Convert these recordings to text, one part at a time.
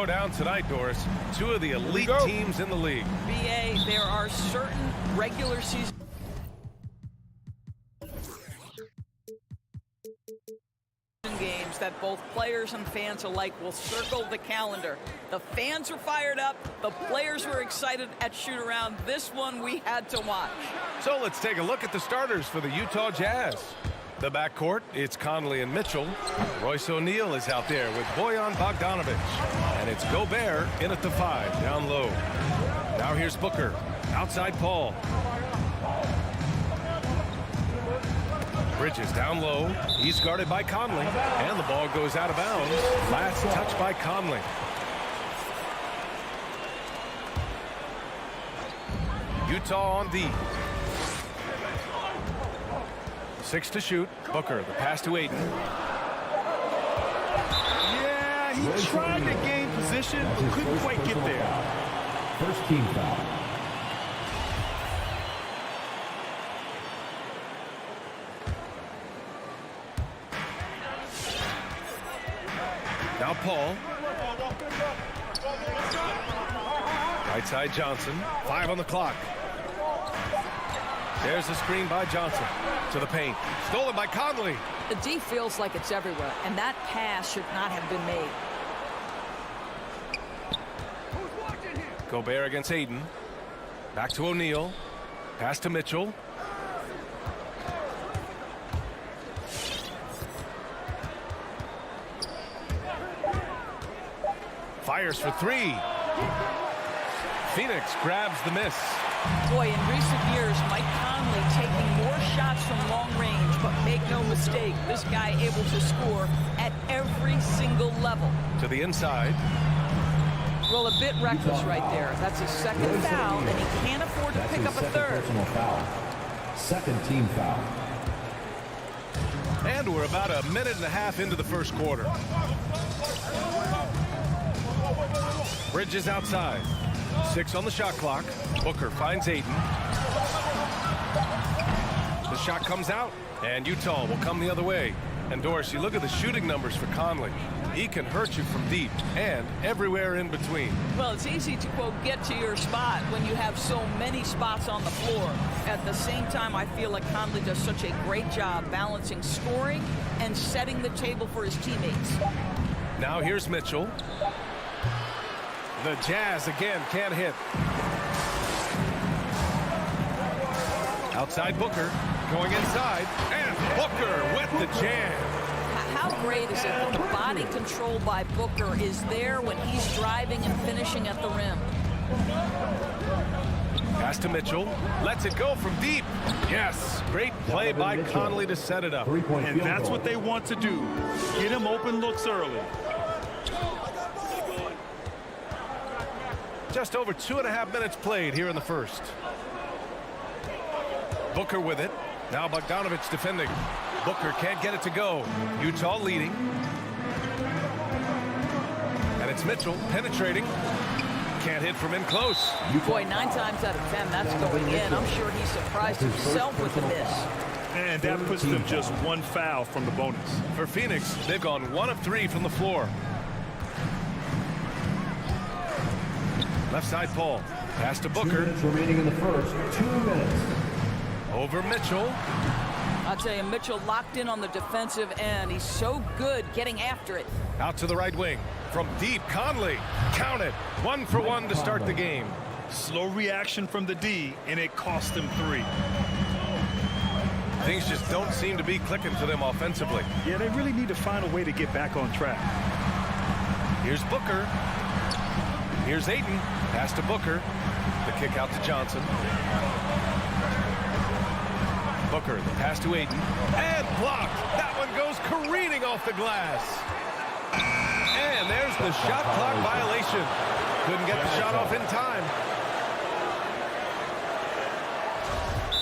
showdown tonight, Doris. Two of the elite teams in the league. BA, there are certain regular season games that both players and fans alike will circle the calendar. The fans are fired up. The players were excited at shoot-around. This one we had to watch. So let's take a look at the starters for the Utah Jazz. The backcourt, it's Conley and Mitchell. Royce O'Neal is out there with Bojan Bogdanovic. And it's Gobert in at the 5, down low. Now here's Booker. Outside Paul. Bridges down low. He's guarded by Conley. And the ball goes out of bounds. Last touch by Conley. Utah on D. 6 to shoot. Booker, the pass to Ayton. Yeah, he tried to gain position, but couldn't quite get there. First team foul. Now Paul. Right side Johnson. 5 on the clock. There's the screen by Johnson. To the paint. Stolen by Conley. The D feels like it's everywhere, and that pass should not have been made. Gobert against Ayton. Back to O'Neal. Pass to Mitchell. Fires for 3. Phoenix grabs the miss. Boy, in recent years, Mike Conley taking more shots from long range, but make no mistake, this guy able to score at every single level. To the inside. Well, a bit reckless right there. That's his second foul, and he can't afford to pick up a third. Foul. Second team foul. And we're about a minute and a half into the first quarter. Bridges outside. 6 on the shot clock. Booker finds Ayton. The shot comes out, and Utah will come the other way. And Doris, you look at the shooting numbers for Conley. He can hurt you from deep and everywhere in between. Well, it's easy to, quote, get to your spot when you have so many spots on the floor. At the same time, I feel like Conley does such a great job balancing scoring and setting the table for his teammates. Now here's Mitchell. The Jazz again can't hit. Outside Booker, going inside, and Booker with the jam. How great is it that the body control by Booker is there when he's driving and finishing at the rim? Pass to Mitchell, lets it go from deep. Yes, great play by Conley to set it up. And that's what they want to do. Get him open looks early. Just over 2.5 minutes played here in the first. Booker with it. Now Bogdanovic defending. Booker can't get it to go. Utah leading. And it's Mitchell penetrating. Can't hit from in close. Boy, 9 times out of 10, that's going in. I'm sure he's surprised himself with the miss. And that puts them just 1 foul from the bonus. For Phoenix, they've gone 1 of 3 from the floor. Left side Paul. Pass to Booker. 2 minutes remaining in the first. 2 minutes. Over Mitchell. I'll tell you, Mitchell locked in on the defensive end. He's so good getting after it. Out to the right wing. From deep, Conley. Count it. 1 for 1 to start the game. Slow reaction from the D, and it cost them 3. Things just don't seem to be clicking for them offensively. Yeah, they really need to find a way to get back on track. Here's Booker. Here's Ayton. Pass to Booker. The kick out to Johnson. Booker, the pass to Ayton. And blocked. That one goes careening off the glass. And there's the shot clock violation. Couldn't get the shot off in time.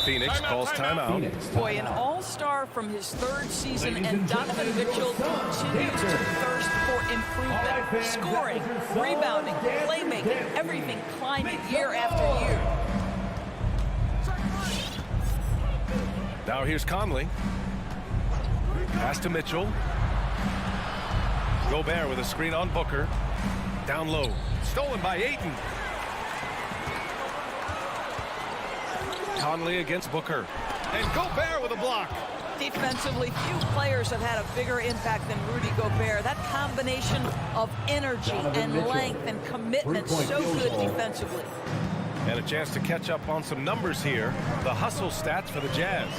Phoenix calls timeout. Boy, an all-star from his 3rd season, and Donovan Mitchell continues to thirst for improvement. Scoring, rebounding, playmaking, everything climbing year after year. Now here's Conley. Pass to Mitchell. Gobert with a screen on Booker. Down low. Stolen by Ayton. Conley against Booker. And Gobert with a block. Defensively, few players have had a bigger impact than Rudy Gobert. That combination of energy and length and commitment, so good defensively. And a chance to catch up on some numbers here. The hustle stats for the Jazz.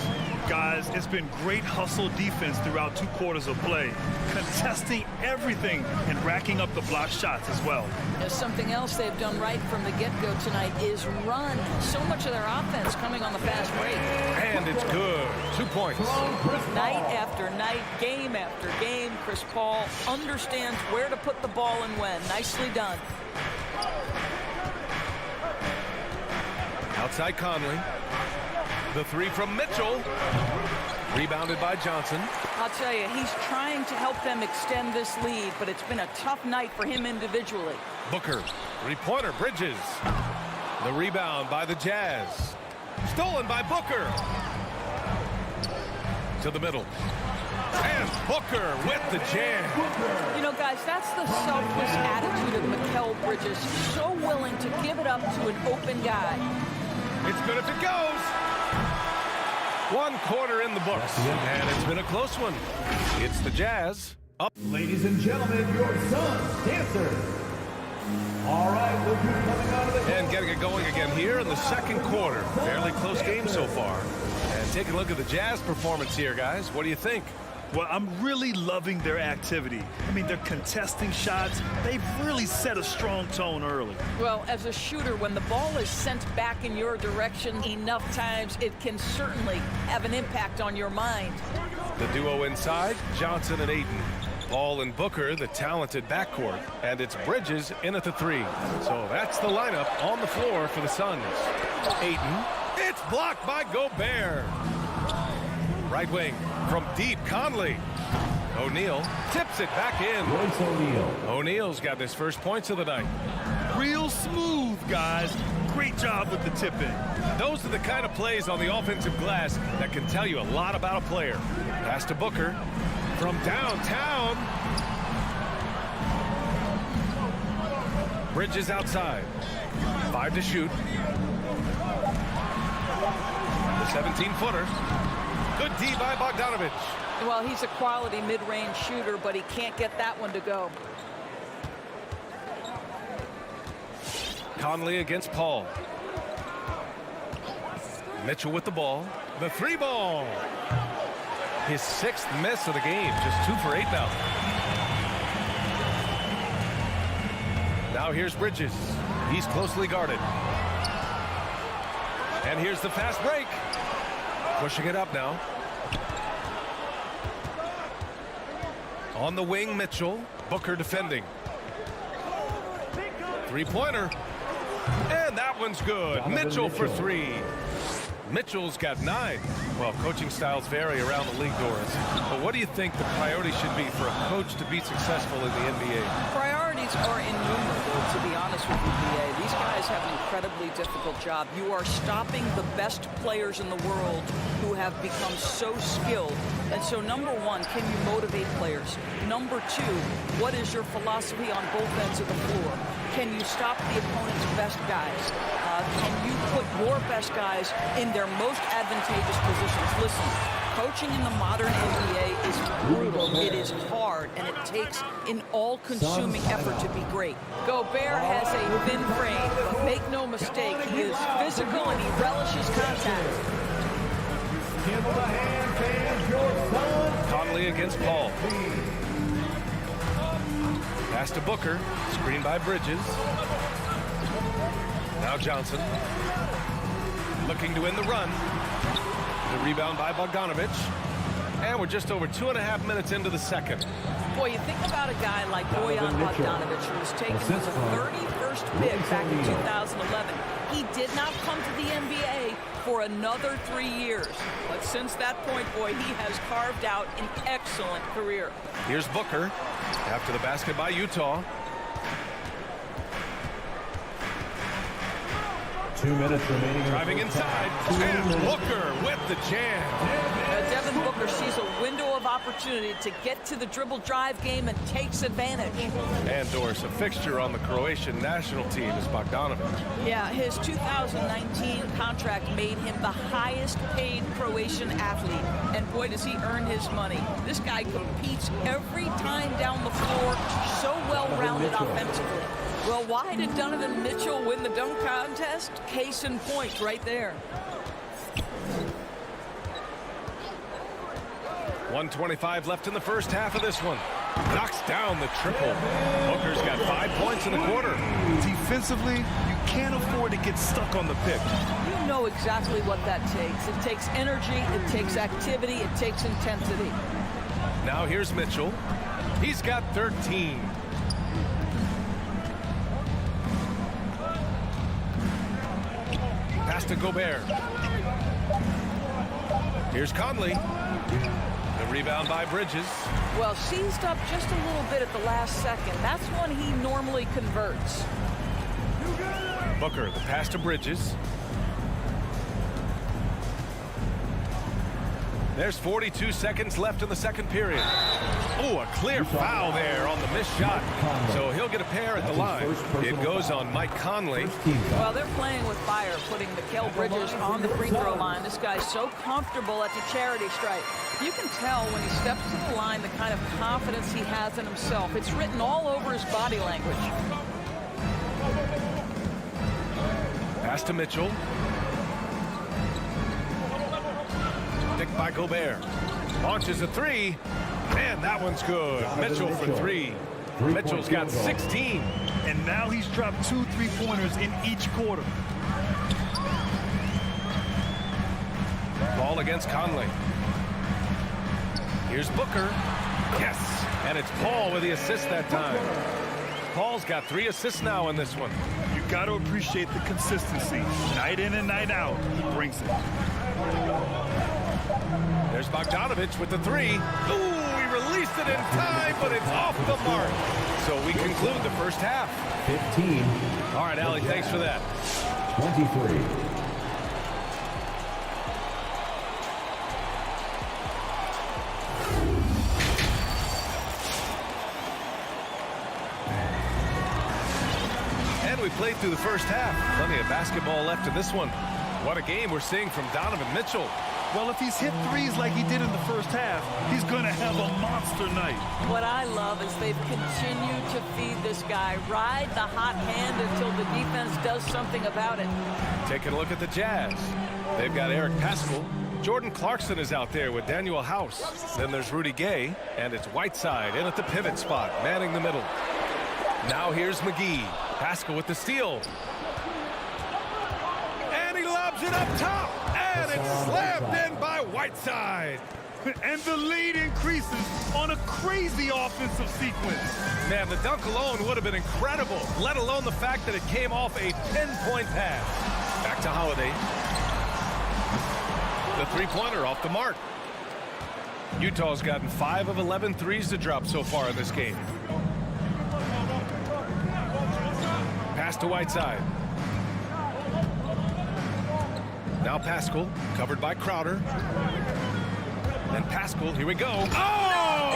Guys, it's been great hustle defense throughout 2 quarters of play, contesting everything and racking up the block shots as well. There's something else they've done right from the get-go tonight is run. So much of their offense coming on the fast break. And it's good. 2 points. Night after night, game after game, Chris Paul understands where to put the ball and when. Nicely done. Outside Conley. The 3 from Mitchell. Rebounded by Johnson. I'll tell you, he's trying to help them extend this lead, but it's been a tough night for him individually. Booker. 3-pointer. Bridges. The rebound by the Jazz. Stolen by Booker. To the middle. And Booker with the jam. You know, guys, that's the selfless attitude of Mikal Bridges. So willing to give it up to an open guy. It's good if it goes. 1 quarter in the books. And it's been a close one. It's the Jazz up. Ladies and gentlemen, your son's dancer. All right, we'll be coming out of the... And getting it going again here in the 2nd quarter. Fairly close game so far. And taking a look at the Jazz performance here, guys. What do you think? Well, I'm really loving their activity. I mean, they're contesting shots. They've really set a strong tone early. Well, as a shooter, when the ball is sent back in your direction enough times, it can certainly have an impact on your mind. The duo inside, Johnson and Ayton. Paul and Booker, the talented backcourt. And it's Bridges in at the 3. So that's the lineup on the floor for the Suns. Ayton. It's blocked by Gobert. Right wing from deep, Conley. O'Neal tips it back in. Royce O'Neal. O'Neal's got his first points of the night. Real smooth, guys. Great job with the tip-in. Those are the kind of plays on the offensive glass that can tell you a lot about a player. Pass to Booker from downtown. Bridges outside. 5 to shoot. The 17-footer. Good D by Bogdanovich. Well, he's a quality mid-range shooter, but he can't get that one to go. Conley against Paul. Mitchell with the ball. The 3 ball. His 6th miss of the game. Just 2 for 8 now. Now here's Bridges. He's closely guarded. And here's the fast break. Pushing it up now. On the wing, Mitchell. Booker defending. 3-pointer. And that one's good. Mitchell for 3. Mitchell's got 9. Well, coaching styles vary around the league, Doris. But what do you think the priority should be for a coach to be successful in the NBA? Priorities are innumerable, to be honest with you, BA. These guys have an incredibly difficult job. You are stopping the best players in the world who have become so skilled. And so, number 1, can you motivate players? Number 2, what is your philosophy on both ends of the floor? Can you stop the opponent's best guys? Can you put your best guys in their most advantageous positions? Listen, coaching in the modern NBA is brutal. It is hard, and it takes an all-consuming effort to be great. Gobert has a thin frame, but make no mistake, he is physical and he relishes contact. Give him a hand, fans, your son. Conley against Paul. Pass to Booker. Screen by Bridges. Now Johnson. Looking to win the run. The rebound by Bogdanovich. And we're just over 2.5 minutes into the 2nd. Boy, you think about a guy like Bojan Bogdanovich, who was taken as the 31st pick back in 2011. He did not come to the NBA for another 3 years. But since that point, boy, he has carved out an excellent career. Here's Booker. After the basket by Utah. 2 minutes remaining. Driving inside. And Booker with the jam. Devin Booker Booker sees a window of opportunity to get to the dribble drive game and takes advantage. And Doris, a fixture on the Croatian national team is Bogdanovic. Yeah, his 2019 contract made him the highest paid Croatian athlete. And boy, does he earn his money. This guy competes every time down the floor, so well-rounded offensively. Well, why did Donovan Mitchell win the dunk contest? Case in point right there. 1:25 left in the first half of this one. Knocks down the triple. Booker's got 5 points in the quarter. Defensively, you can't afford to get stuck on the pick. You know exactly what that takes. It takes energy, it takes activity, it takes intensity. Now here's Mitchell. He's got 13. Pass to Gobert. Here's Conley. The rebound by Bridges. Well, seized up just a little bit at the last second. That's when he normally converts. Booker, the pass to Bridges. There's 42 seconds left in the second period. Oh, a clear foul there on the missed shot. So he'll get a pair at the line. It goes on Mike Conley. Well, they're playing with fire, putting Mikal Bridges on the free throw line. This guy's so comfortable at the charity stripe. You can tell when he steps to the line the kind of confidence he has in himself. It's written all over his body language. Pass to Mitchell. Picked by Gobert. Launches a three. Man, that one's good. Mitchell for three. Mitchell's got 16. And now he's dropped 2 3-pointers in each quarter. Ball against Conley. Here's Booker. Yes. And it's Paul with the assist that time. Paul's got 3 assists now in this one. You got to appreciate the consistency. Night in and night out, he brings it. There's Bogdanovic with the 3. Ooh, he released it in time, but it's off the mark. So we conclude the first half. 15. All right, Allie, thanks for that. 23. And we played through the first half. Plenty of basketball left in this one. What a game we're seeing from Donovan Mitchell. Well, if he's hit threes like he did in the first half, he's going to have a monster night. What I love is they've continued to feed this guy. Ride the hot hand until the defense does something about it. Taking a look at the Jazz. They've got Eric Paschall. Jordan Clarkson is out there with Daniel House. Then there's Rudy Gay, and it's Whiteside in at the pivot spot, manning the middle. Now here's McGee. Paschall with the steal. And he lobs it up top. And it's slammed in by Whiteside. And the lead increases on a crazy offensive sequence. Man, the dunk alone would have been incredible, let alone the fact that it came off a 10-point pass. Back to Holiday. The three-pointer off the mark. Utah's gotten 5 of 11 threes to drop so far in this game. Pass to Whiteside. Now Paschall, covered by Crowder. And Paschall, here we go. Oh!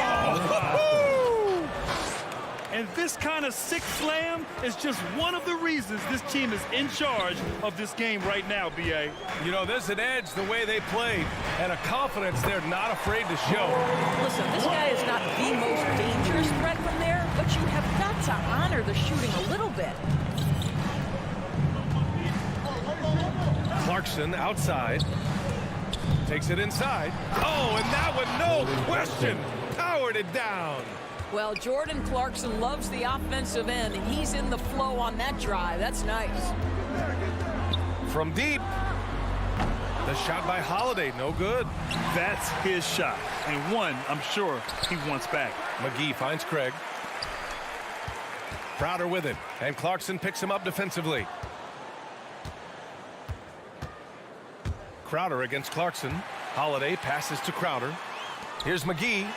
And this kind of sick slam is just one of the reasons this team is in charge of this game right now, B.A. You know, there's an edge the way they played and a confidence they're not afraid to show. Listen, this guy is not the most dangerous threat from there, but you have got to honor the shooting a little bit. Clarkson outside. Takes it inside. Oh, and that one, no question, powered it down. Well, Jordan Clarkson loves the offensive end, and he's in the flow on that drive. That's nice. From deep. The shot by Holiday, no good. That's his shot, and one I'm sure he wants back. McGee finds Craig. Crowder with it, and Clarkson picks him up defensively. Crowder against Clarkson. Holiday passes to Crowder. Here's McGee.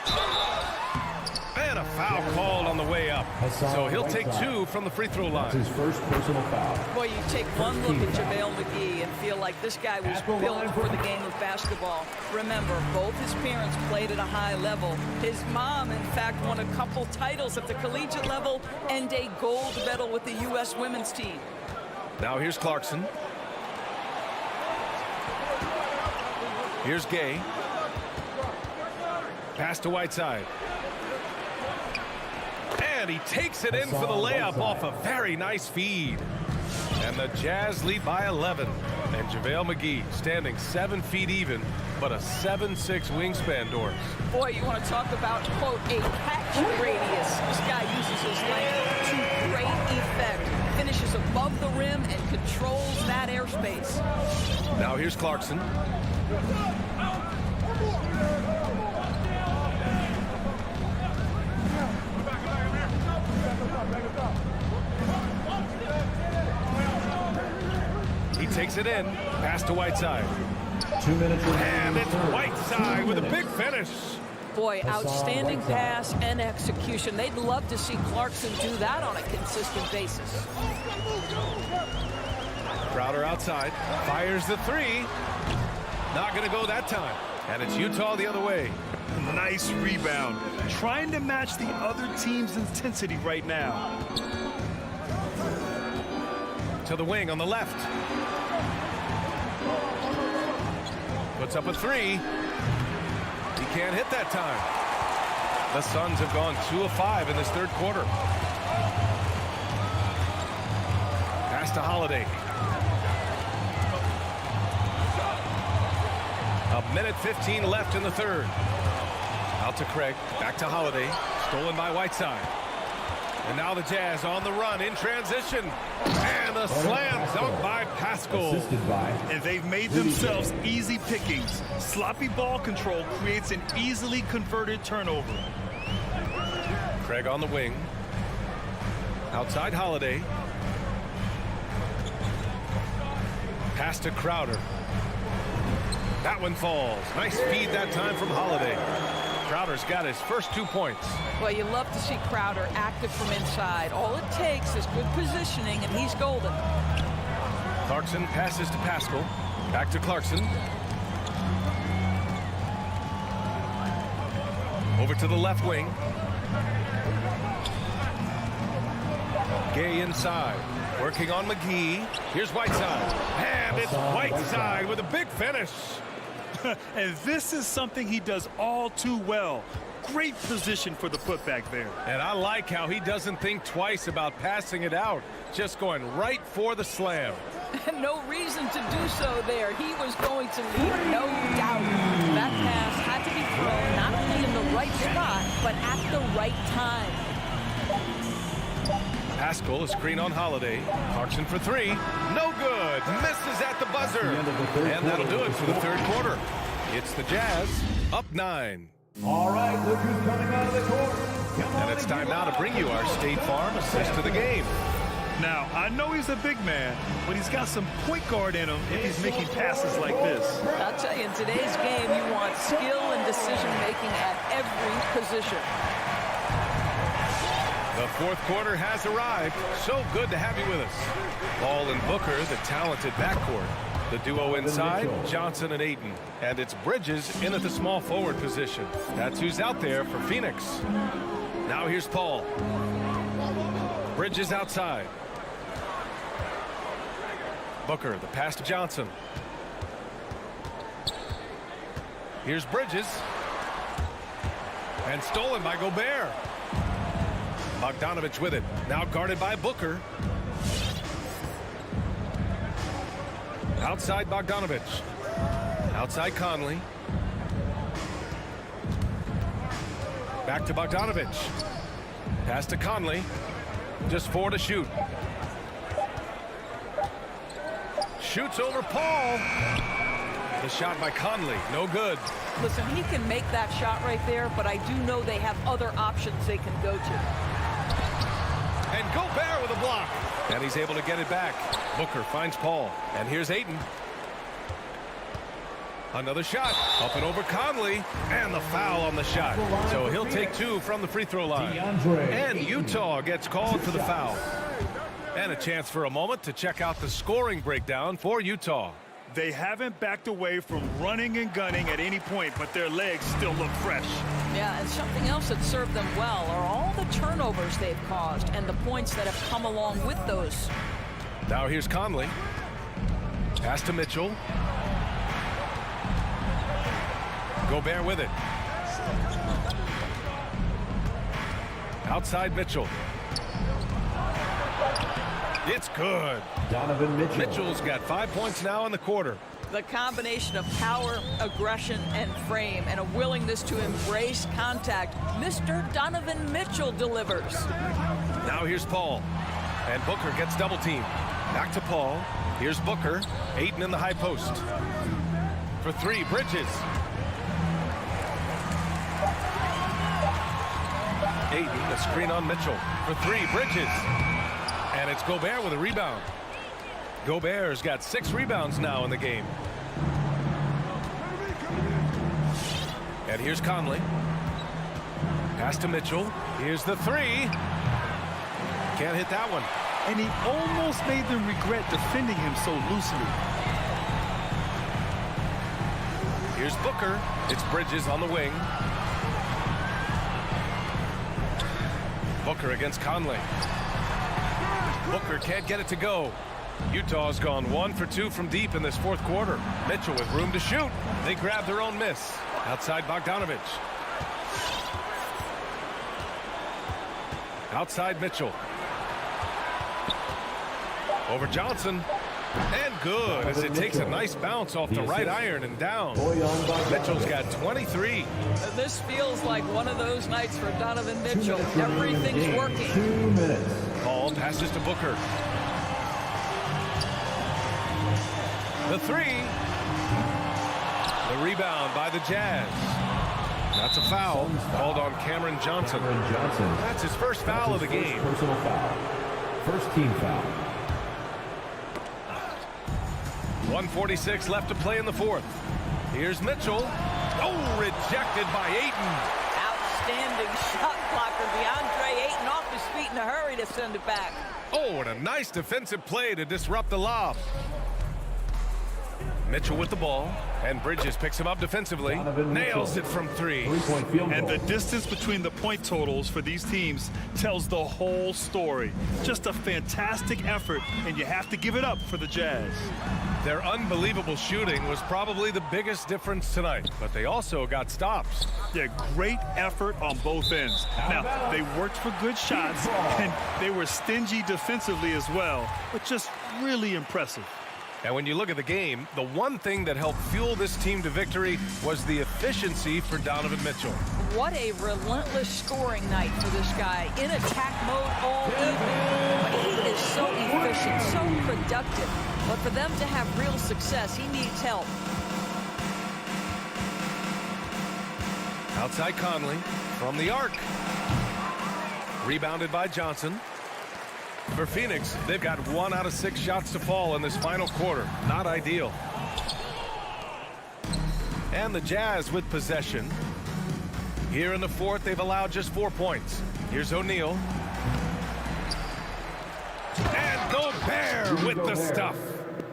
And And a foul called on the way up. So he'll take 2 from the free throw line. His first personal foul. Boy, you take one look at JaVale McGee and feel like this guy was built for the game of basketball. Remember, both his parents played at a high level. His mom, in fact, won a couple titles at the collegiate level and a gold medal with the U.S. women's team. Now here's Clarkson. Here's Gay. Pass to Whiteside. And he takes it in for the layup off a very nice feed. And the Jazz lead by 11. And JaVale McGee standing 7 feet even, but a 7'6" wingspan, Doris. Boy, you want to talk about, quote, a catch radius. This guy uses his length to great effect. Finishes above the rim and controls that airspace. Now here's Clarkson. He takes it in. Pass to Whiteside. 2 minutes remaining. And it's Whiteside with a big finish. Boy, outstanding pass and execution. They'd love to see Clarkson do that on a consistent basis. Crowder outside. Fires the 3. Not going to go that time. And it's Utah the other way. Nice rebound. Trying to match the other team's intensity right now. To the wing on the left. Puts up a 3. He can't hit that time. The Suns have gone 2 of 5 in this third quarter. Pass to Holiday. A minute 15 left in the third. Out to Craig. Back to Holiday. Stolen by Whiteside. And now the Jazz on the run in transition. And the slam dunk by Pascal. Assisted by. And they've made themselves easy pickings. Sloppy ball control creates an easily converted turnover. Craig on the wing. Outside Holiday. Pass to Crowder. That one falls. Nice feed that time from Holiday. Crowder's got his first 2 points. Well, you love to see Crowder active from inside. All it takes is good positioning, and he's golden. Clarkson passes to Pascal. Back to Clarkson. Over to the left wing. Gay inside. Working on McGee. Here's Whiteside. And it's Whiteside with a big finish. And this is something he does all too well. Great position for the putback there. And I like how he doesn't think twice about passing it out. Just going right for the slam. No reason to do so there. He was going to lead, no doubt. That pass had to be thrown not only in the right spot, but at the right time. Pascal, a screen on Holiday. Clarkson for 3. No good. Misses at the buzzer. And that'll do it for the third quarter. It's the Jazz up 9. All right, look who's coming out of the court. And it's time now to bring you our State Farm assist to the game. Now, I know he's a big man, but he's got some point guard in him if he's making passes like this. I'll tell you, in today's game, you want skill and decision-making at every position. The fourth quarter has arrived. So good to have you with us. Ball and Booker, the talented backcourt. The duo inside, Johnson and Ayton. And it's Bridges in at the small forward position. That's who's out there for Phoenix. Now here's Paul. Bridges outside. Booker, the pass to Johnson. Here's Bridges. And stolen by Gobert. Bogdanovich with it. Now guarded by Booker. Outside Bogdanovich. Outside Conley. Back to Bogdanovich. Pass to Conley. Just 4 to shoot. Shoots over Paul. The shot by Conley. No good. Listen, he can make that shot right there, but I do know they have other options they can go to. And Gobert with a block. And he's able to get it back. Booker finds Paul. And here's Ayton. Another shot. Up and over Conley. And the foul on the shot. So he'll take 2 from the free throw line. And Utah gets called for the foul. And a chance for a moment to check out the scoring breakdown for Utah. They haven't backed away from running and gunning at any point, but their legs still look fresh. Yeah, and something else that served them well are all the turnovers they've caused and the points that have come along with those. Now here's Conley. Pass to Mitchell. Gobert with it. Outside Mitchell. It's good. Donovan Mitchell. Mitchell's got 5 points now in the quarter. The combination of power, aggression, and frame, and a willingness to embrace contact, Mr. Donovan Mitchell delivers. Now here's Paul. And Booker gets double teamed. Back to Paul. Here's Booker. Ayton in the high post. For 3, Bridges. Ayton, the screen on Mitchell. For 3, Bridges. And it's Gobert with a rebound. Gobert's got 6 rebounds now in the game. And here's Conley. Pass to Mitchell. Here's the 3. Can't hit that one. And he almost made them regret defending him so loosely. Here's Booker. It's Bridges on the wing. Booker against Conley. Booker can't get it to go. Utah's gone 1 for 2 from deep in this fourth quarter. Mitchell with room to shoot. They grab their own miss. Outside Bogdanovich. Outside Mitchell. Over Johnson. And good as it takes a nice bounce off the right iron and down. Mitchell's got 23. This feels like one of those nights for Donovan Mitchell. Everything's working. 2 minutes. Ball passes to Booker. The 3. The rebound by the Jazz. That's a foul called on Cameron Johnson. That's his first foul of the game. Personal foul. First team foul. 1:46 left to play in the fourth. Here's Mitchell. Oh, rejected by Ayton. Outstanding shot blocker. DeAndre Ayton off his feet in a hurry to send it back. Oh, and a nice defensive play to disrupt the lob. Mitchell with the ball, and Bridges picks him up defensively. Nails it from 3. Three-point field And goal. the distance between the point totals for these teams tells the whole story. Just a fantastic effort, and you have to give it up for the Jazz. Their unbelievable shooting was probably the biggest difference tonight, but they also got stops. Yeah, great effort on both ends. Now, they worked for good shots, and they were stingy defensively as well, but just really impressive. And when you look at the game, the one thing that helped fuel this team to victory was the efficiency for Donovan Mitchell. What a relentless scoring night for this guy. In attack mode all evening. He is so efficient, so productive. But for them to have real success, he needs help. Outside Conley from the arc. Rebounded by Johnson. For Phoenix, they've got 1 out of 6 shots to fall in this final quarter. Not ideal. And the Jazz with possession. Here in the fourth, they've allowed just 4 points. Here's O'Neal. And Gobert with the stuff.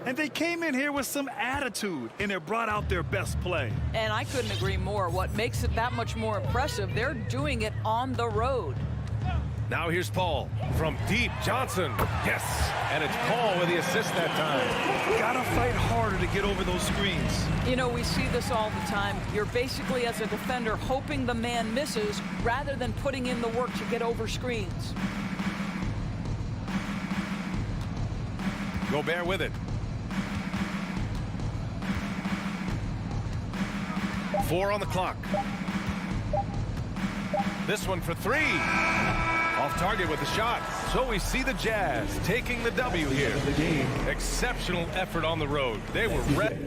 And they came in here with some attitude, and it brought out their best play. And I couldn't agree more. What makes it that much more impressive, they're doing it on the road. Now here's Paul from deep. Johnson. Yes. And it's Paul with the assist that time. Gotta fight harder to get over those screens. You know, we see this all the time. You're basically, as a defender, hoping the man misses rather than putting in the work to get over screens. Gobert with it. 4 on the clock. This one for 3. Off target with the shot. So we see the Jazz taking the W here. Exceptional effort on the road. They were ready.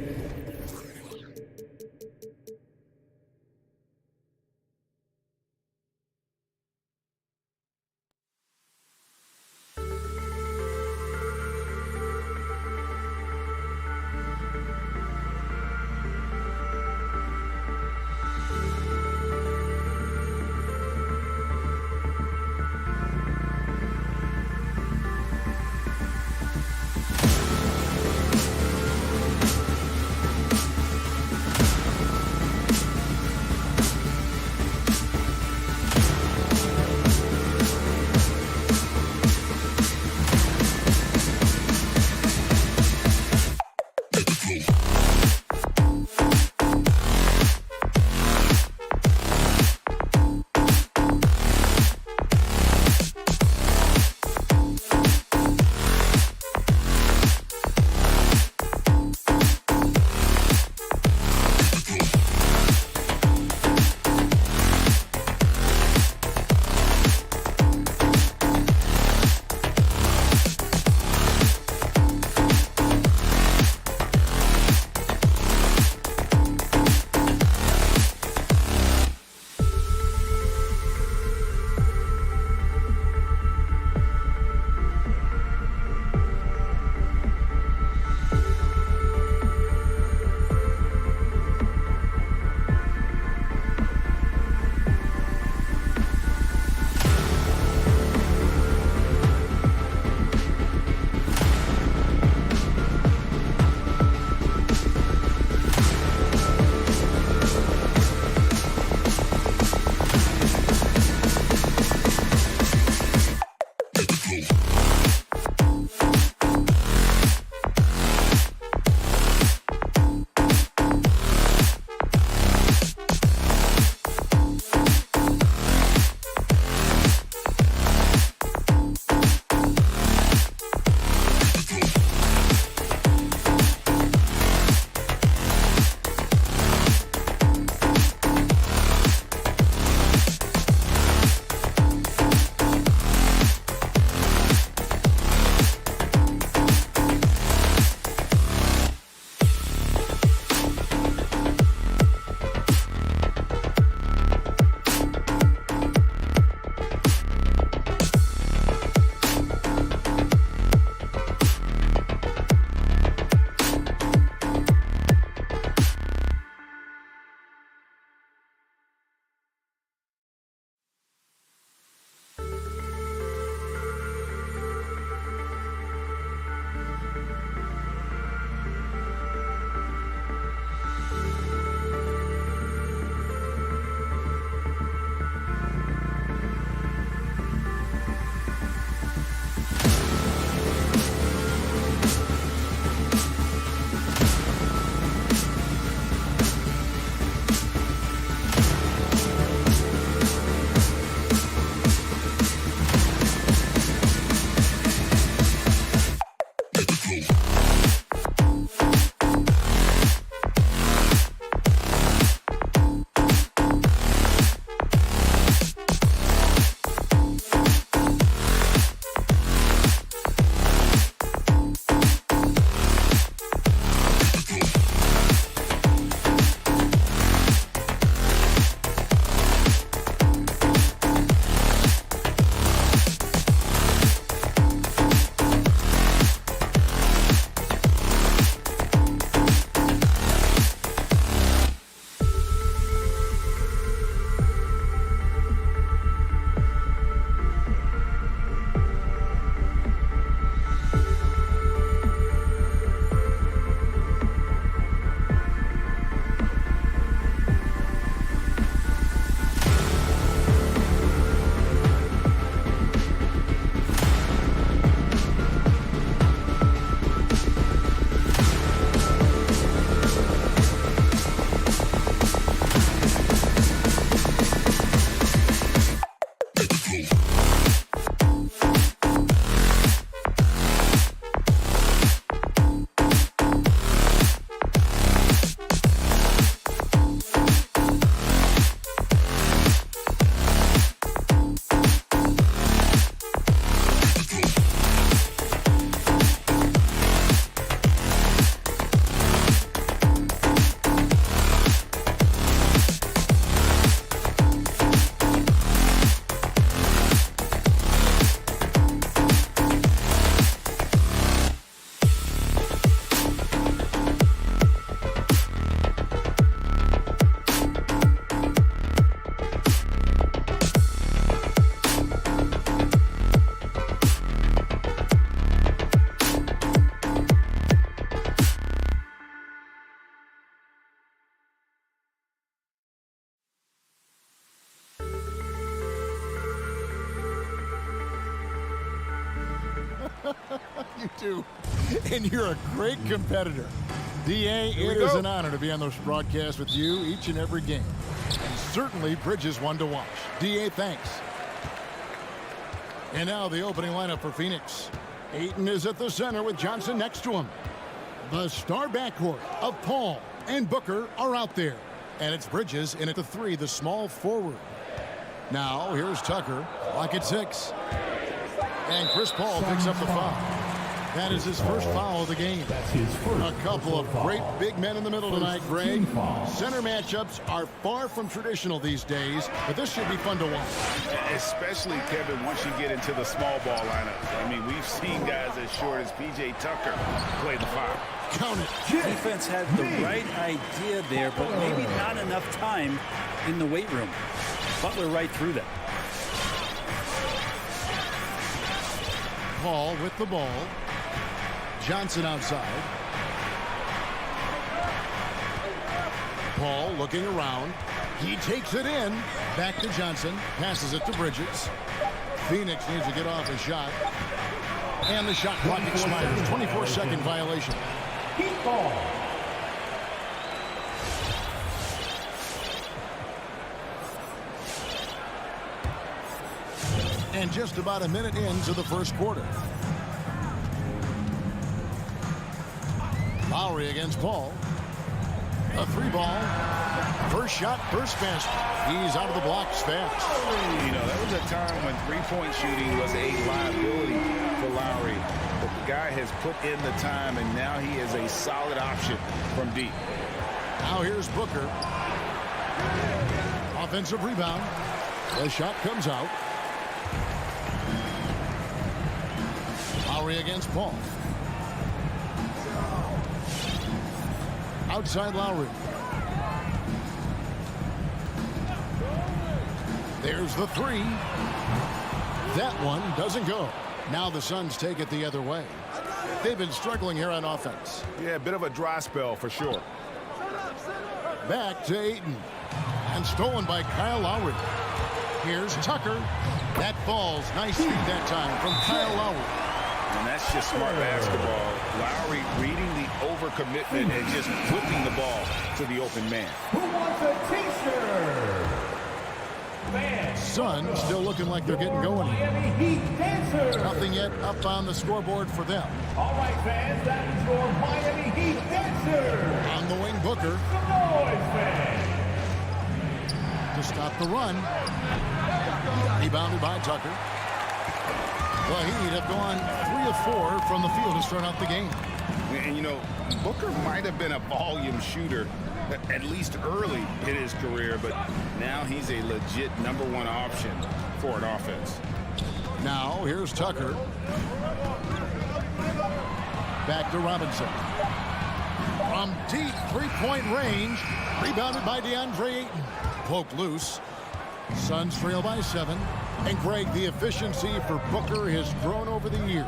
You do. And you're a great competitor. D.A., it is an honor to be on this broadcast with you each and every game. And certainly Bridges one to watch. D.A., thanks. And now the opening lineup for Phoenix. Ayton is at the center with Johnson next to him. The star backcourt of Paul and Booker are out there. And it's Bridges in at the 3, the small forward. Now here's Tucker, lock at 6. And Chris Paul picks up the foul. That is his first foul of the game. A couple of great big men in the middle tonight, Greg. Center matchups are far from traditional these days, but this should be fun to watch. Especially, Kevin, once you get into the small ball lineup. I mean, we've seen guys as short as P.J. Tucker play the 5. Count it. Defense had the right idea there, but maybe not enough time in the weight room. Butler right through that. Paul with the ball. Johnson outside. Paul looking around. He takes it in. Back to Johnson. Passes it to Bridges. Phoenix needs to get off his shot. And the shot clock expires. 24-second violation. Heat ball. And just about a minute into the first quarter. Lowry against Paul. A 3 ball. First shot, first basket. He's out of the blocks fast. You know, there was a time when three-point shooting was a liability for Lowry. But the guy has put in the time, and now he is a solid option from deep. Now here's Booker. Offensive rebound. The shot comes out. Lowry against Paul. Outside Lowry. There's the 3. That one doesn't go. Now the Suns take it the other way. They've been struggling here on offense. Yeah, a bit of a dry spell for sure. Back to Ayton. And stolen by Kyle Lowry. Here's Tucker. That falls. Nice feed that time from Kyle Lowry. And that's just smart basketball. Lowry reading the overcommitment and just whipping the ball to the open man. Who wants a taster? Fans. Suns still looking like they're getting going. Miami Heat dancers. Nothing yet up on the scoreboard for them. All right, fans, that is your Miami Heat dancers. On the wing, Booker. Some noise, fans. To stop the run. Rebounded by Tucker. The Heat have gone 3 of 4 from the field to start out the game. And, you know, Booker might have been a volume shooter, at least early in his career, but now he's a legit #1 option for an offense. Now, here's Tucker. Back to Robinson. From deep three-point range. Rebounded by DeAndre Ayton. Poked loose. Suns trail by 7. And Greg, the efficiency for Booker has grown over the years.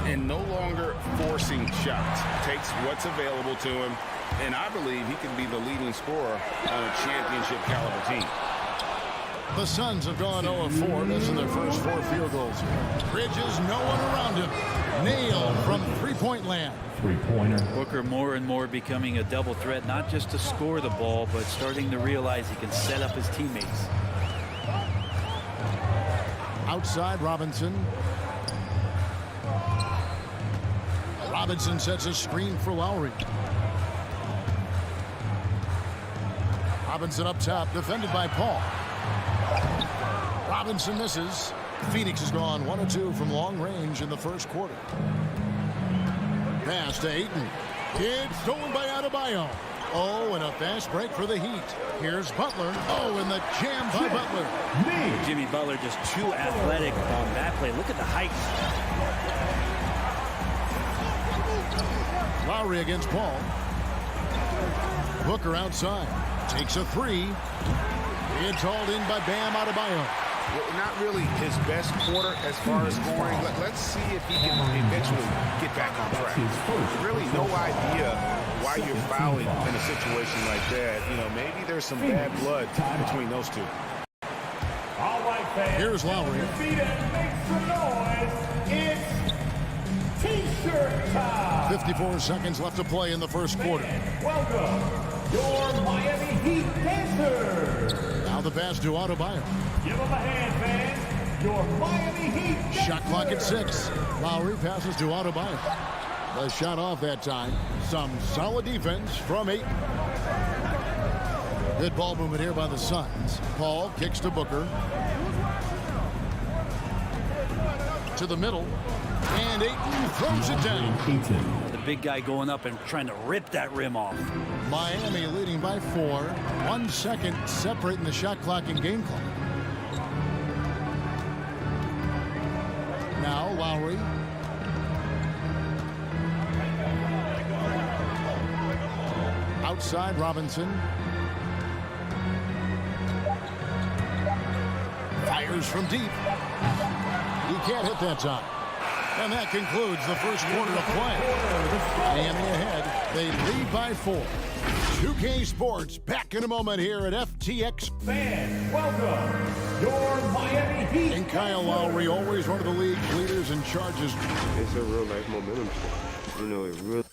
And no longer forcing shots. Takes what's available to him. And I believe he can be the leading scorer on a championship caliber team. The Suns have gone 0 of 4, missing their first 4 field goals. Bridges, no one around him. Nailed from three-point land. Three-pointer. Booker more and more becoming a double threat, not just to score the ball, but starting to realize he can set up his teammates. Outside Robinson. Robinson sets a screen for Lowry. Robinson up top, defended by Paul. Robinson misses. Phoenix has gone 1 of 2 from long range in the first quarter. Pass to Ayton. It's stolen by Adebayo. Oh, and a fast break for the Heat. Here's Butler. Oh, and the jam by Butler. Jimmy Butler just too athletic on that play. Look at the height. Lowry against Paul. Booker outside. Takes a 3. It's hauled in by Bam Adebayo. Well, not really his best quarter as far as scoring. Let's see if he can eventually get back on track. Really no idea why you're fouling in a situation like that. You know, maybe there's some bad blood between those two. All right, fans. Here's Lowry. Your feet and make some noise. It's T-shirt time. 54 seconds left to play in the first quarter. Welcome, your Miami Heat dancers. Now the pass to Adebayo. Give them a hand, fans. Your Miami Heat dancers. Shot clock at 6. Lowry passes to Adebayo. The shot off that time. Some solid defense from 8. Good ball movement here by the Suns. Paul kicks to Booker. To the middle. And Ayton throws it down. The big guy going up and trying to rip that rim off. Miami leading by 4. 1 second separating the shot clock and game clock. Now Lowry. Outside Robinson. Fires from deep. He can't hit that time. And that concludes the first quarter of play. Miami ahead. They lead by 4. 2K Sports back in a moment here at FTX. Fans, welcome, your Miami Heat. And Kyle Lowry, always one of the league's leaders in charges. It's a real life momentum. You know, it really.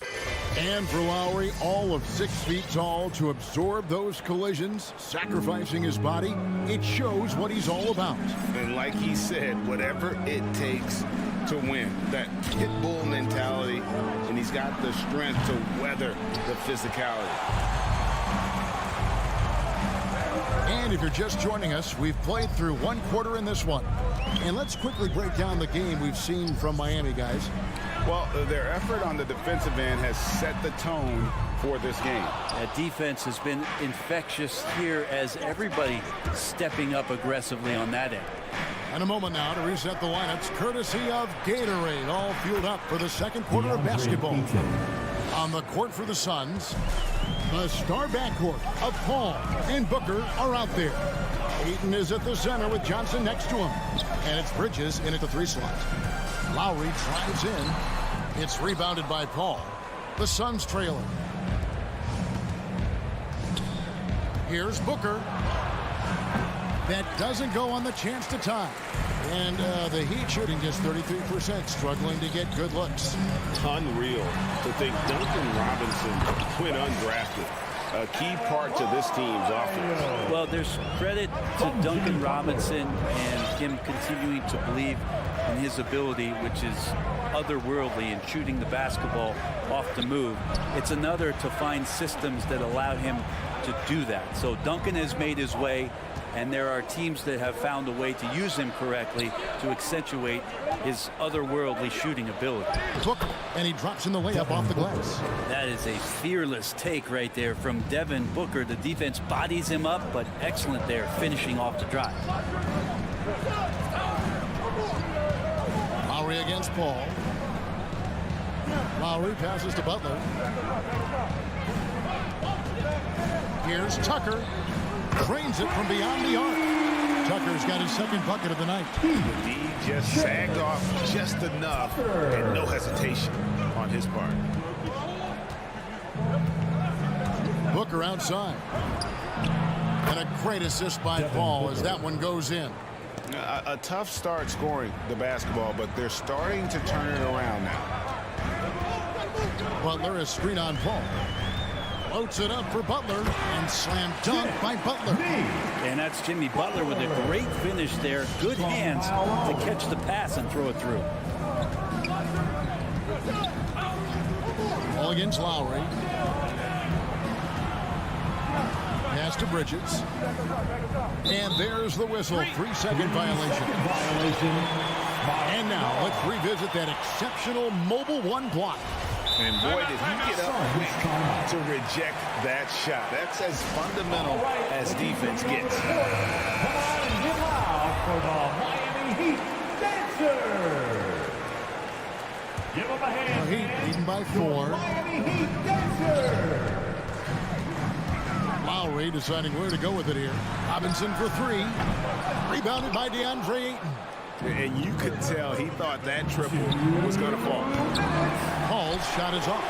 And for Lowry, all of 6 feet tall to absorb those collisions, sacrificing his body, it shows what he's all about. And like he said, whatever it takes to win. That pit bull mentality, and he's got the strength to weather the physicality. And if you're just joining us, we've played through 1 quarter in this one. And let's quickly break down the game we've seen from Miami, guys. Well, their effort on the defensive end has set the tone for this game. That defense has been infectious here as everybody stepping up aggressively on that end. And a moment now to reset the lineups, courtesy of Gatorade, all fueled up for the second quarter of basketball. On the court for the Suns, the star backcourt of Paul and Booker are out there. Ayton is at the center with Johnson next to him. And it's Bridges in at the 3 slot. Lowry drives in. It's rebounded by Paul. The Suns trailing. Here's Booker. That doesn't go on the chance to tie. And the Heat shooting just 33%, struggling to get good looks. Unreal to think Duncan Robinson went undrafted. A key part to this team's offense. Well, there's credit to Duncan Robinson and him continuing to believe in his ability, which is otherworldly in shooting the basketball off the move. It's another to find systems that allow him to do that. So Duncan has made his way, and there are teams that have found a way to use him correctly to accentuate his otherworldly shooting ability. Booker, and he drops in the layup off the glass. That is a fearless take right there from Devin Booker. The defense bodies him up, but excellent there, finishing off the drive. Lowry against Paul. Lowry passes to Butler. Here's Tucker. Cranes it from beyond the arc. Tucker's got his second bucket of the night. He just sagged off just enough and no hesitation on his part. Booker outside. And a great assist by Paul as that one goes in. A tough start scoring the basketball, but they're starting to turn it around now. Butler is screen on Paul. Floats it up for Butler and slam dunk by Butler. And that's Jimmy Butler with a great finish there. Good hands to catch the pass and throw it through. Ball against Lowry. Pass to Bridges. And there's the whistle. 3-second violation. And now let's revisit that exceptional mobile 1 block. And boy, did he get up quick to reject that shot. That's as fundamental as defense gets. Come on and give loud for the Miami Heat dancers. Give them a hand. The Heat leading by 4. Miami Heat dancers. Lowry deciding where to go with it here. Robinson for 3. Rebounded by DeAndre Ayton. And you could tell he thought that triple was going to fall. Paul's shot is off.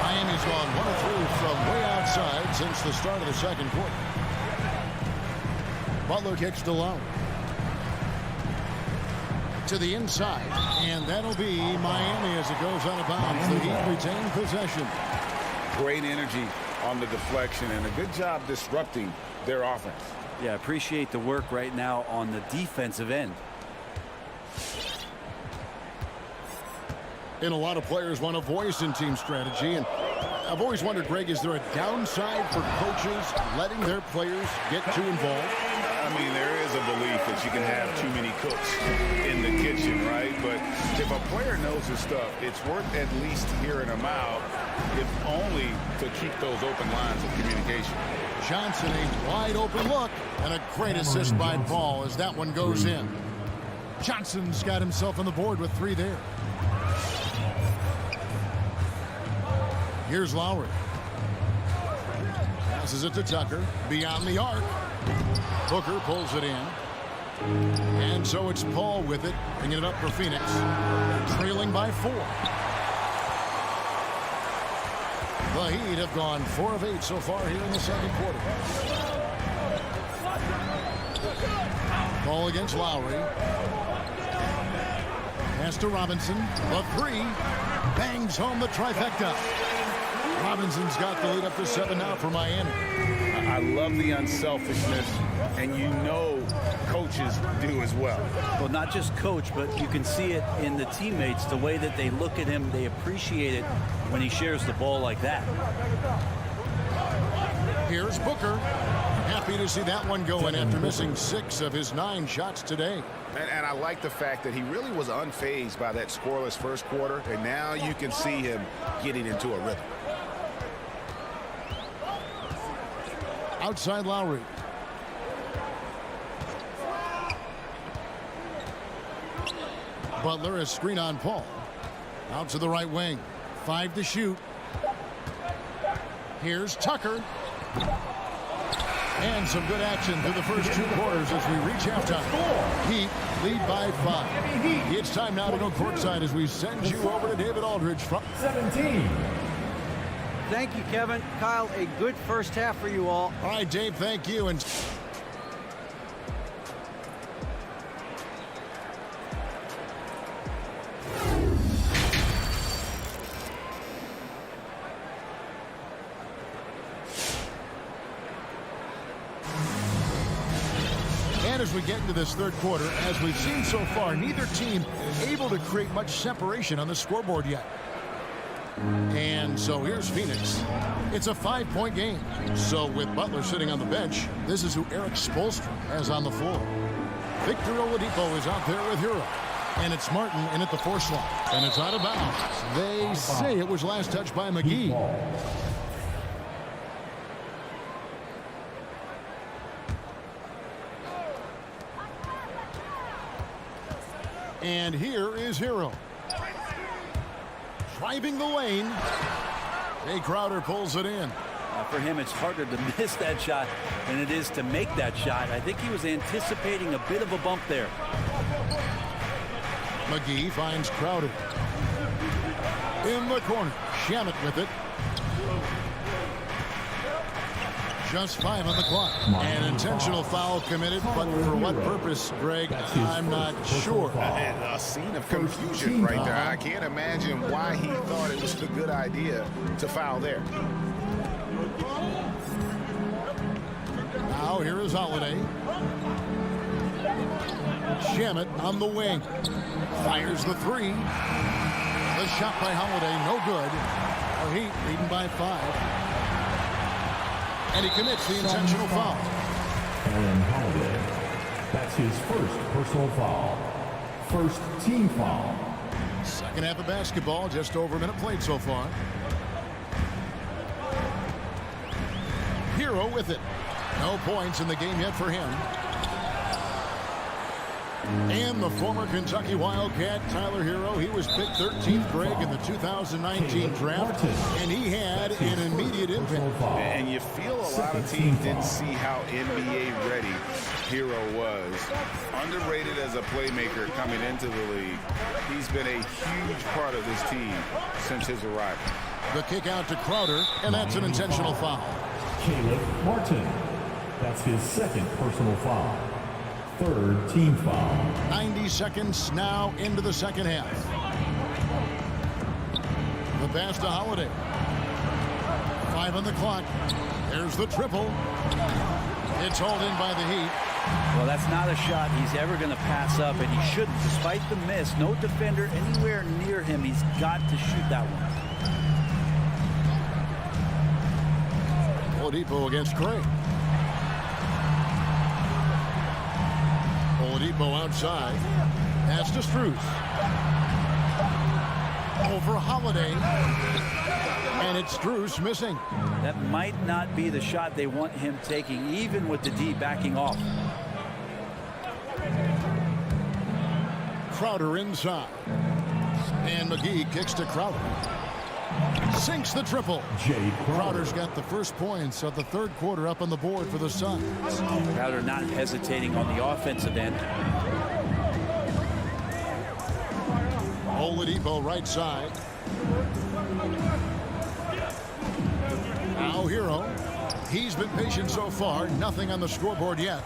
Miami's gone 1 of 3 from way outside since the start of the second quarter. Butler kicks to Lowry. to the inside, and that'll be Miami as it goes out of bounds. The Heat retain possession. Great energy on the deflection and a good job disrupting their offense. Yeah, appreciate the work right now on the defensive end. And a lot of players want a voice in team strategy, and I've always wondered, Greg, is there a downside for coaches letting their players get too involved? I mean, there is a belief that you can have too many cooks in the kitchen, right? But if a player knows his stuff, it's worth at least hearing him out, if only to keep those open lines of communication. Johnson, a wide open look, and a great assist by Paul as that one goes in. Johnson's got himself on the board with 3 there. Here's Lowry. Passes it to Tucker. Beyond the arc. Booker pulls it in. And so it's Paul with it, bringing it up for Phoenix. Trailing by 4. The Heat have gone 4 of 8 so far here in the second quarter. Ball against Lowry. Pass to Robinson. The 3. Bangs home the trifecta. Robinson's got the lead up to 7 now for Miami. I love the unselfishness, and you know coaches do as well. Well, not just coach, but you can see it in the teammates, the way that they look at him. They appreciate it when he shares the ball like that. Here's Booker. Happy to see that one go in after missing 6 of his 9 shots today. And I like the fact that he really was unfazed by that scoreless first quarter, and now you can see him getting into a rhythm. Outside Lowry. Butler, a screen on Paul. Out to the right wing. 5 to shoot. Here's Tucker. And some good action through the first 2 quarters as we reach halftime. Heat lead by 5. It's time now to go courtside as we send you over to David Aldridge from 17. Thank you, Kevin. Kyle, a good first half for you all. All right, Dave, thank you. And as we get into this third quarter, as we've seen so far, neither team able to create much separation on the scoreboard yet. And so here's Phoenix. It's a 5-point game. So with Butler sitting on the bench, this is who Eric Spoelstra has on the floor. Victor Oladipo is out there with Hero. And it's Martin in at the 4 slot. And it's out of bounds. They say it was last touched by McGee. And here is Hero. Driving the lane. Jay Crowder pulls it in. For him, it's harder to miss that shot than it is to make that shot. I think he was anticipating a bit of a bump there. McGee finds Crowder. In the corner. Shamet with it. Just 5 on the clock. An intentional foul committed, but for what purpose, Greg, I'm not sure. A scene of confusion right there. I can't imagine why he thought it was a good idea to foul there. Now here is Holiday. Shamet on the wing. Fires the 3. The shot by Holiday, no good. The Heat leading by 5. And he commits the intentional foul. Aaron Holiday. That's his first personal foul. First team foul. Second half of basketball, just over a minute played so far. Hero with it. No points in the game yet for him. And the former Kentucky Wildcat, Tyler Hero, he was picked 13th, Greg, in the 2019 draft, and he had an immediate impact. And you feel a lot of teams didn't see how NBA ready Hero was. Underrated as a playmaker coming into the league. He's been a huge part of this team since his arrival. The kick out to Crowder, and that's an intentional foul. Caleb Martin. That's his second personal foul. third team foul. 90 seconds now into the second half. The pass to Holiday. 5 on the clock. There's the triple. It's hauled in by the Heat. Well, that's not a shot he's ever going to pass up, and he shouldn't. Despite the miss, no defender anywhere near him. He's got to shoot that one. Oladipo against Craig. Oladipo outside. Pass to Strus. Over Holiday. And it's Strus missing. That might not be the shot they want him taking, even with the D backing off. Crowder inside. And McGee kicks to Crowder. Sinks the triple. Crowder's got the first points of the third quarter up on the board for the Suns. Crowder not hesitating on the offensive end. Oladipo right side. Now Hero. He's been patient so far. Nothing on the scoreboard yet.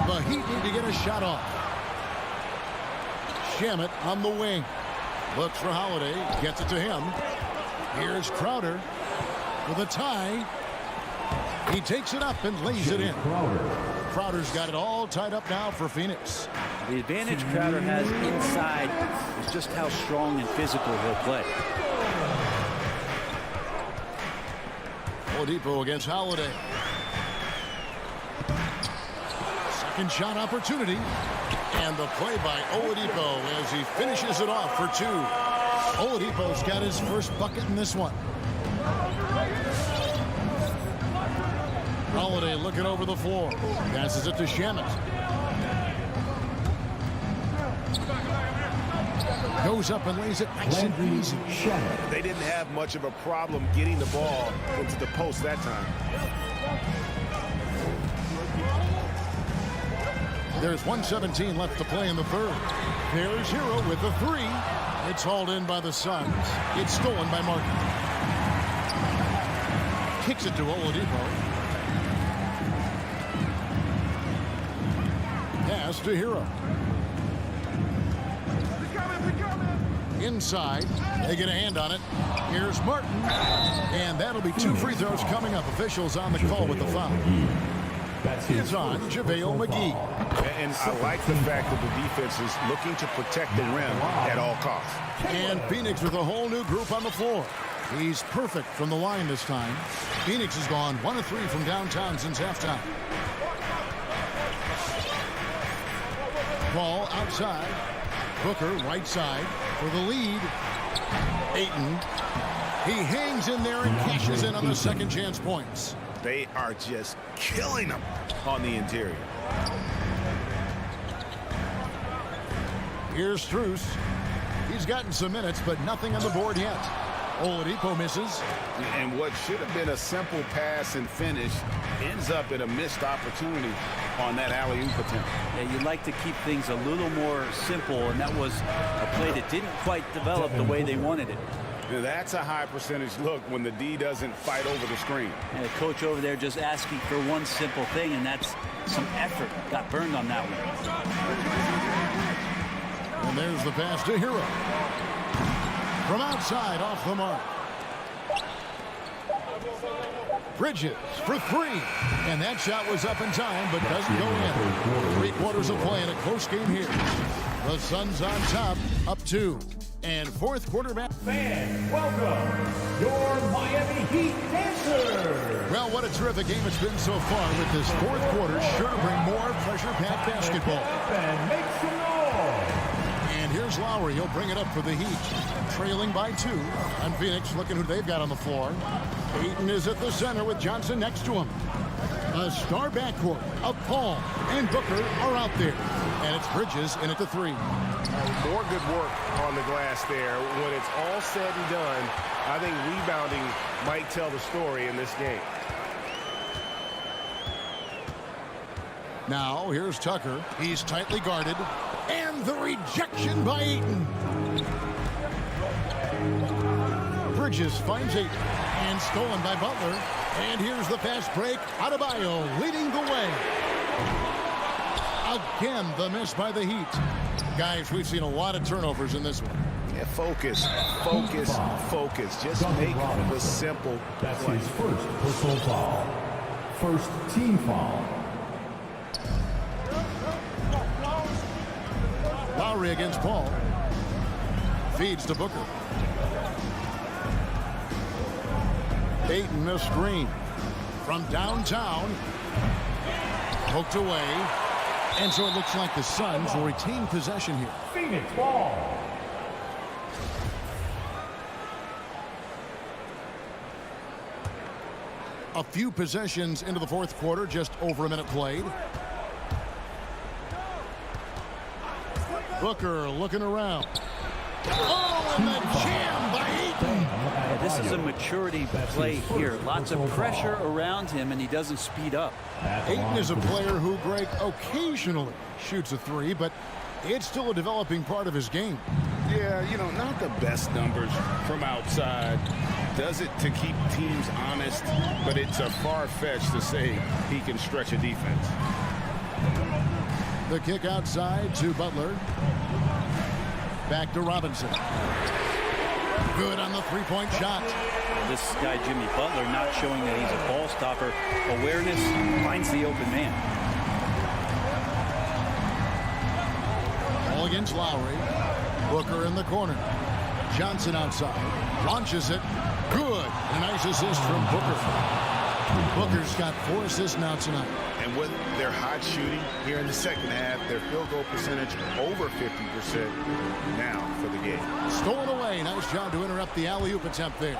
The Heat need to get a shot off. Shamet on the wing. Looks for Holiday. Gets it to him. Here's Crowder with a tie. He takes it up and lays it in. Crowder's got it all tied up now for Phoenix. The advantage Crowder has inside is just how strong and physical he'll play. Oladipo against Holiday. Second shot opportunity. And the play by Oladipo as he finishes it off for 2. Oladipo's got his first bucket in this one. Holiday looking over the floor. Passes it to Shamet. Goes up and lays it nice and easy. They didn't have much of a problem getting the ball into the post that time. There's 1:17 left to play in the third. There's Hero with the 3. It's hauled in by the Suns. It's stolen by Martin. Kicks it to Oladipo. Pass to Hero. Inside. They get a hand on it. Here's Martin. And that'll be 2 free throws coming up. Officials on the call with the foul. It's on JaVale McGee. And I like the fact that the defense is looking to protect the rim at all costs. And Phoenix with a whole new group on the floor. He's perfect from the line this time. Phoenix has gone 1 of 3 from downtown since halftime. Ball outside. Booker right side for the lead. Ayton. He hangs in there and cashes in on the second chance points. They are just killing them on the interior. Here's Strus. He's gotten some minutes, but nothing on the board yet. Oladipo misses. And what should have been a simple pass and finish ends up in a missed opportunity on that alley-oop attempt. Yeah, you'd like to keep things a little more simple, and that was a play that didn't quite develop the way they wanted it. Now, that's a high percentage look when the D doesn't fight over the screen. And the coach over there just asking for one simple thing, and that's some effort. Got burned on that one. And there's the pass to Hero. From outside, off the mark. Bridges for 3. And that shot was up in time, but doesn't go in. 3 quarters of play in a close game here. The Suns on top, up 2. And fourth quarterback. Fans, welcome your Miami Heat dancers. Well, what a terrific game it's been so far with this fourth quarter. Sure to bring more pressure-packed basketball. And make some noise. And here's Lowry. He'll bring it up for the Heat. Trailing by 2. And Phoenix looking who they've got on the floor. Ayton is at the center with Johnson next to him. A star backcourt of Paul and Booker are out there. And it's Bridges in at the 3. More good work on the glass there. When it's all said and done, I think rebounding might tell the story in this game. Now, here's Tucker. He's tightly guarded. And the rejection by Ayton. Bridges finds Ayton. And stolen by Butler. And here's the fast break. Adebayo leading the way. Again, the miss by the Heat. Guys, we've seen a lot of turnovers in this one. Yeah, focus. Just make the simple That's play. his first personal foul. First team foul. Lowry against Paul. Feeds to Booker. Ayton a screen. From downtown. Poked away. And so it looks like the Suns will retain possession here. Phoenix ball. A few possessions into the fourth quarter, just over a minute played. Booker looking around. Oh, and the jam by Ayton. This is a maturity play here. Lots of pressure around him, and he doesn't speed up. Ayton is a player who, Greg, occasionally shoots a three, but it's still a developing part of his game. Yeah, you know, not the best numbers from outside. Does it to keep teams honest, but it's a far-fetch to say he can stretch a defense. The kick outside to Butler. Back to Robinson. Good on the three-point shot. This guy, Jimmy Butler, not showing that he's a ball stopper. Awareness finds the open man. Ball against Lowry. Booker in the corner. Johnson outside. Launches it. Good. A nice assist from Booker. Booker's got 4 assists now tonight. And with their hot shooting here in the second half, their field goal percentage over 50% now for the game. Stolen away. Nice job to interrupt the alley-oop attempt there.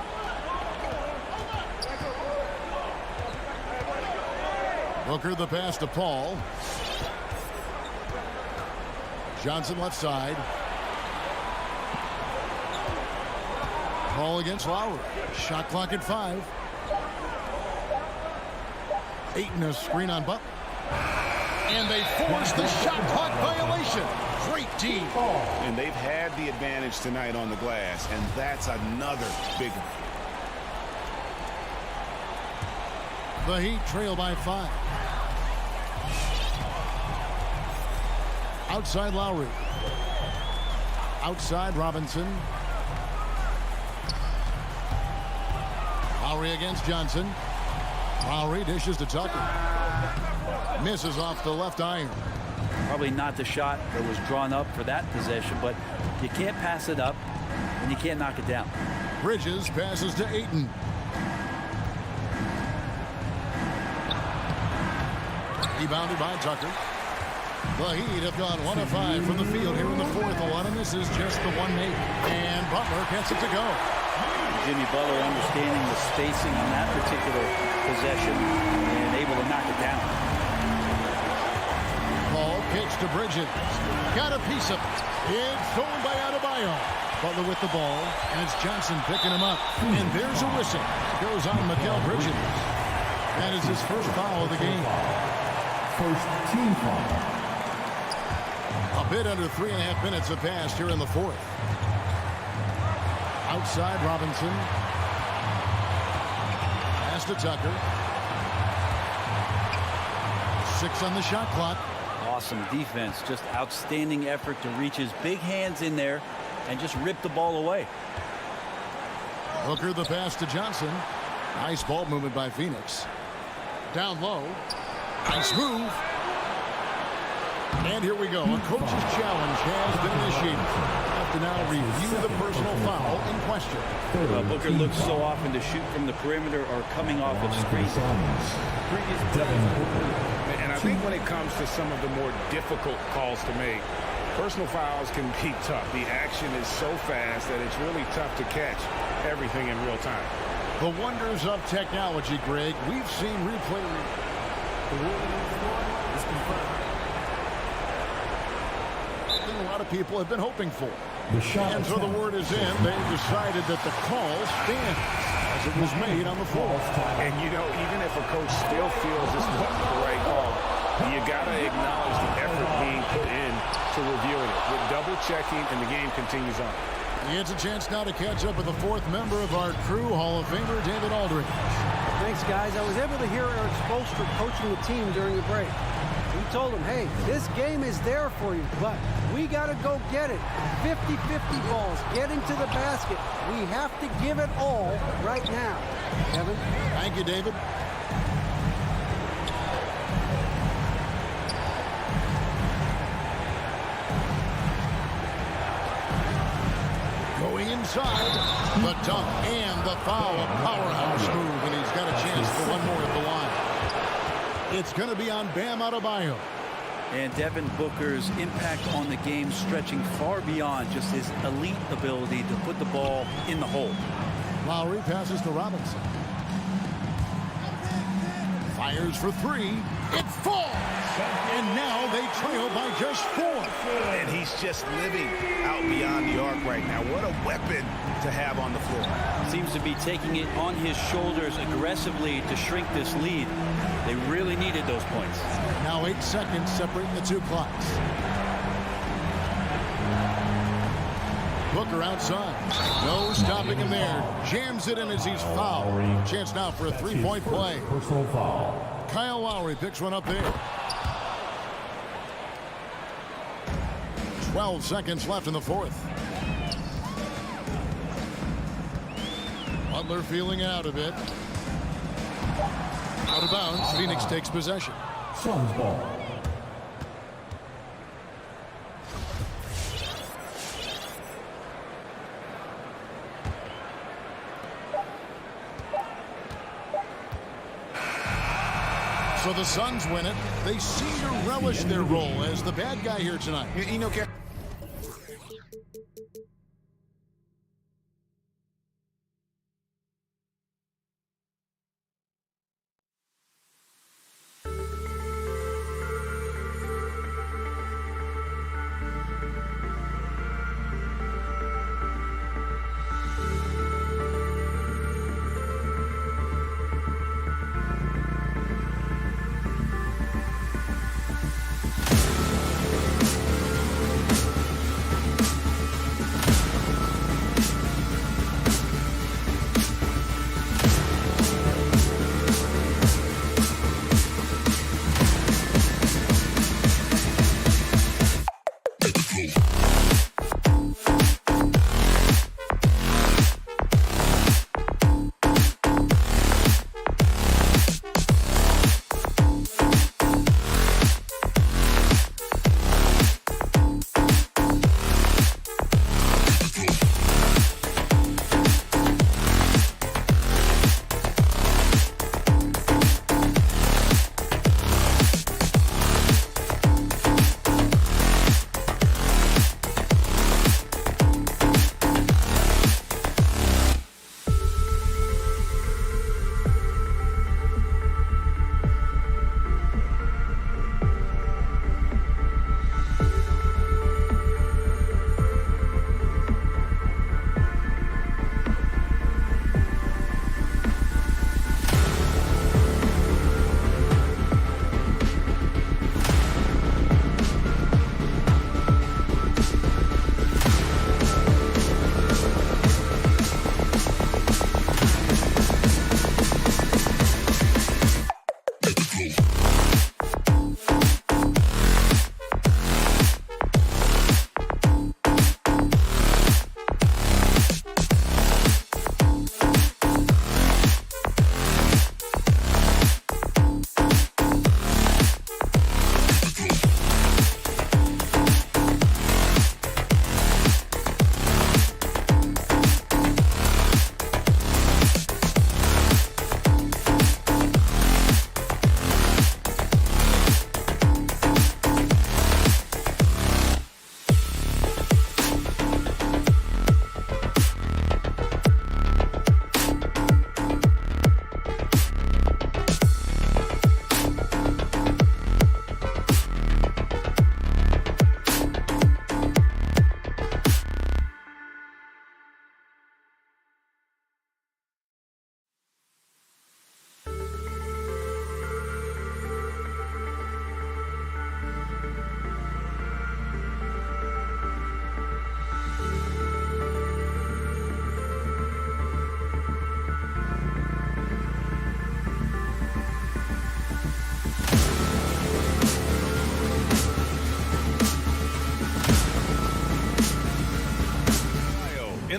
Booker the pass to Paul. Johnson left side. Paul against Lowry. Shot clock at 5. Ayton a screen on Butler. And they force the shot clock violation. Great team. And they've had the advantage tonight on the glass, and that's another big one. The Heat trail by 5. Outside Lowry. Outside Robinson. Lowry against Johnson. Lowry dishes to Tucker. Misses off the left iron. Probably not the shot that was drawn up for that possession, but you can't pass it up and you can't knock it down. Bridges passes to Ayton. Rebounded by Tucker. The Heat have gone 1 of 5 from the field here in the fourth. A lot of this is just the one made. And Butler gets it to go. Jimmy Butler understanding the spacing on that particular possession and able to knock it down. Paul kicks to Bridges. Got a piece of it. It's stolen by Adebayo. Butler with the ball, and it's Johnson picking him up. And there's a whistle. Goes on Mikal Bridges. That is his first foul of the game. First team foul. A bit under 3.5 minutes have passed here in the fourth. Outside Robinson. Pass to Tucker. 6 on the shot clock. Awesome defense. Just outstanding effort to reach his big hands in there and just rip the ball away. Booker the pass to Johnson. Nice ball movement by Phoenix. Down low. Nice move. And here we go. A coach's challenge has been initiated. Have to now review the personal foul in question. Booker looks so often to shoot from the perimeter or coming off of screens. And I think when it comes to some of the more difficult calls to make, personal fouls can be tough. The action is so fast that it's really tough to catch everything in real time. The wonders of technology, Greg. We've seen replay. The word is confirmed. A lot of people have been hoping for. And so the word is in. They've decided that the call stands as it was made on the floor. And, you know, even if a coach still feels this wasn't the right call, you got to acknowledge the effort being put in to reviewing it. With double checking, and the game continues on. He gets a chance now to catch up with the fourth member of our crew, Hall of Famer David Aldridge. Thanks, guys. I was able to hear Eric Spoelstra coaching the team during the break. He told them, hey, this game is there for you, but we got to go get it. 50-50 balls, get into the basket. We have to give it all right now. Kevin? Thank you, David. Going inside, the dunk and the foul. A powerhouse move, and he's got a chance for one more at the line. It's going to be on Bam Adebayo. And Devin Booker's impact on the game stretching far beyond just his elite ability to put the ball in the hole. Lowry passes to Robinson. Fires for three. It falls. And now they trail by just 4. And he's just living out beyond the arc right now. What a weapon to have on the floor. Seems to be taking it on his shoulders aggressively to shrink this lead. They really needed those points. Now 8 seconds separating the two clocks. Booker outside. No stopping him there. Jams it in as he's fouled. Chance now for a three-point play. Personal foul. Kyle Lowry picks one up there. 12 seconds left in the fourth. Butler feeling out of it. Out of bounds. Phoenix takes possession. Suns ball. So the Suns win it. They seem to relish their role as the bad guy here tonight. You know,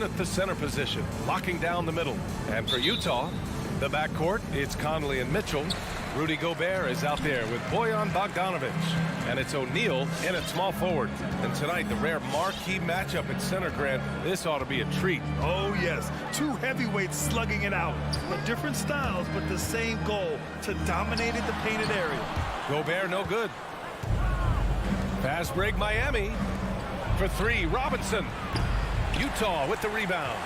in at the center position, locking down the middle. And for Utah, the backcourt, it's Conley and Mitchell. Rudy Gobert is out there with Bojan Bogdanovic. And it's O'Neal in at small forward. And tonight, the rare marquee matchup at center, Grant. This ought to be a treat. Oh, yes. Two heavyweights slugging it out. Different styles, but the same goal, to dominate in the painted area. Gobert, no good. Fast break, Miami. For three, Robinson. Utah with the rebound.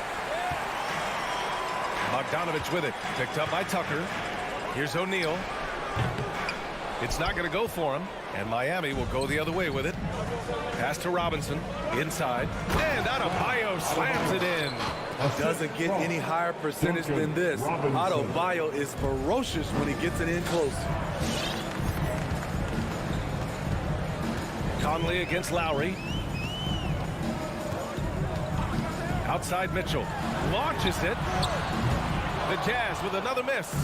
Bogdanovic with it. Picked up by Tucker. Here's O'Neal. It's not going to go for him. And Miami will go the other way with it. Pass to Robinson. Inside. And Adebayo slams it in. Doesn't get any higher percentage than this. Adebayo is ferocious when he gets it in close. Conley against Lowry. Outside Mitchell. Launches it. The Jazz with another miss.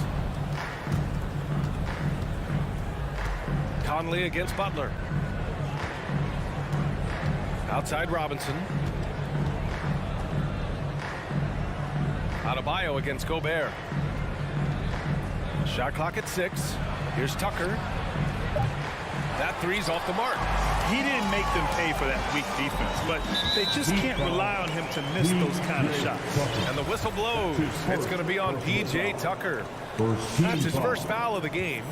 Conley against Butler. Outside Robinson. Adebayo against Gobert. Shot clock at 6. Here's Tucker. That three's off the mark. He didn't make them pay for that weak defense, but they just can't rely on him to miss those kind of shots. And the whistle blows. It's going to be on P.J. Tucker. That's his first foul of the game.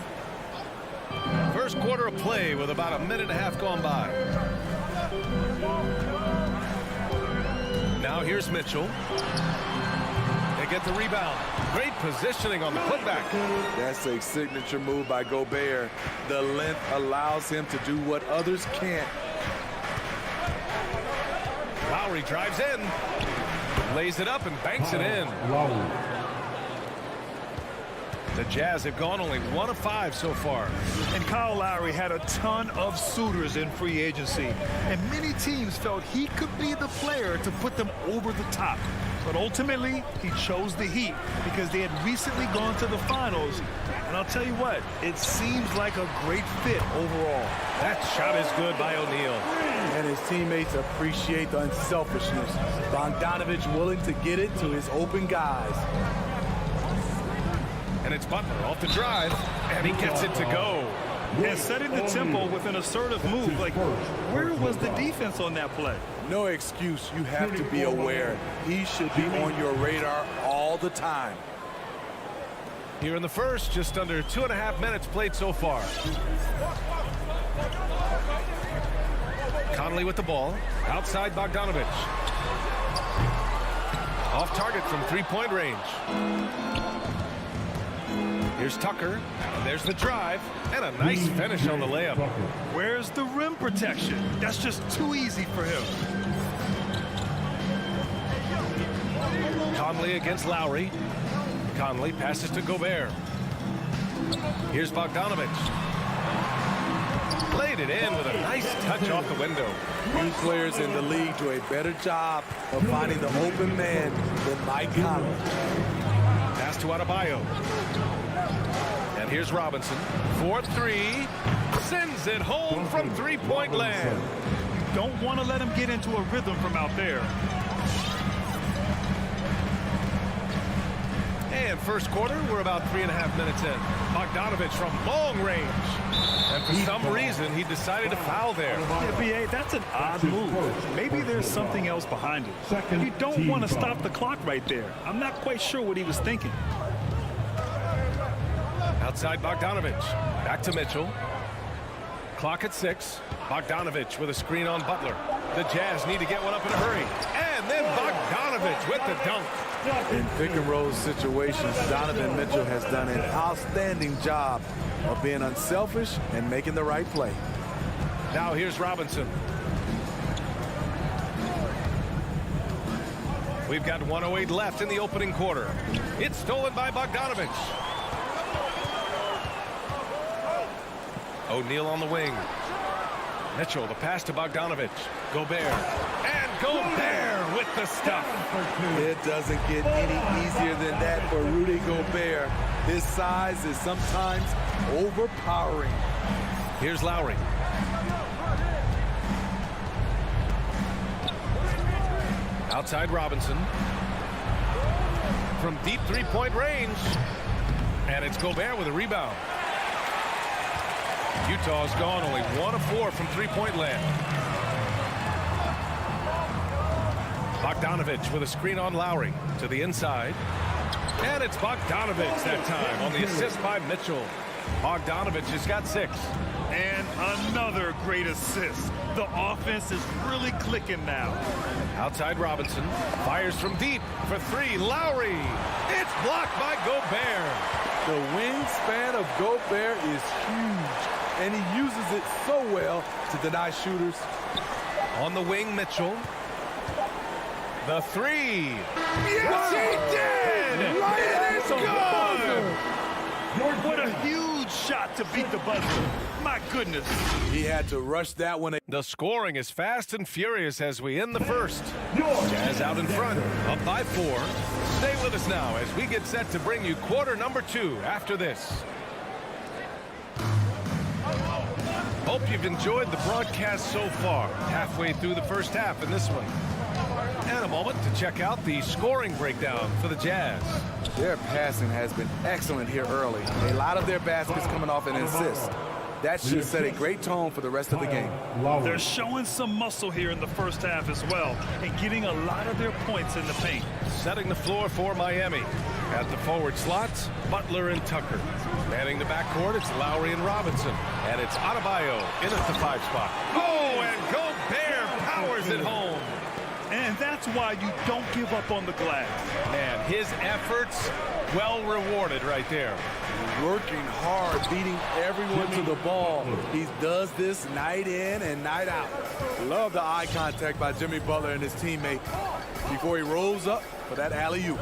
First quarter of play with about a minute and a half gone by. Now here's Mitchell. They get the rebound. Great positioning on the putback. That's a signature move by Gobert. The length allows him to do what others can't. Lowry drives in. Lays it up and banks it in. The Jazz have gone only 1 of 5 so far. And Kyle Lowry had a ton of suitors in free agency. And many teams felt he could be the player to put them over the top. But ultimately, he chose the Heat because they had recently gone to the finals. And I'll tell you what, it seems like a great fit overall. That shot is good by O'Neal. And his teammates appreciate the unselfishness. Bogdanovic willing to get it to his open guys. And it's Butler off the drive, and he gets it to go. And setting the tempo with an assertive move. Like, where was the defense on that play? No excuse. You have to be aware. He should be on your radar all the time. Here in the first, just under 2.5 minutes played so far. Conley with the ball. Outside Bogdanovic. Off target from three-point range. Here's Tucker, and there's the drive, and a nice finish on the layup. Where's the rim protection? That's just too easy for him. Conley against Lowry. Conley passes to Gobert. Here's Bogdanovic. Laid it in with a nice touch off the window. Few players in the league do a better job of finding the open man than Mike Conley. Pass to Adebayo. And here's Robinson. 4-3. Sends it home from three-point land. You don't want to let him get into a rhythm from out there. And first quarter, we're about 3.5 minutes in. Bogdanovic from long range. And for some reason, he decided to foul there. Yeah, B.A., that's an odd move. Maybe there's something else behind it. You don't want to stop the clock right there. I'm not quite sure what he was thinking. Outside Bogdanovic. Back to Mitchell. Clock at 6. Bogdanovic with a screen on Butler. The Jazz need to get one up in a hurry. And then Bogdanovic with the dunk. In pick and roll situations, Donovan Mitchell has done an outstanding job of being unselfish and making the right play. Now here's Robinson. We've got 1:08 left in the opening quarter. It's stolen by Bogdanovic. O'Neal on the wing. Mitchell, the pass to Bogdanovic. Gobert. And Gobert with the stuff. It doesn't get any easier than that for Rudy Gobert. His size is sometimes overpowering. Here's Lowry. Outside Robinson. From deep three-point range. And it's Gobert with a rebound. Utah's gone only 1 of 4 from three-point land. Bogdanovich with a screen on Lowry to the inside. And it's Bogdanovich that time on the assist by Mitchell. Bogdanovich has got 6. And another great assist. The offense is really clicking now. Outside Robinson. Fires from deep for 3. Lowry. It's blocked by Gobert. The wingspan of Gobert is huge, and he uses it so well to deny shooters. On the wing, Mitchell. The 3. Yes, he did! It is good! What a huge shot to beat the buzzer. My goodness. He had to rush that one. The scoring is fast and furious as we end the first. Jazz out in front, up by 4. Stay with us now as we get set to bring you quarter number 2 after this. Hope you've enjoyed the broadcast so far. Halfway through the first half in this one. And a moment to check out the scoring breakdown for the Jazz. Their passing has been excellent here early. A lot of their baskets coming off an assist. That should set a great tone for the rest of the game. They're showing some muscle here in the first half as well and getting a lot of their points in the paint. Setting the floor for Miami. At the forward slots, Butler and Tucker. Manning the backcourt, it's Lowry and Robinson. And it's Adebayo in at the 5 spot. Oh, and Gobert powers it home. And that's why you don't give up on the glass. And his efforts well rewarded right there. Working hard, beating everyone to the ball. He does this night in and night out. Love the eye contact by Jimmy Butler and his teammate before he rolls up for that alley-oop.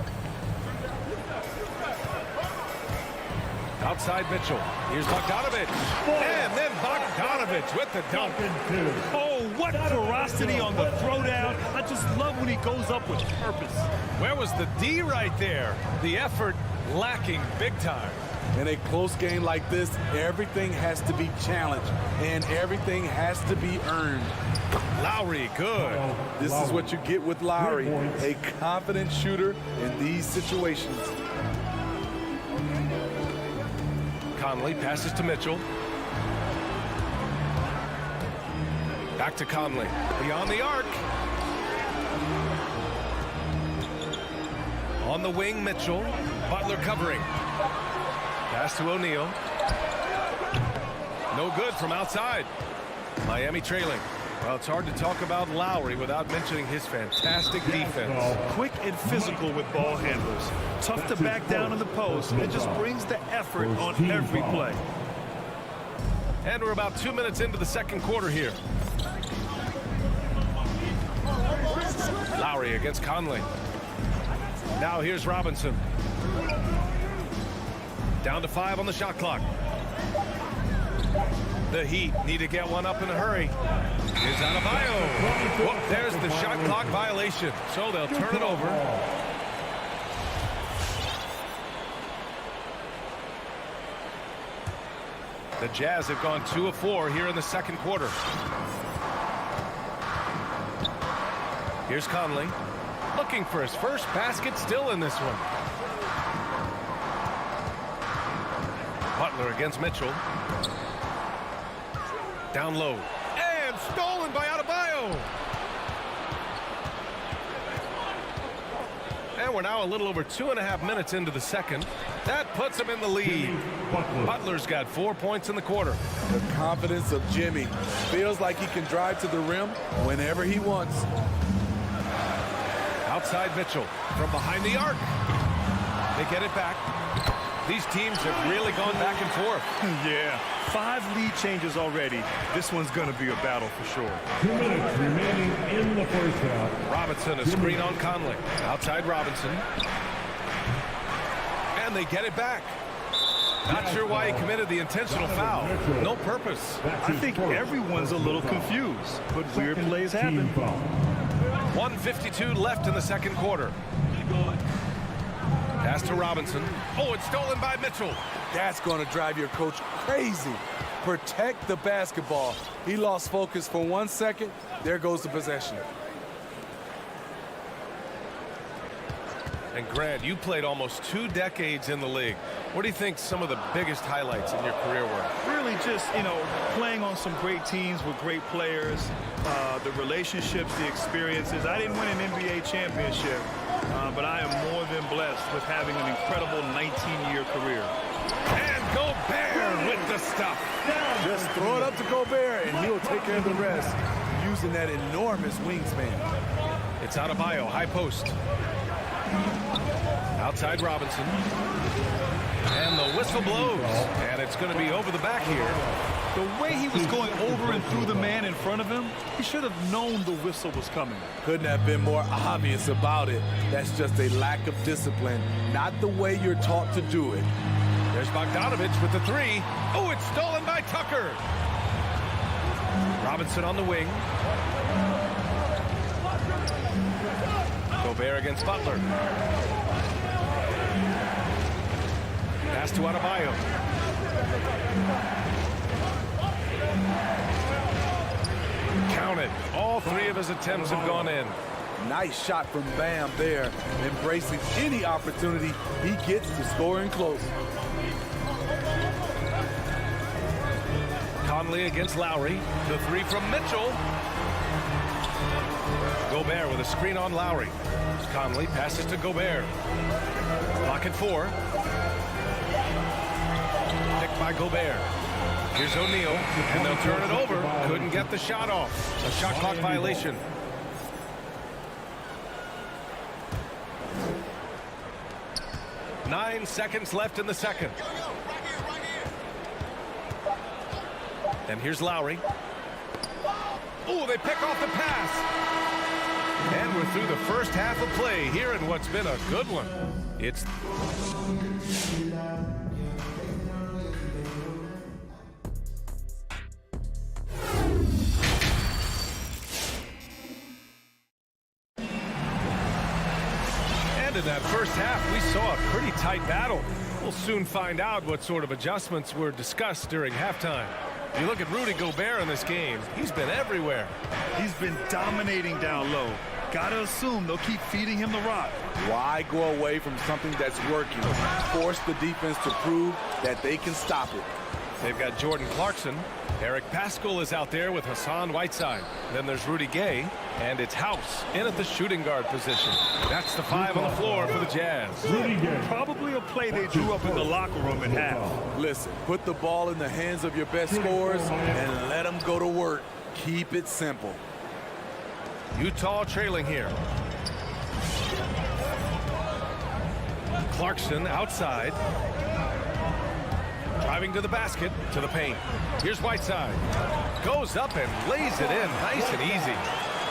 Outside Mitchell. Here's Bogdanovich. And then Bogdanovich with the dunk. Oh, what ferocity on the throwdown. I just love when he goes up with purpose. Where was the D right there? The effort lacking big time. In a close game like this, everything has to be challenged and everything has to be earned. Lowry, good. This is what you get with Lowry, a confident shooter in these situations. Conley passes to Mitchell. Back to Conley. Beyond the arc. On the wing, Mitchell. Butler covering. Pass to O'Neal. No good from outside. Miami trailing. Well, it's hard to talk about Lowry without mentioning his fantastic defense. Quick and physical with ball handlers. Tough to back down in the post and just brings the effort on every play. And we're about 2 minutes into the second quarter here. Lowry against Conley. Now here's Robinson. Down to 5 on the shot clock. The Heat need to get one up in a hurry. Here's Adebayo. Whoop, there's the shot clock violation. So they'll turn it over. The Jazz have gone 2 of 4 here in the second quarter. Here's Conley. Looking for his first basket, still in this one. Butler against Mitchell. Down low. And stolen by Adebayo. And we're now a little over 2.5 minutes into the second. That puts him in the lead. Butler's got 4 points in the quarter. The confidence of Jimmy. Feels like he can drive to the rim whenever he wants. Outside Mitchell from behind the arc. They get it back. These teams have really gone back and forth. Yeah, 5 lead changes already. This one's going to be a battle for sure. 2 minutes remaining in the first half. Robinson, a screen on Conley. Outside Robinson. And they get it back. Not sure why he committed the intentional foul. No purpose. I think everyone's a little confused, but weird plays happen. 1:52 left in the second quarter. Pass to Robinson. Oh, it's stolen by Mitchell. That's going to drive your coach crazy. Protect the basketball. He lost focus for 1 second. There goes the possession. And Grant, you played almost 2 decades in the league. What do you think some of the biggest highlights in your career were? Really just, playing on some great teams with great players, the relationships, the experiences. I didn't win an NBA championship, but I am more than blessed with having an incredible 19-year career. And Gobert with the stuff. Just throw it up to Gobert, and he'll take care of the rest, using that enormous wingspan. It's Adebayo, high post. Outside Robinson. And the whistle blows. And it's going to be over the back here. The way he was going over and through the man in front of him, he should have known the whistle was coming. Couldn't have been more obvious about it. That's just a lack of discipline, not the way you're taught to do it. There's Bogdanovich with the 3. Oh, it's stolen by Tucker. Robinson on the wing. Gobert against Butler. Pass to Adebayo. Counted. All 3 of his attempts have gone in. Nice shot from Bam there, embracing any opportunity he gets to scoring close. Conley against Lowry. The 3 from Mitchell. Gobert with a screen on Lowry. Conley passes to Gobert. Clock at 4. Picked by Gobert. Here's O'Neal, and they'll turn it over. Couldn't get the shot off. A shot clock violation. Nine seconds left in the second. And here's Lowry. Oh, they pick off the pass. And we're through the first half of play here in what's been a good one. It's and in that first half, we saw a pretty tight battle. We'll soon find out what sort of adjustments were discussed during halftime. You look at Rudy Gobert in this game, he's been everywhere. He's been dominating down low. Gotta assume they'll keep feeding him the rock. Why go away from something that's working? Force the defense to prove that they can stop it. They've got Jordan Clarkson. Eric Pascal is out there with Hassan Whiteside. Then there's Rudy Gay, and it's House in at the shooting guard position. That's the 5 on the floor for the Jazz. Probably a play they drew up in the locker room at half. Listen, put the ball in the hands of your best scorers and let them go to work. Keep it simple. Utah trailing here. Clarkson outside. Driving to the basket, to the paint. Here's Whiteside. Goes up and lays it in nice and easy.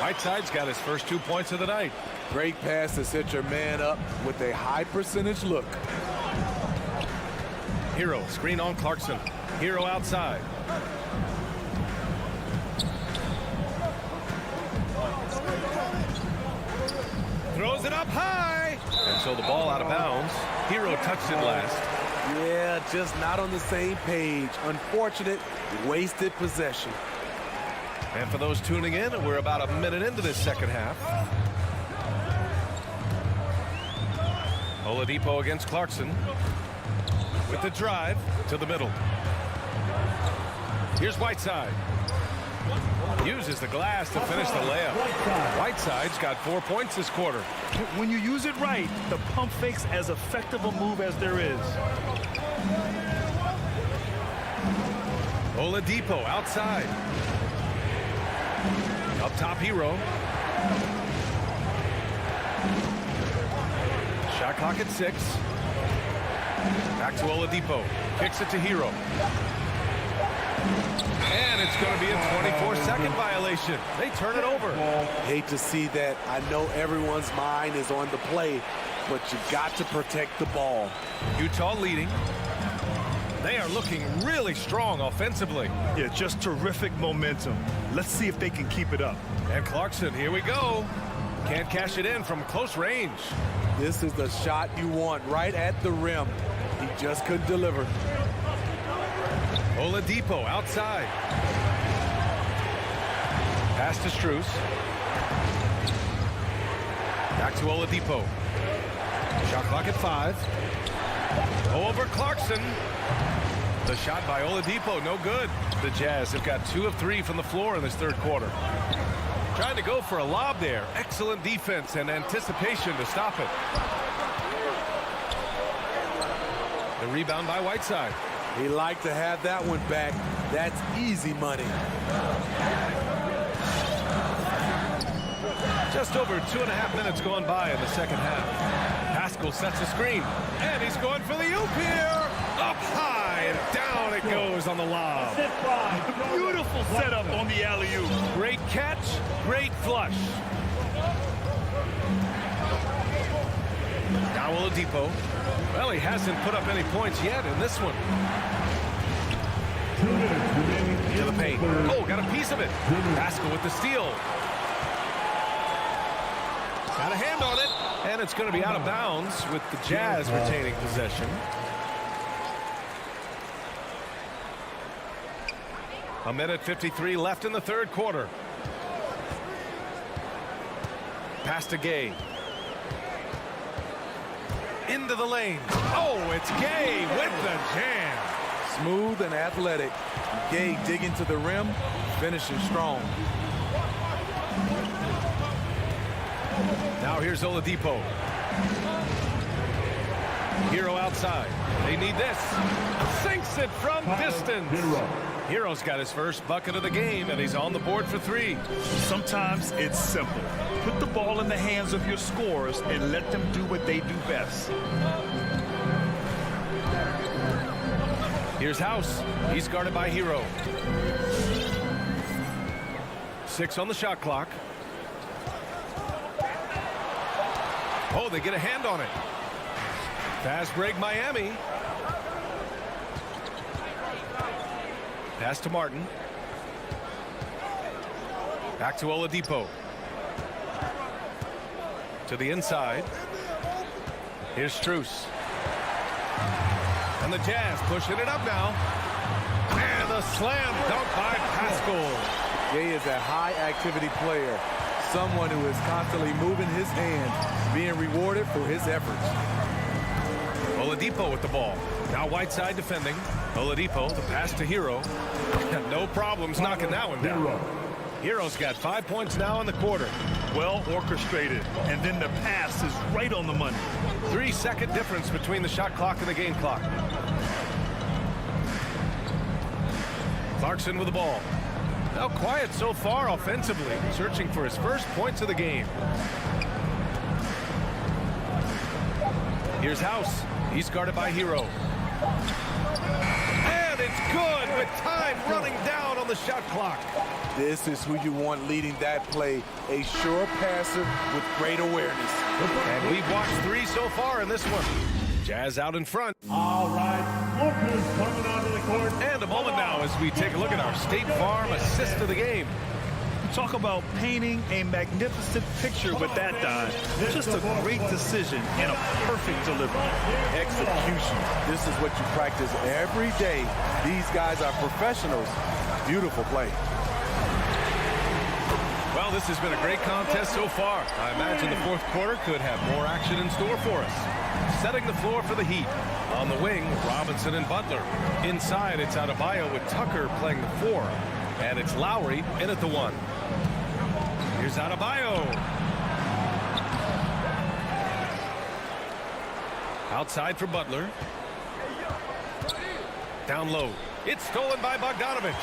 Whiteside's got his first 2 points of the night. Great pass to set your man up with a high percentage look. Hero, screen on Clarkson. Hero outside. Throws it up high. And so the ball out of bounds. Hero touched it last. Yeah, just not on the same page. Unfortunate, wasted possession. And for those tuning in, we're about a minute into this second half. Oladipo against Clarkson. With the drive to the middle. Here's Whiteside. Uses the glass to finish the layup. Whiteside's got 4 points this quarter. When you use it right, the pump fake's as effective a move as there is. Oladipo outside. Up top, Hero. Shot clock at 6. Back to Oladipo. Kicks it to Hero. And it's going to be a 24-second violation. They turn it over. Hate to see that. I know everyone's mind is on the play, but you got to protect the ball. Utah leading. They are looking really strong offensively. Yeah, just terrific momentum. Let's see if they can keep it up. And Clarkson, here we go. Can't cash it in from close range. This is the shot you want right at the rim. He just couldn't deliver. Oladipo outside. Pass to Strus. Back to Oladipo. Shot clock at 5. Over Clarkson. The shot by Oladipo, no good. The Jazz have got 2 of 3 from the floor in this third quarter. Trying to go for a lob there. Excellent defense and anticipation to stop it. The rebound by Whiteside. He liked to have that one back. That's easy money. Just over 2.5 minutes gone by in the second half. Pascal sets the screen, and he's going for the oop here. Up high, and down it goes on the lob. Beautiful setup on the alley-oop. Great catch, great flush. Now Oladipo. Well, he hasn't put up any points yet in this one. To the paint. Oh, got a piece of it. Pascal with the steal. Got a hand on it, and it's going to be out of bounds with the Jazz retaining possession. A minute 53 left in the third quarter. Pass to Gay. Into the lane. Oh, it's Gay with the jam. Smooth and athletic. Gay digging to the rim, finishing strong. Now here's Oladipo. Hero outside. They need this. Sinks it from distance. Hero's got his first bucket of the game, and he's on the board for 3. Sometimes it's simple. Put the ball in the hands of your scorers and let them do what they do best. Here's House. He's guarded by Hero. 6 on the shot clock. Oh, they get a hand on it. Fast break, Miami. Pass to Martin. Back to Oladipo. To the inside. Here's Strus. And the Jazz pushing it up now. And the slam dunk by Pascal. Gay is a high-activity player. Someone who is constantly moving his hands, being rewarded for his efforts. Oladipo with the ball. Now Whiteside defending. Oladipo, the pass to Hero. No problems knocking that one down. Hero's got 5 points now in the quarter. Well orchestrated, and then the pass is right on the money. 3-second difference between the shot clock and the game clock. Clarkson with the ball. Now quiet so far offensively, searching for his first points of the game. Here's House. He's guarded by Hero. And it's good with time running down on the shot clock. This is who you want leading that play. A sure passer with great awareness. And we've watched 3 so far in this one. Jazz out in front. All right, Lucas coming onto the court. And a moment now as we take a look at our State Farm assist of the game. Talk about painting a magnificent picture with that dive. Just a great decision and a perfect delivery. Execution. This is what you practice every day. These guys are professionals. Beautiful play. Well, this has been a great contest so far. I imagine the fourth quarter could have more action in store for us. Setting the floor for the Heat. On the wing, Robinson and Butler. Inside, it's Adebayo with Tucker playing the 4. And it's Lowry in at the 1. Here's Adebayo. Outside for Butler. Down low. It's stolen by Bogdanovich.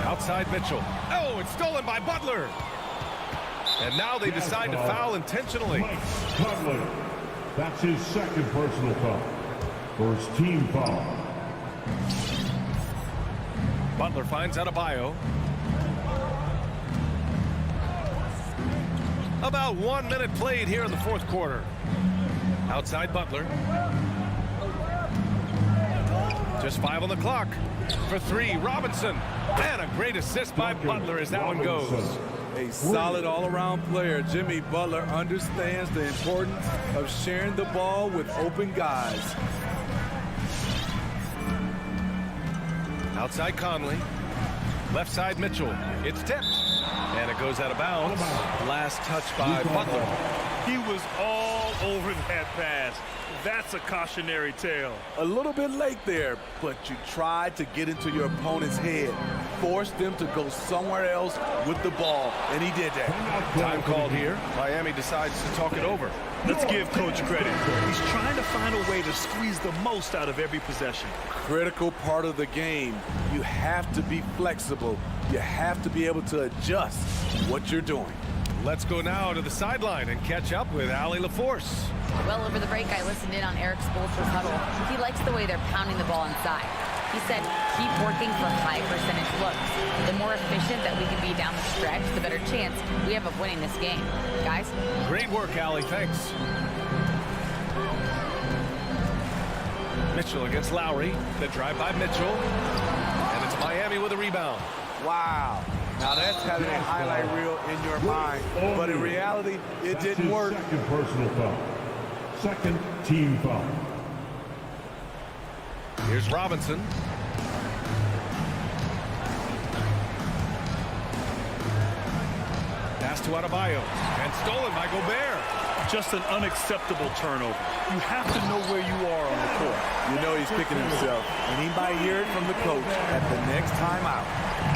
Outside Mitchell. Oh, it's stolen by Butler. And now they decide to foul intentionally. Butler. That's his second personal foul. First team foul. Butler finds Adebayo. About 1 minute played here in the fourth quarter. Outside Butler. Just 5 on the clock. For 3, Robinson. And a great assist by Butler as that one goes. A solid all-around player. Jimmy Butler understands the importance of sharing the ball with open guys. Outside Conley. Left side Mitchell. It's tipped. And it goes out of bounds. Last touch by Butler. He was all over that pass. That's a cautionary tale. A little bit late there, but you tried to get into your opponent's head. Force them to go somewhere else with the ball, and he did that. Time called here. Miami decides to talk it over. Let's give Coach credit. He's trying to find a way to squeeze the most out of every possession. Critical part of the game. You have to be flexible. You have to be able to adjust what you're doing. Let's go now to the sideline and catch up with Allie LaForce. Well, over the break, I listened in on Eric Spoelstra's huddle. He likes the way they're pounding the ball inside. He said, keep working for high percentage looks. The more efficient that we can be down the stretch, the better chance we have of winning this game. Guys? Great work, Allie. Thanks. Mitchell against Lowry. The drive by Mitchell. And it's Miami with a rebound. Wow. Now that's having a highlight reel in your mind. But in reality, it didn't work. Second personal foul. Second team foul. Here's Robinson. Pass to Adebayo. And stolen by Gobert. Just an unacceptable turnover. You have to know where you are on the court. You know he's picking himself, and he might hear it from the coach at the next timeout.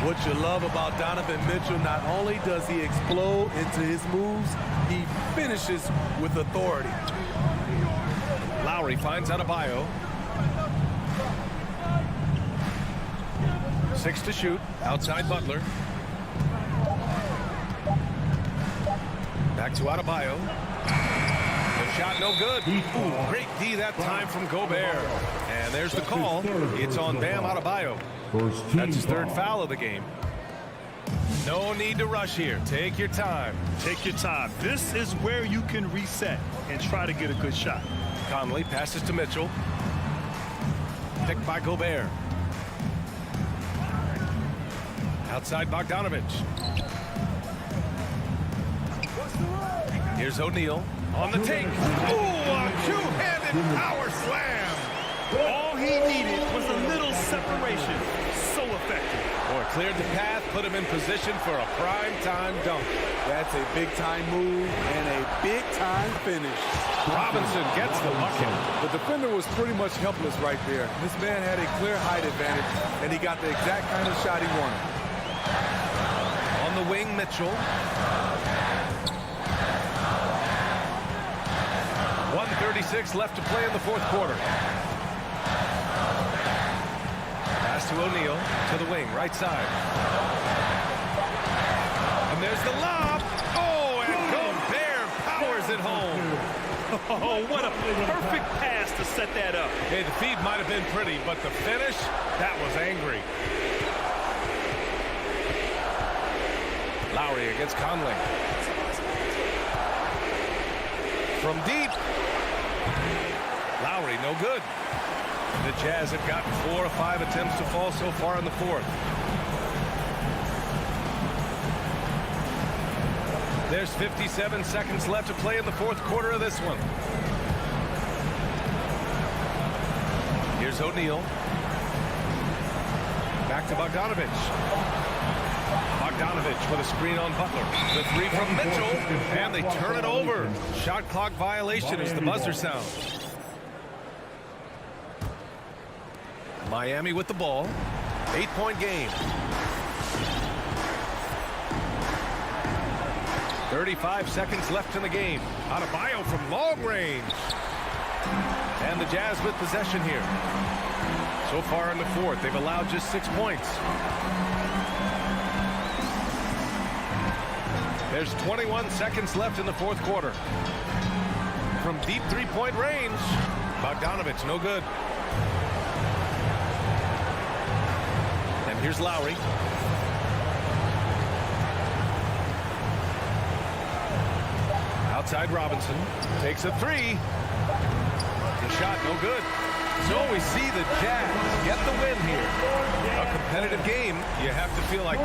What you love about Donovan Mitchell, not only does he explode into his moves, he finishes with authority. Lowry finds Adebayo. 6 to shoot. Outside Butler. Back to Adebayo. The shot no good. Ooh, great D that time from Gobert. And there's the call. It's on Bam Adebayo. That's his third foul of the game. No need to rush here. Take your time. Take your time. This is where you can reset and try to get a good shot. Conley passes to Mitchell. Picked by Gobert. Outside Bogdanovich. Here's O'Neal on the take. Ooh, a two-handed power slam. All he needed was a little separation. So effective. Boy, cleared the path, put him in position for a prime-time dunk. That's a big-time move and a big-time finish. Robinson gets the bucket. The defender was pretty much helpless right there. This man had a clear height advantage, and he got the exact kind of shot he wanted. On the wing, Mitchell. 1:36 left to play in the fourth quarter. Pass to O'Neal to the wing, right side. And there's the lob. Oh, and Gobert powers it home. Oh, what a perfect pass to set that up. Hey, the feed might have been pretty, but the finish, that was angry. Lowry against Conley. From deep. Lowry, no good. The Jazz have gotten 4 of 5 attempts to fall so far in the fourth. There's 57 seconds left to play in the fourth quarter of this one. Here's O'Neal. Back to Bogdanovich. Bogdanovich with a screen on Butler. The three from Mitchell, and they turn it over. Shot clock violation as the buzzer sounds. Miami with the ball. 8-point game. 35 seconds left in the game. Adebayo from long range. And the Jazz with possession here. So far in the fourth, they've allowed just 6 points. There's 21 seconds left in the fourth quarter. From deep three-point range, Bogdanovich, no good. And here's Lowry. Outside Robinson, takes a three. The shot, no good. So we see the Jazz get the win here. A competitive game, you have to feel like...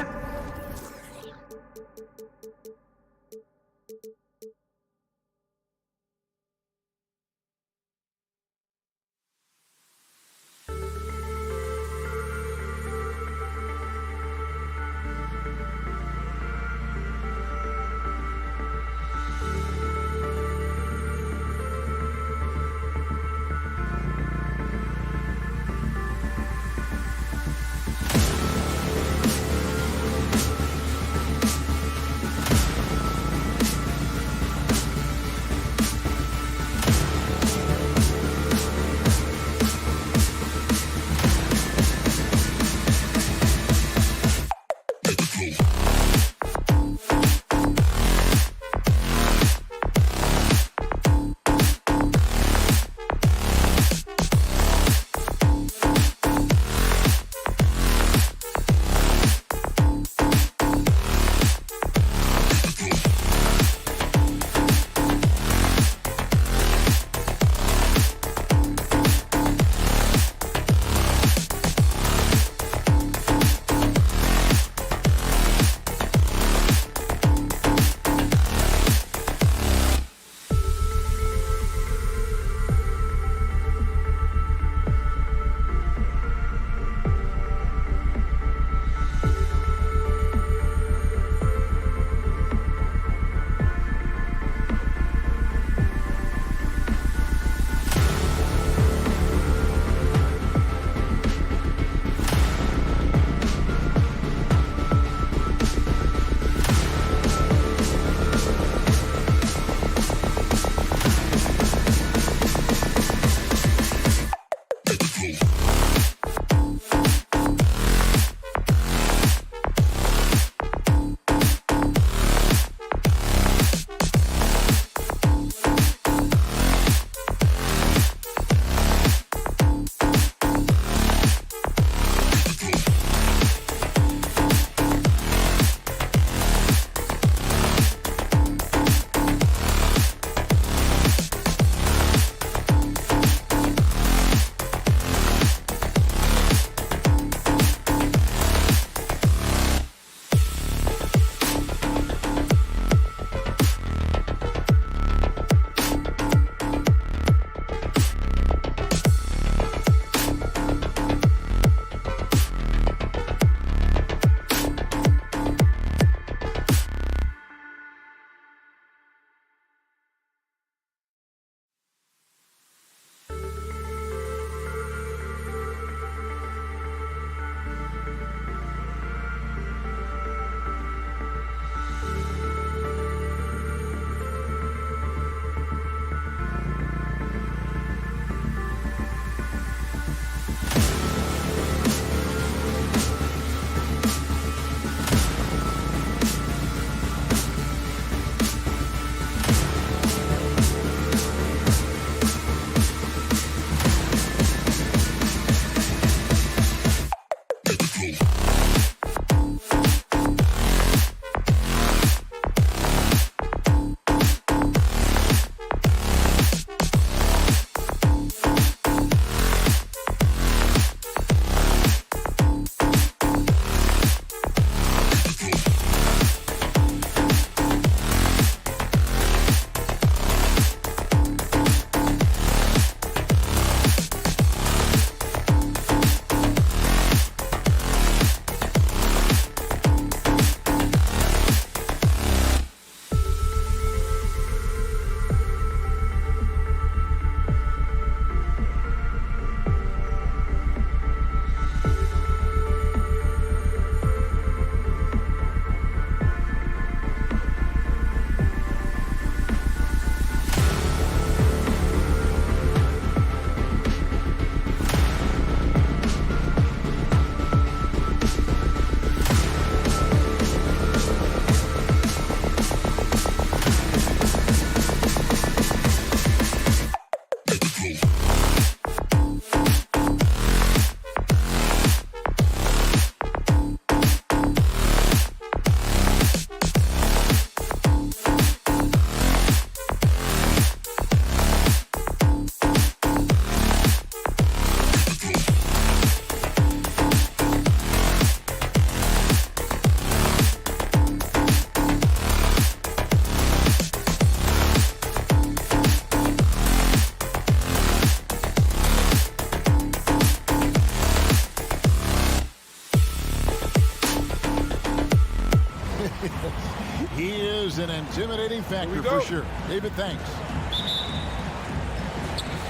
an intimidating factor for sure. David, thanks.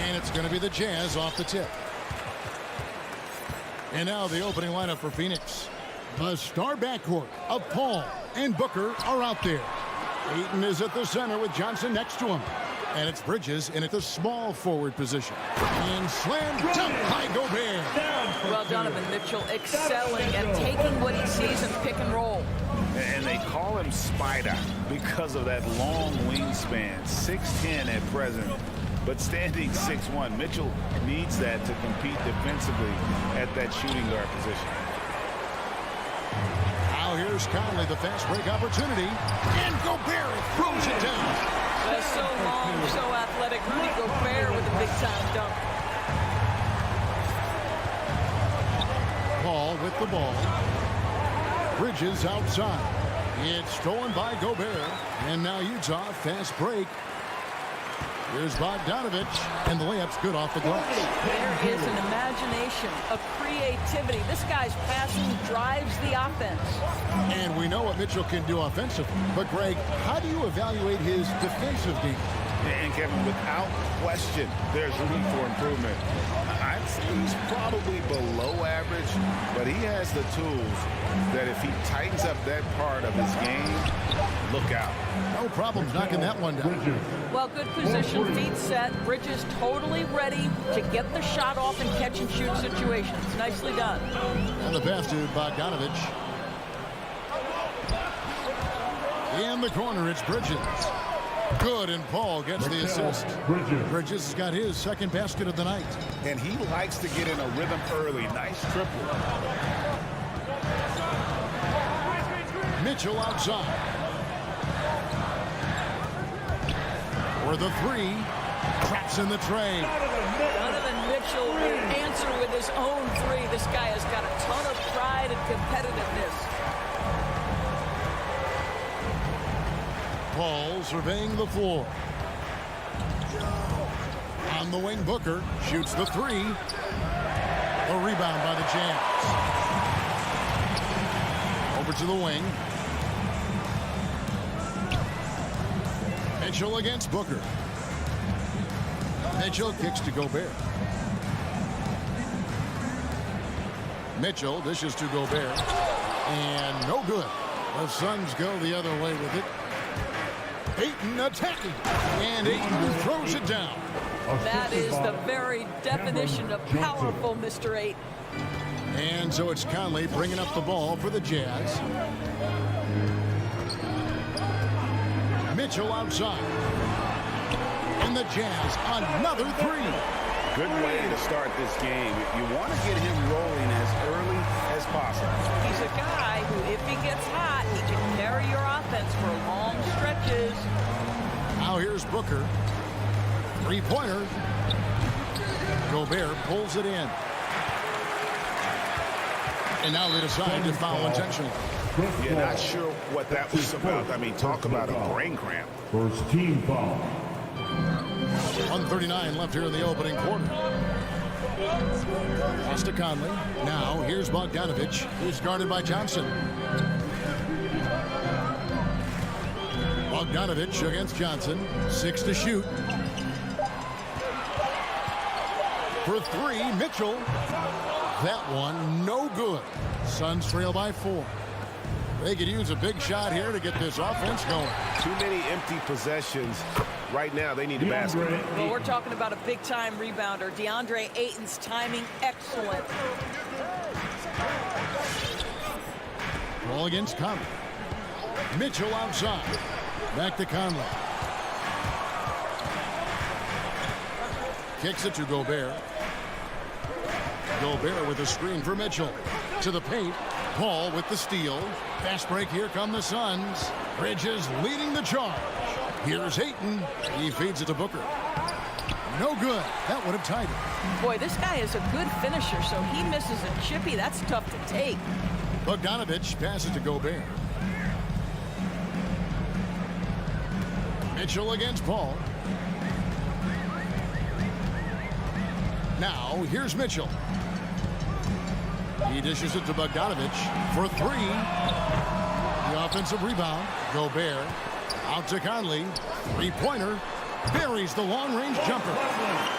And it's going to be the Jazz off the tip. And now the opening lineup for Phoenix. The star backcourt of Paul and Booker are out there. Ayton is at the center with Johnson next to him. And it's Bridges in at the small forward position. And slam dunk by Gobert. Well, Donovan Mitchell excelling at taking what he sees in pick and roll. And they call him Spider because of that long wingspan, 6'10" at present, but standing 6'1". Mitchell needs that to compete defensively at that shooting guard position. Now here's Conley, the fast break opportunity. And Gobert throws it down. That's so long, so athletic. Rudy Gobert with a big-time dunk. Paul with the ball. Bridges outside. It's stolen by Gobert. And now Utah, fast break. Here's Bogdanovich, and the layup's good off the glass. There is an imagination, a creativity. This guy's passing drives the offense. And we know what Mitchell can do offensively. But, Greg, how do you evaluate his defensive game? And, Kevin, without question, there's room for improvement. I'd say he's probably below average, but he has the tools that if he tightens up that part of his game, look out. No problem knocking that one down. Well, good position, feet set. Bridges totally ready to get the shot off in catch-and-shoot situations. Nicely done. And the pass to Bogdanovich. In the corner, it's Bridges. Good, and Paul gets the assist. Bridges has got his second basket of the night. And he likes to get in a rhythm early. Nice triple. Mitchell outside. For the three. Traps in the tray. Donovan Mitchell will answer with his own three. This guy has got a ton of pride and competitiveness. Paul surveying the floor. On the wing, Booker shoots the three. A rebound by the Jazz. Over to the wing. Mitchell against Booker. Mitchell kicks to Gobert. Mitchell dishes to Gobert. And no good. The Suns go the other way with it. Ayton attacking, and Ayton throws it down. That is the very definition of powerful, Mr. Ayton. And so it's Conley bringing up the ball for the Jazz. Mitchell outside. And the Jazz, another three. Good way to start this game. You want to get him rolling as early as possible. He's a guy who, if he gets hot, he can carry your offense for long stretches. Now here's Booker. Three-pointer. Gobert pulls it in. And now they decide to foul intentionally. You're not sure what that was about. I mean, talk about a brain cramp. First team foul. 1:39 left here in the opening quarter. Pass to Conley. Now here's Bogdanovich, who's guarded by Johnson. Bogdanovich against Johnson. 6 to shoot. For three, Mitchell. That one no good. Suns trail by 4. They could use a big shot here to get this offense going. Too many empty possessions. Right now, they need a basket. Well, we're talking about a big-time rebounder. DeAndre Ayton's timing, excellent. Ball against Conley. Mitchell outside. Back to Conley. Kicks it to Gobert. Gobert with a screen for Mitchell. To the paint. Paul with the steal. Fast break. Here come the Suns. Bridges leading the charge. Here's Ayton. He feeds it to Booker. No good. That would have tied it. Boy, this guy is a good finisher, so he misses a chippy. That's tough to take. Bogdanovich passes to Gobert. Mitchell against Paul. Now, here's Mitchell. He dishes it to Bogdanovich for three. The offensive rebound. Gobert Out to Conley. Three-pointer. Buries the long-range jumper.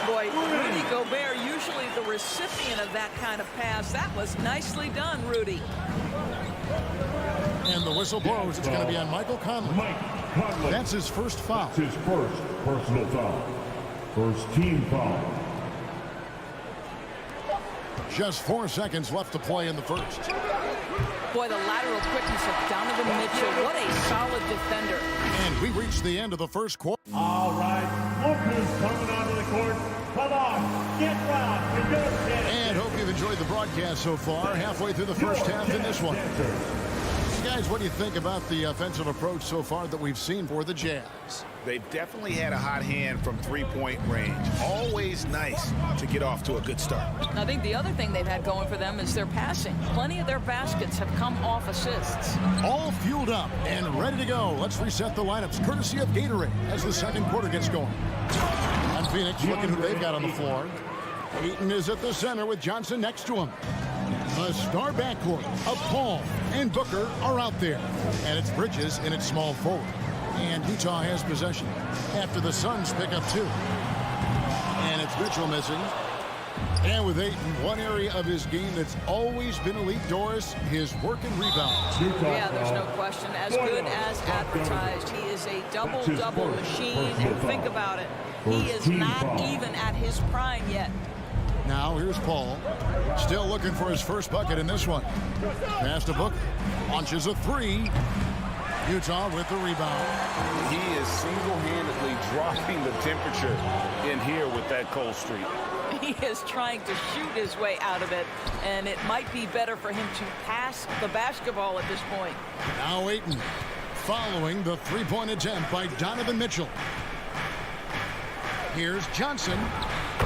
Boy, Rudy Gobert, usually the recipient of that kind of pass. That was nicely done, Rudy. And the whistle blows. It's going to be on Michael Conley. That's his first foul. That's his first personal foul. First team foul. Just 4 seconds left to play in the first. Boy, the lateral quickness of Donovan Mitchell. What a solid defender. And we reached the end of the first quarter. All right, Booker's coming onto the court. Come on, get round to your head. And hope you've enjoyed the broadcast so far. Halfway through the first half in this one. Guys, what do you think about the offensive approach so far that we've seen for the Jazz? They've definitely had a hot hand from three-point range. Always nice to get off to a good start. I think the other thing they've had going for them is their passing. Plenty of their baskets have come off assists. All fueled up and ready to go. Let's reset the lineups, courtesy of Gatorade, as the second quarter gets going. And Phoenix looking who they've got on the floor. Ayton is at the center with Johnson next to him. The star backcourt of Paul and Booker are out there. And it's Bridges in its small forward. And Utah has possession after the Suns pick up 2. And it's Mitchell missing. And with Ayton, one area of his game that's always been elite, Doris, his work and rebounds. Yeah, there's no question. As good as advertised. He is a double-double machine. And think about it. He is not even at his prime yet. Now here's Paul. Still looking for his first bucket in this one. Pass to Booker. Launches a 3. Utah with the rebound. He is single-handedly dropping the temperature in here with that cold streak. He is trying to shoot his way out of it, and it might be better for him to pass the basketball at this point. Now Ayton following the three-point attempt by Donovan Mitchell. Here's Johnson.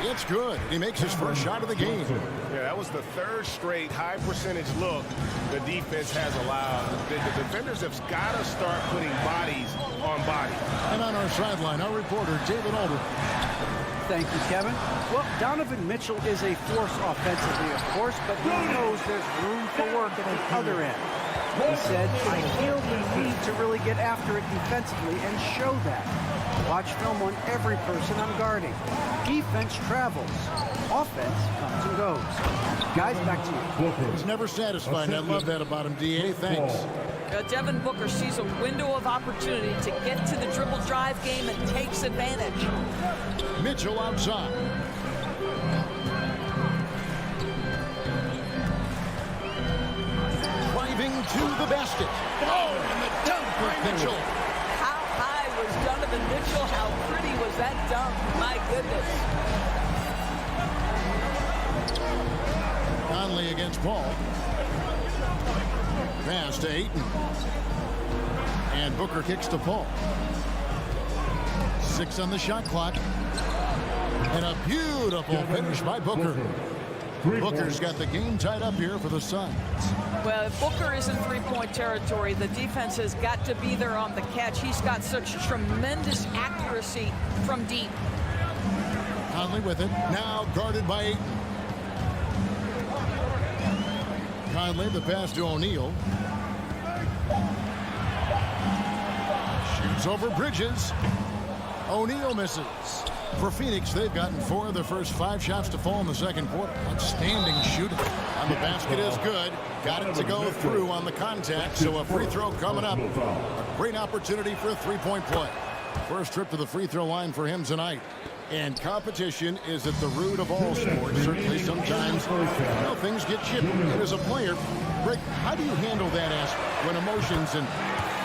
It's good. He makes his first shot of the game. Yeah, that was the third straight high-percentage look the defense has allowed. The defenders have got to start putting bodies on bodies. And on our sideline, our reporter, David Aldridge. Thank you, Kevin. Well, Donovan Mitchell is a force offensively, of course, but he knows there's room for work at the other end. He said, I feel we need to really get after it defensively and show that. Watch film on every person I'm guarding. Defense travels. Offense comes and goes. Guys, back to you. He's never satisfied. I love that about him, D.A. Thanks. Devin Booker sees a window of opportunity to get to the dribble drive game and takes advantage. Mitchell outside. Driving to the basket. Oh, and the dunk for Mitchell. How high was Donovan Mitchell? How pretty was that dunk? My goodness. Conley against Paul. Pass to Ayton. And Booker kicks to Paul. 6 on the shot clock. And a beautiful finish by Booker. Booker's got the game tied up here for the Suns. Well, if Booker is in three-point territory, the defense has got to be there on the catch. He's got such tremendous accuracy from deep. Conley with it. Now guarded by Ayton. Conley, the pass to O'Neal. Shoots over Bridges. O'Neal misses. For Phoenix, they've gotten 4 of their first 5 shots to fall in the second quarter. Outstanding shooting. And the basket is good. Got it to go through on the contact, so a free throw coming up. A great opportunity for a three-point play. First trip to the free throw line for him tonight. And competition is at the root of all sports. Certainly sometimes, things get chippy. And as a player, Rick, how do you handle that aspect when emotions and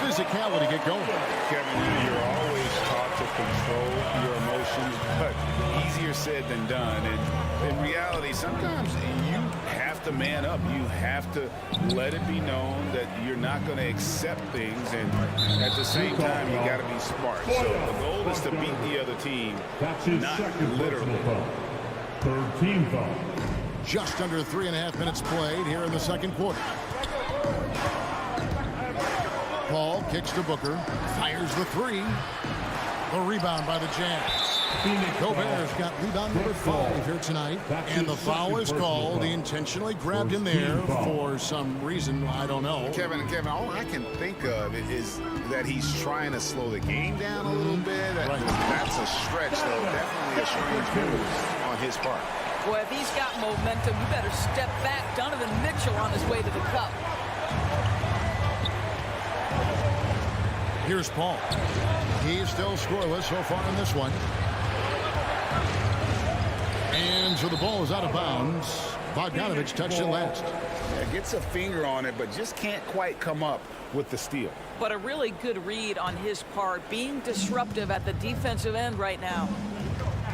physicality get going? Kevin, you're always taught to control your emotions, but easier said than done. And in reality, sometimes you have to man up. You have to let it be known that you're not going to accept things, and at the same time, you got to be smart. So the goal is to beat the other team, not literally. Third team foul. Just under 3.5 minutes played here in the second quarter. Paul kicks to Booker, fires the 3. The rebound by the Jazz. Gobert's got rebound number 5 here tonight. And the foul is called. He intentionally grabbed him there for some reason. I don't know. Kevin, all I can think of is that he's trying to slow the game down a little bit. That's a stretch, though. Definitely a strange move on his part. Boy, if he's got momentum, you better step back. Donovan Mitchell on his way to the cup. Here's Paul. He's still scoreless so far in this one. And so the ball is out of bounds. Bogdanovich touched it last. Yeah, gets a finger on it, but just can't quite come up with the steal. But a really good read on his part, being disruptive at the defensive end right now.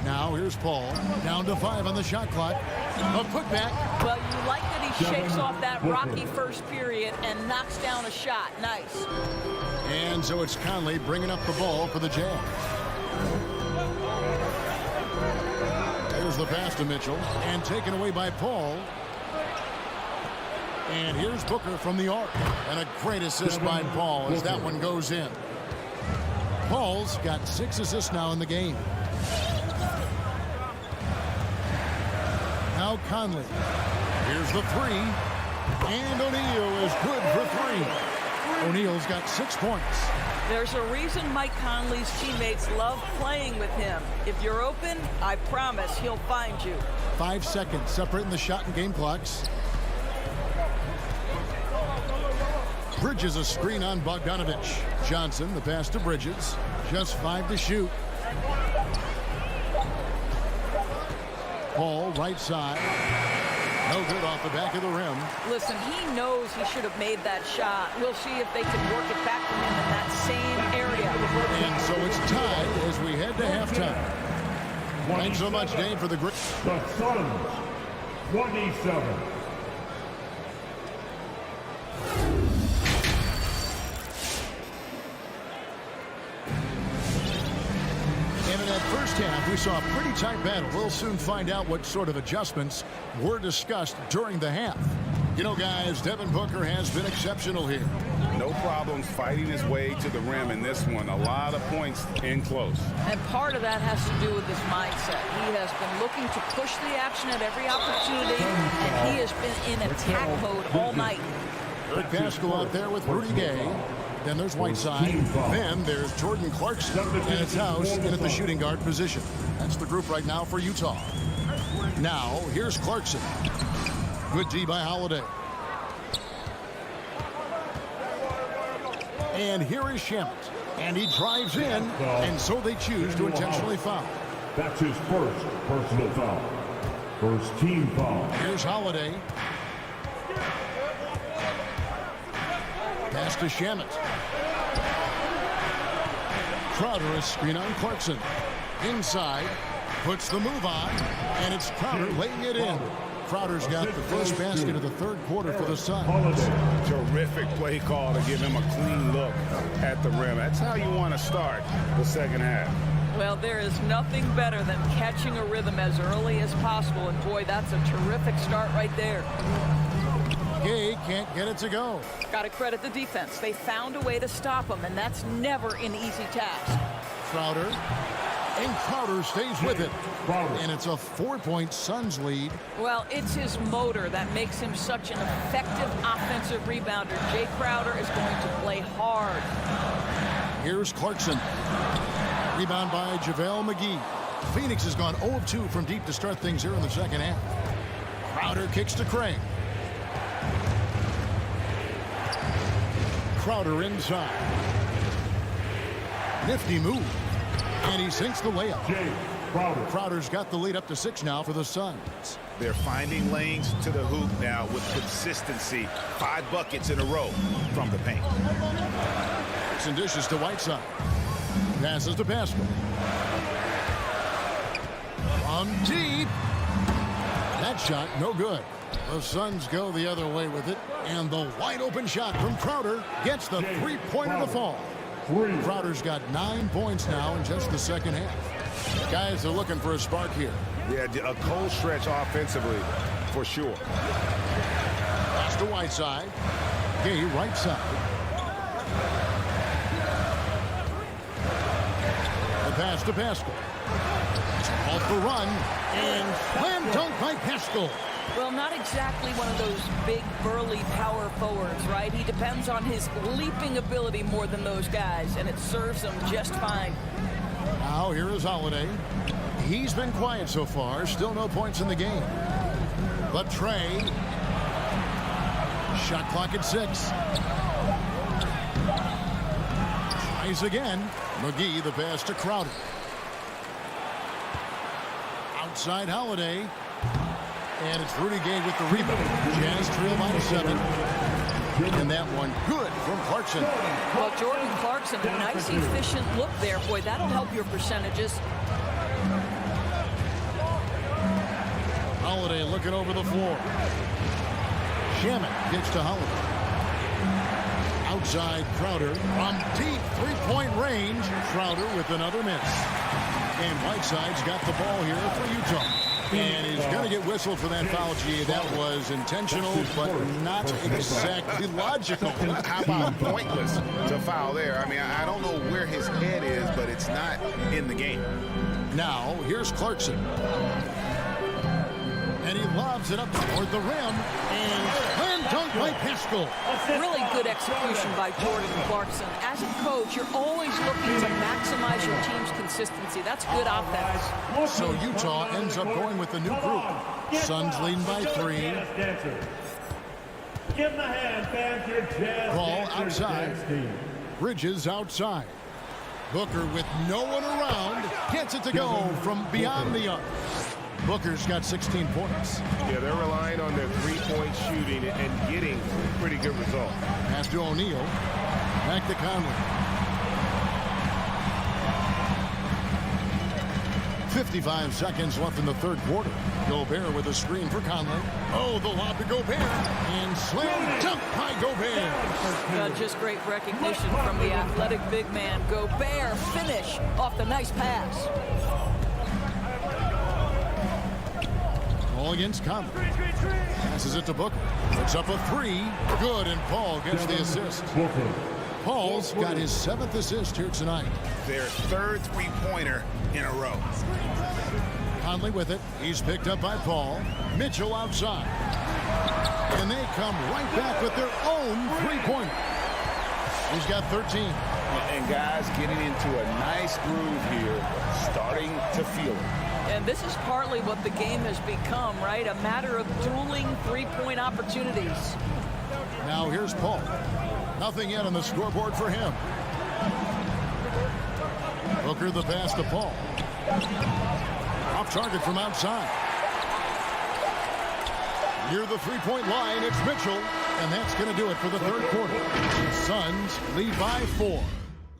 Now here's Paul. Down to 5 on the shot clock. A putback. Well, you like that he shakes off that rocky first period and knocks down a shot. Nice. And so it's Conley bringing up the ball for the Jazz. There's the pass to Mitchell. And taken away by Paul. And here's Booker from the arc. And a great assist by Paul as that one goes in. Paul's got 6 assists now in the game. Now Conley. Here's the 3. And O'Neal is good for 3. O'Neal's got 6 points. There's a reason Mike Conley's teammates love playing with him. If you're open, I promise he'll find you. 5 seconds separating the shot and game clocks. Bridges a screen on Bogdanovich. Johnson, the pass to Bridges. Just 5 to shoot. Paul, right side. No good off the back of the rim. Listen, he knows he should have made that shot. We'll see if they can work it back to him in that same area. And so it's tied as we head to halftime. Thanks so much, Dave, for the great. The Suns, 27. And in that first half, we saw a pretty tight battle. We'll soon find out what sort of adjustments were discussed during the half. You know, guys, Devin Booker has been exceptional here. No problems fighting his way to the rim in this one. A lot of points in close. And part of that has to do with his mindset. He has been looking to push the action at every opportunity, and he has been in attack mode all night. Eric Pascal out there with Rudy Gay. Then there's Whiteside. Then there's Jordan Clarkson. And it's House in at the shooting guard position. That's the group right now for Utah. Now, here's Clarkson. Good D by Holiday. And here is Shamet. And he drives in, and so they choose to intentionally foul. That's his first personal foul. First team foul. Here's Holiday. Pass to Shamet. Crowder is screen on Clarkson. Inside. Puts the move on. And it's Crowder laying it in. Crowder's got the first basket of the third quarter for the Suns. Terrific play call to give him a clean look at the rim. That's how you want to start the second half. Well, there is nothing better than catching a rhythm as early as possible. And boy, that's a terrific start right there. Gay can't get it to go. Got to credit the defense. They found a way to stop him, and that's never an easy task. Crowder. And Crowder stays with it. And it's a 4-point Suns lead. Well, it's his motor that makes him such an effective offensive rebounder. Jay Crowder is going to play hard. Here's Clarkson. Rebound by JaVale McGee. Phoenix has gone 0 of 2 from deep to start things here in the second half. Crowder kicks to Crane. Crowder inside. Nifty move. And he sinks the layup. Crowder's got the lead up to 6 now for the Suns. They're finding lanes to the hoop now with consistency. 5 buckets in a row from the paint. And dishes to Whiteside. Passes to Pascal. From deep. That shot, no good. The Suns go the other way with it. And the wide open shot from Crowder gets the three-pointer to fall. Crowder's got 9 points now in just the second half. Guys are looking for a spark here. Yeah, a cold stretch offensively, for sure. Pass to Whiteside. Gay right side. The pass to Pascal. Off the run, and slam dunk by Pascal. Well, not exactly one of those big, burly power forwards, right? He depends on his leaping ability more than those guys, and it serves him just fine. Now here is Holiday. He's been quiet so far. Still no points in the game. But Trey. Shot clock at 6. Tries again. McGee the pass to Crowder. Outside Holiday. And it's Rudy Gay with the rebound. Jazz trail by 7. And that one good from Clarkson. Well, Jordan Clarkson, a nice, efficient look there. Boy, that'll help your percentages. Holiday looking over the floor. Shaman gets to Holiday. Outside Crowder from deep three-point range. Crowder with another miss. And Whiteside's got the ball here for Utah. And he's going to get whistled for that foul, G. That was intentional, but not exactly logical. How about pointless to foul there? I mean, I don't know where his head is, but it's not in the game. Now, here's Clarkson. And he lobs it up toward the rim. And slam dunk by Pascal. Really good execution by Jordan Clarkson. As a coach, you're always looking to maximize your team's consistency. That's good offense. So Utah ends up going with the new group. Suns leading by 3. Give the hand, fans. Ball outside. Bridges outside. Booker with no one around. Gets it to go from beyond the arc. Booker's got 16 points. Yeah, they're relying on their three-point shooting and getting pretty good results. Pass to O'Neal. Back to Conley. 55 seconds left in the third quarter. Gobert with a screen for Conley. Oh, the lob to Gobert. And slam dunk by Gobert. Just great recognition from the athletic big man. Gobert finish off the nice pass. Ball against Conley. Passes it to Booker. Puts up a 3. Good, and Paul gets the assist. Paul's got his 7th assist here tonight. Their third three-pointer in a row. Conley with it. He's picked up by Paul. Mitchell outside. And they come right back with their own three-pointer. He's got 13. And guys getting into a nice groove here, starting to feel it. And this is partly what the game has become, right? A matter of dueling three-point opportunities. Now here's Paul. Nothing yet on the scoreboard for him. Booker the pass to Paul. Off target from outside. Near the three-point line, it's Mitchell. And that's going to do it for the third quarter. The Suns lead by 4.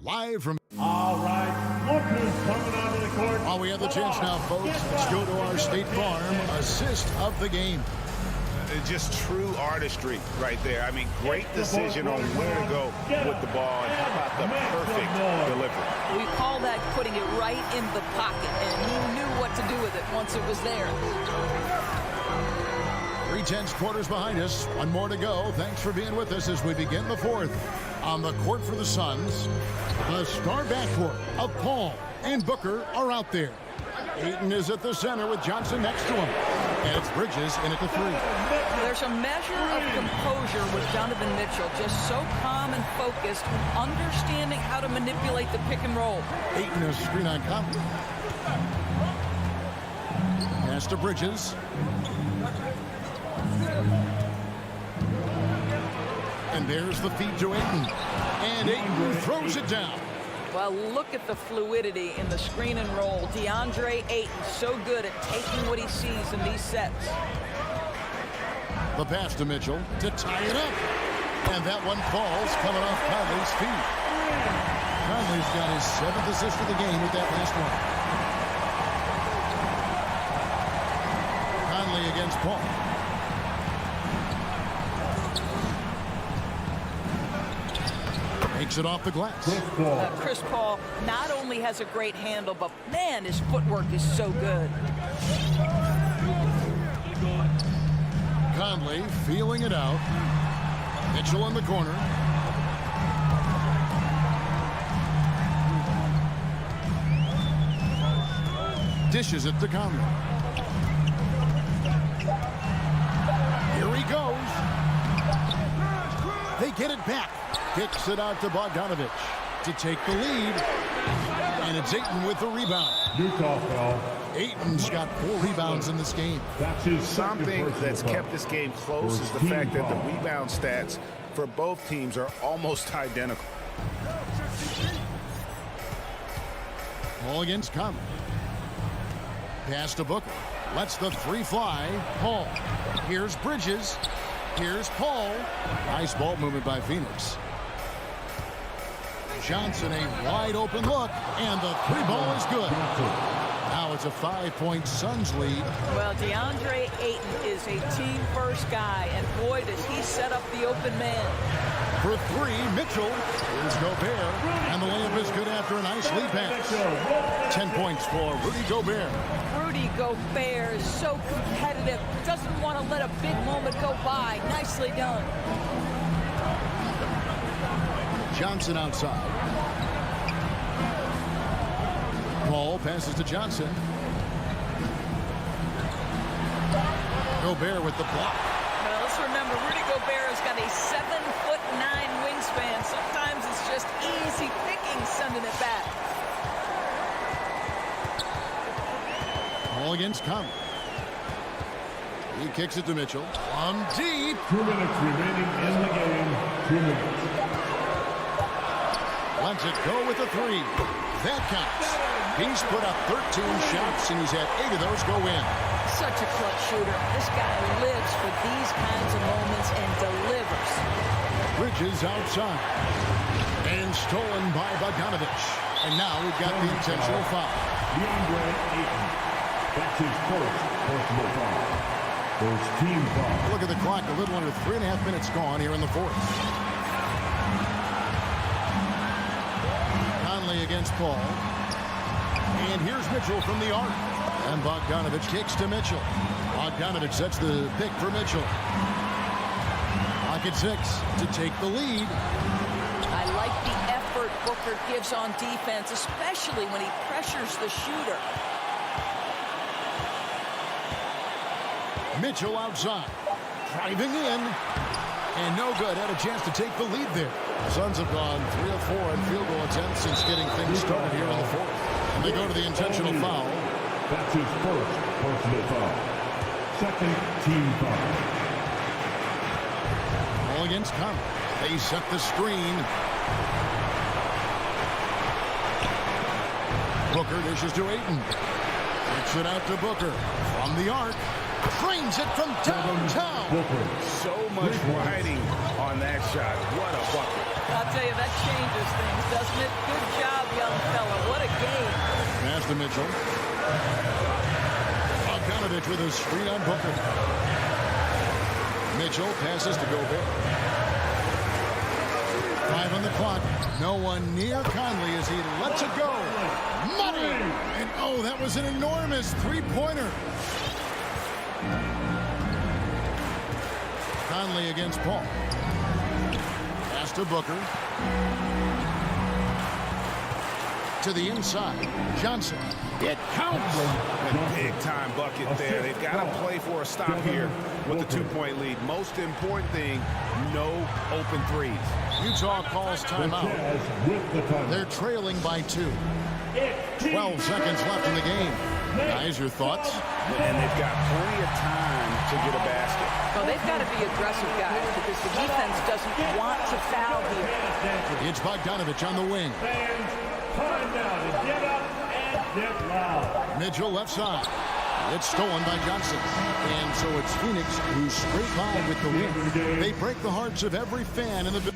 Live from... All right, Booker's coming onto the court. While we have the chance now, folks, let's go to our State Farm assist of the game. Just true artistry right there. I mean, great decision on where to go with the ball, and how about the perfect delivery. We call that putting it right in the pocket, and he knew what to do with it once it was there. 3/10 quarters behind us. One more to go. Thanks for being with us as we begin the fourth. On the court for the Suns, the star backcourt of Paul and Booker are out there. Ayton is at the center with Johnson next to him. And it's Bridges in at the 3. There's a measure of composure with Donovan Mitchell, just so calm and focused, understanding how to manipulate the pick and roll. Ayton is screen on Conley. Pass to Bridges. And there's the feed to Ayton. And Ayton throws it down. Well, look at the fluidity in the screen and roll. DeAndre Ayton, so good at taking what he sees in these sets. The pass to Mitchell to tie it up. And that one falls coming off Conley's feet. Conley's got his 7th assist of the game with that last one. Conley against Paul. Takes it off the glass. Chris Paul not only has a great handle, but man, his footwork is so good. Conley feeling it out. Mitchell in the corner. Dishes it to Conley. Here he goes. They get it back. Kicks it out to Bogdanovich to take the lead. And it's Ayton with the rebound. Utah foul. Ayton's got 4 rebounds in this game. That's his Something that's kept this game close is the fact that the rebound stats for both teams are almost identical. Ball against Conley. Pass to Booker. Lets the 3 fly. Paul. Here's Bridges. Here's Paul. Nice ball movement by Phoenix. Johnson, a wide open look, and the 3 ball is good. Now it's a 5-point Suns lead. Well, DeAndre Ayton is a team-first guy, and boy, does he set up the open man. For 3, Mitchell. Here's Gobert, and the layup is good after a nice lead pass. 10 points for Rudy Gobert. Rudy Gobert is so competitive, doesn't want to let a big moment go by. Nicely done. Johnson outside. Paul passes to Johnson. Gobert with the block. Now let's remember, Rudy Gobert has got a 7'9" wingspan. Sometimes it's just easy picking sending it back. Ball against Conley. He kicks it to Mitchell. From deep. 2 minutes remaining in the game. 2 minutes. Lets it go with the 3. That counts. He's put up 13 shots, and he's had 8 of those go in. Such a clutch shooter. This guy lives for these kinds of moments and delivers. Bridges outside. And stolen by Bogdanovich. And now we've got the intentional foul. DeAndre Ayton. That's his first personal foul. First team foul. Look at the clock. A little under 3.5 minutes gone here in the 4th. Conley against Paul. And here's Mitchell from the arc. And Bogdanovich kicks to Mitchell. Bogdanovich sets the pick for Mitchell. Clock at 6 to take the lead. I like the effort Booker gives on defense, especially when he pressures the shooter. Mitchell outside. Driving in. And no good. Had a chance to take the lead there. The Suns have gone 3 of 4 in field goal attempts since getting things started here in the 4th. And they go to the intentional foul. That's his first personal foul. Second team foul. Ball against Conley. They set the screen. Booker dishes to Ayton. Kicks it out to Booker. From the arc. Frames it from downtown. So much riding on that shot. What a bucket. I'll tell you, that changes things, doesn't it? Good job, young fella. What a game. Pass to Mitchell. Bogdanovich with a screen on Booker. Mitchell passes to Gobert. 5 on the clock. No one near Conley as he lets it go. Money! And oh, that was an enormous 3-pointer. Conley against Paul. Pass to Booker. To the inside. Johnson. It counts. A big-time bucket there. They've got to play for a stop here with the 2-point lead. Most important thing, no open threes. Utah calls timeout. They're trailing by 2. 12 seconds left in the game. Guys, your thoughts? And they've got plenty of time to get a basket. Well, they've got to be aggressive, guys, because the defense doesn't want to foul here. It's Bogdanovich on the wing. Time now to get up and get loud. Mitchell left side. It's stolen by Johnson. And so it's Phoenix who scrape by with the win. They break the hearts of every fan in the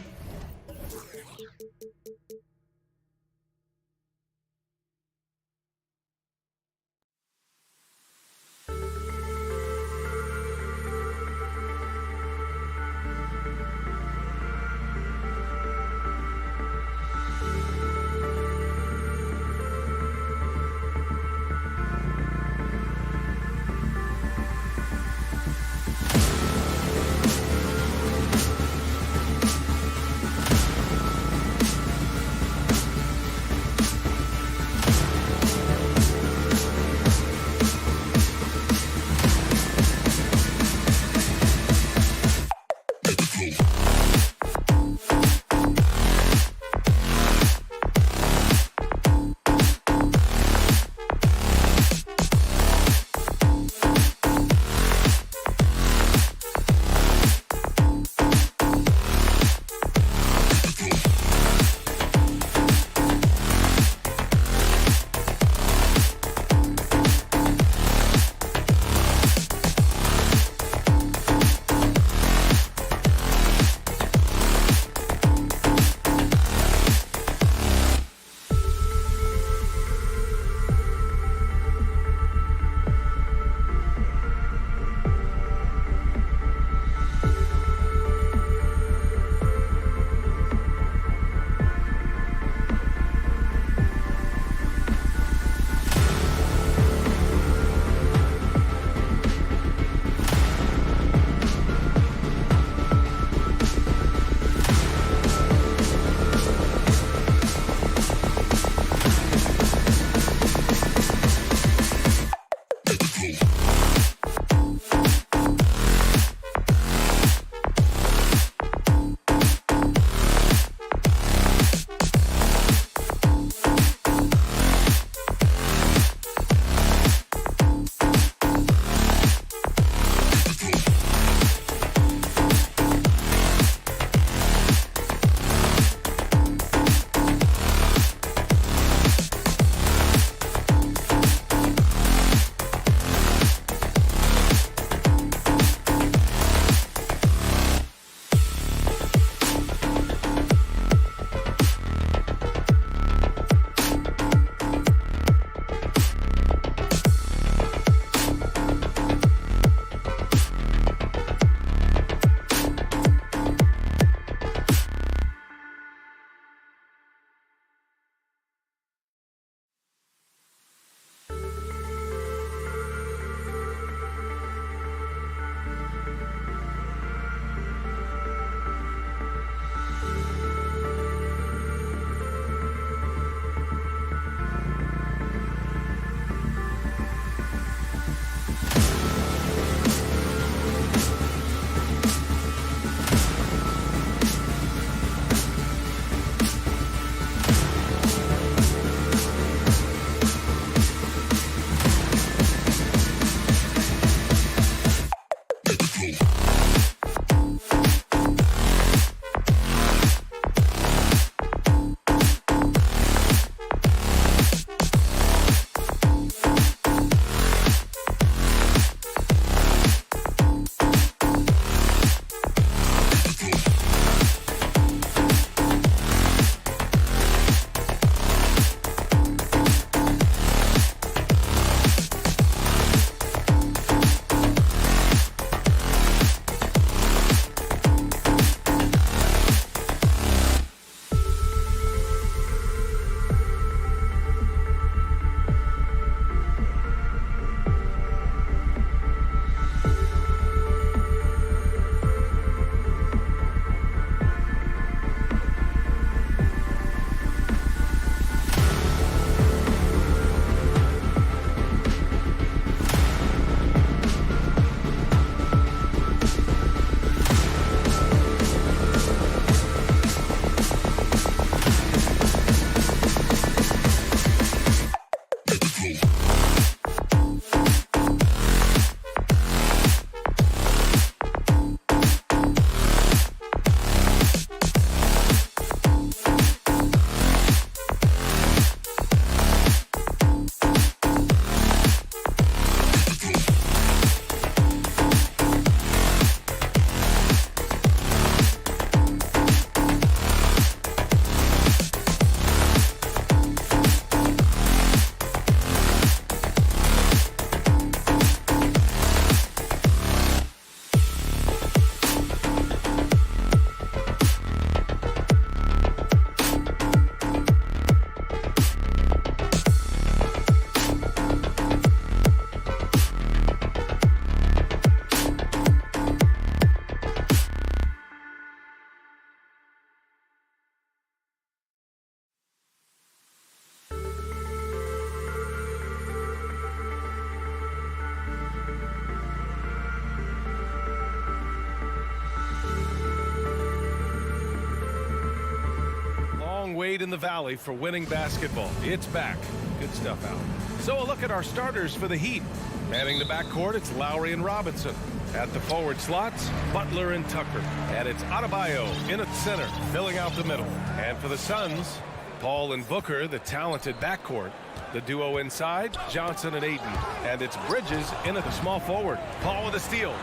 wait in the valley for winning basketball. It's back. Good stuff, Al. So a look at our starters for the Heat. Manning the backcourt, it's Lowry and Robinson. At the forward slots, Butler and Tucker. And it's Adebayo in at center, filling out the middle. And for the Suns, Paul and Booker, the talented backcourt. The duo inside, Johnson and Ayton. And it's Bridges in at the small forward. Paul with a steal.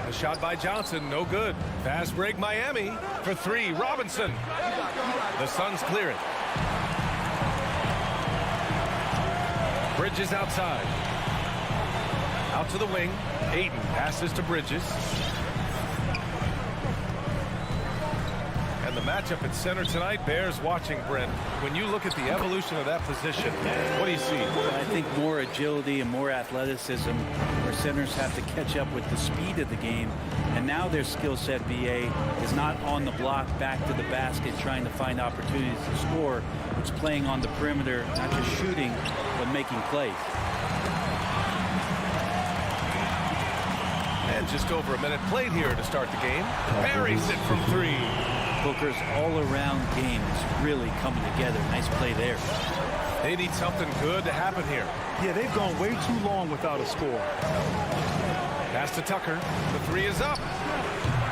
The shot by Johnson, no good. Fast break Miami for three. Robinson. The Suns clear it. Bridges outside. Out to the wing. Ayton passes to Bridges. And the matchup at center tonight bears watching, Brent. When you look at the evolution of that position, what do you see? I think more agility and more athleticism, where centers have to catch up with the speed of the game. And now their skill set, BA, is not on the block back to the basket trying to find opportunities to score. It's playing on the perimeter, not just shooting, but making plays. just over a minute played here to start the game. Buries it from 3. Booker's all-around game is really coming together. Nice play there. They need something good to happen here. Yeah, they've gone way too long without a score. Pass to Tucker. The 3 is up.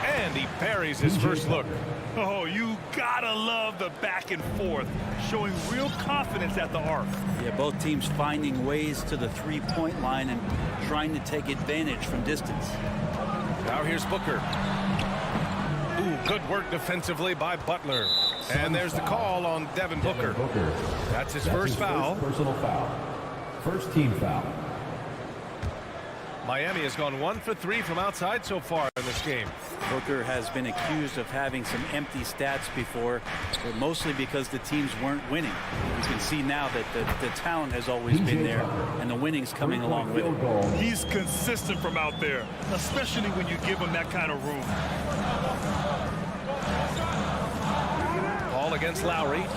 And he buries his first look. Oh, you gotta love the back and forth, showing real confidence at the arc. Yeah, both teams finding ways to the three-point line and trying to take advantage from distance. Now here's Booker. Ooh, good work defensively by Butler. And there's the call on Devin Booker. That's his first foul. Personal foul. First team foul. Miami has gone 1 for 3 from outside so far in this game. Booker has been accused of having some empty stats before, but mostly because the teams weren't winning. You can see now that the talent has always been there, and the winning's coming along with it. He's consistent from out there, especially when you give him that kind of room. Paul against Lowry.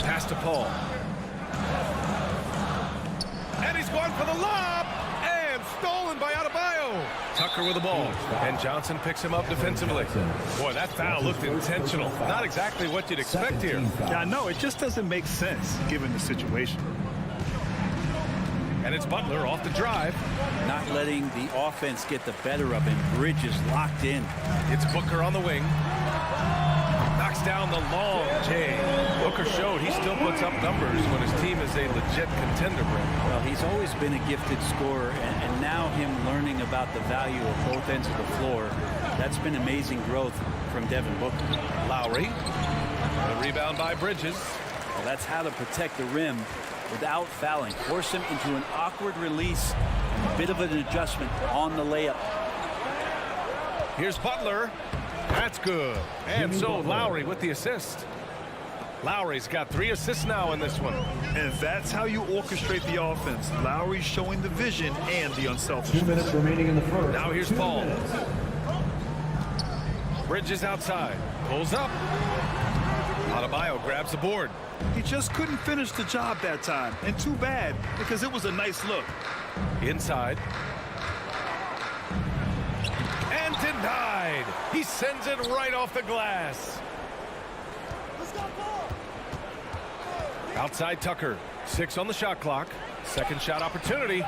Pass to Paul. And he's going for the lob. And stolen by Adebayo. Tucker with the ball. And Johnson picks him up defensively. Boy, that foul looked intentional. Not exactly what you'd expect here. Yeah, I know. It just doesn't make sense given the situation. And it's Butler off the drive. Not letting the offense get the better of him. Bridges locked in. It's Booker on the wing. Knocks down the long J. Booker showed he still puts up numbers when his team is a legit contender, Brent. Well, he's always been a gifted scorer, and now him learning about the value of both ends of the floor, that's been amazing growth from Devin Booker. Lowry. A rebound by Bridges. Well, that's how to protect the rim without fouling. Force him into an awkward release and a bit of an adjustment on the layup. Here's Butler. That's good. And so Lowry with the assist. Lowry's got 3 assists now in this one. And that's how you orchestrate the offense. Lowry showing the vision and the unselfishness. 2 minutes remaining in the first. Now here's Paul. Bridges outside. Pulls up. Adebayo grabs the board. He just couldn't finish the job that time. And too bad, because it was a nice look. Inside. And denied. He sends it right off the glass. Outside Tucker. 6 on the shot clock. Second shot opportunity.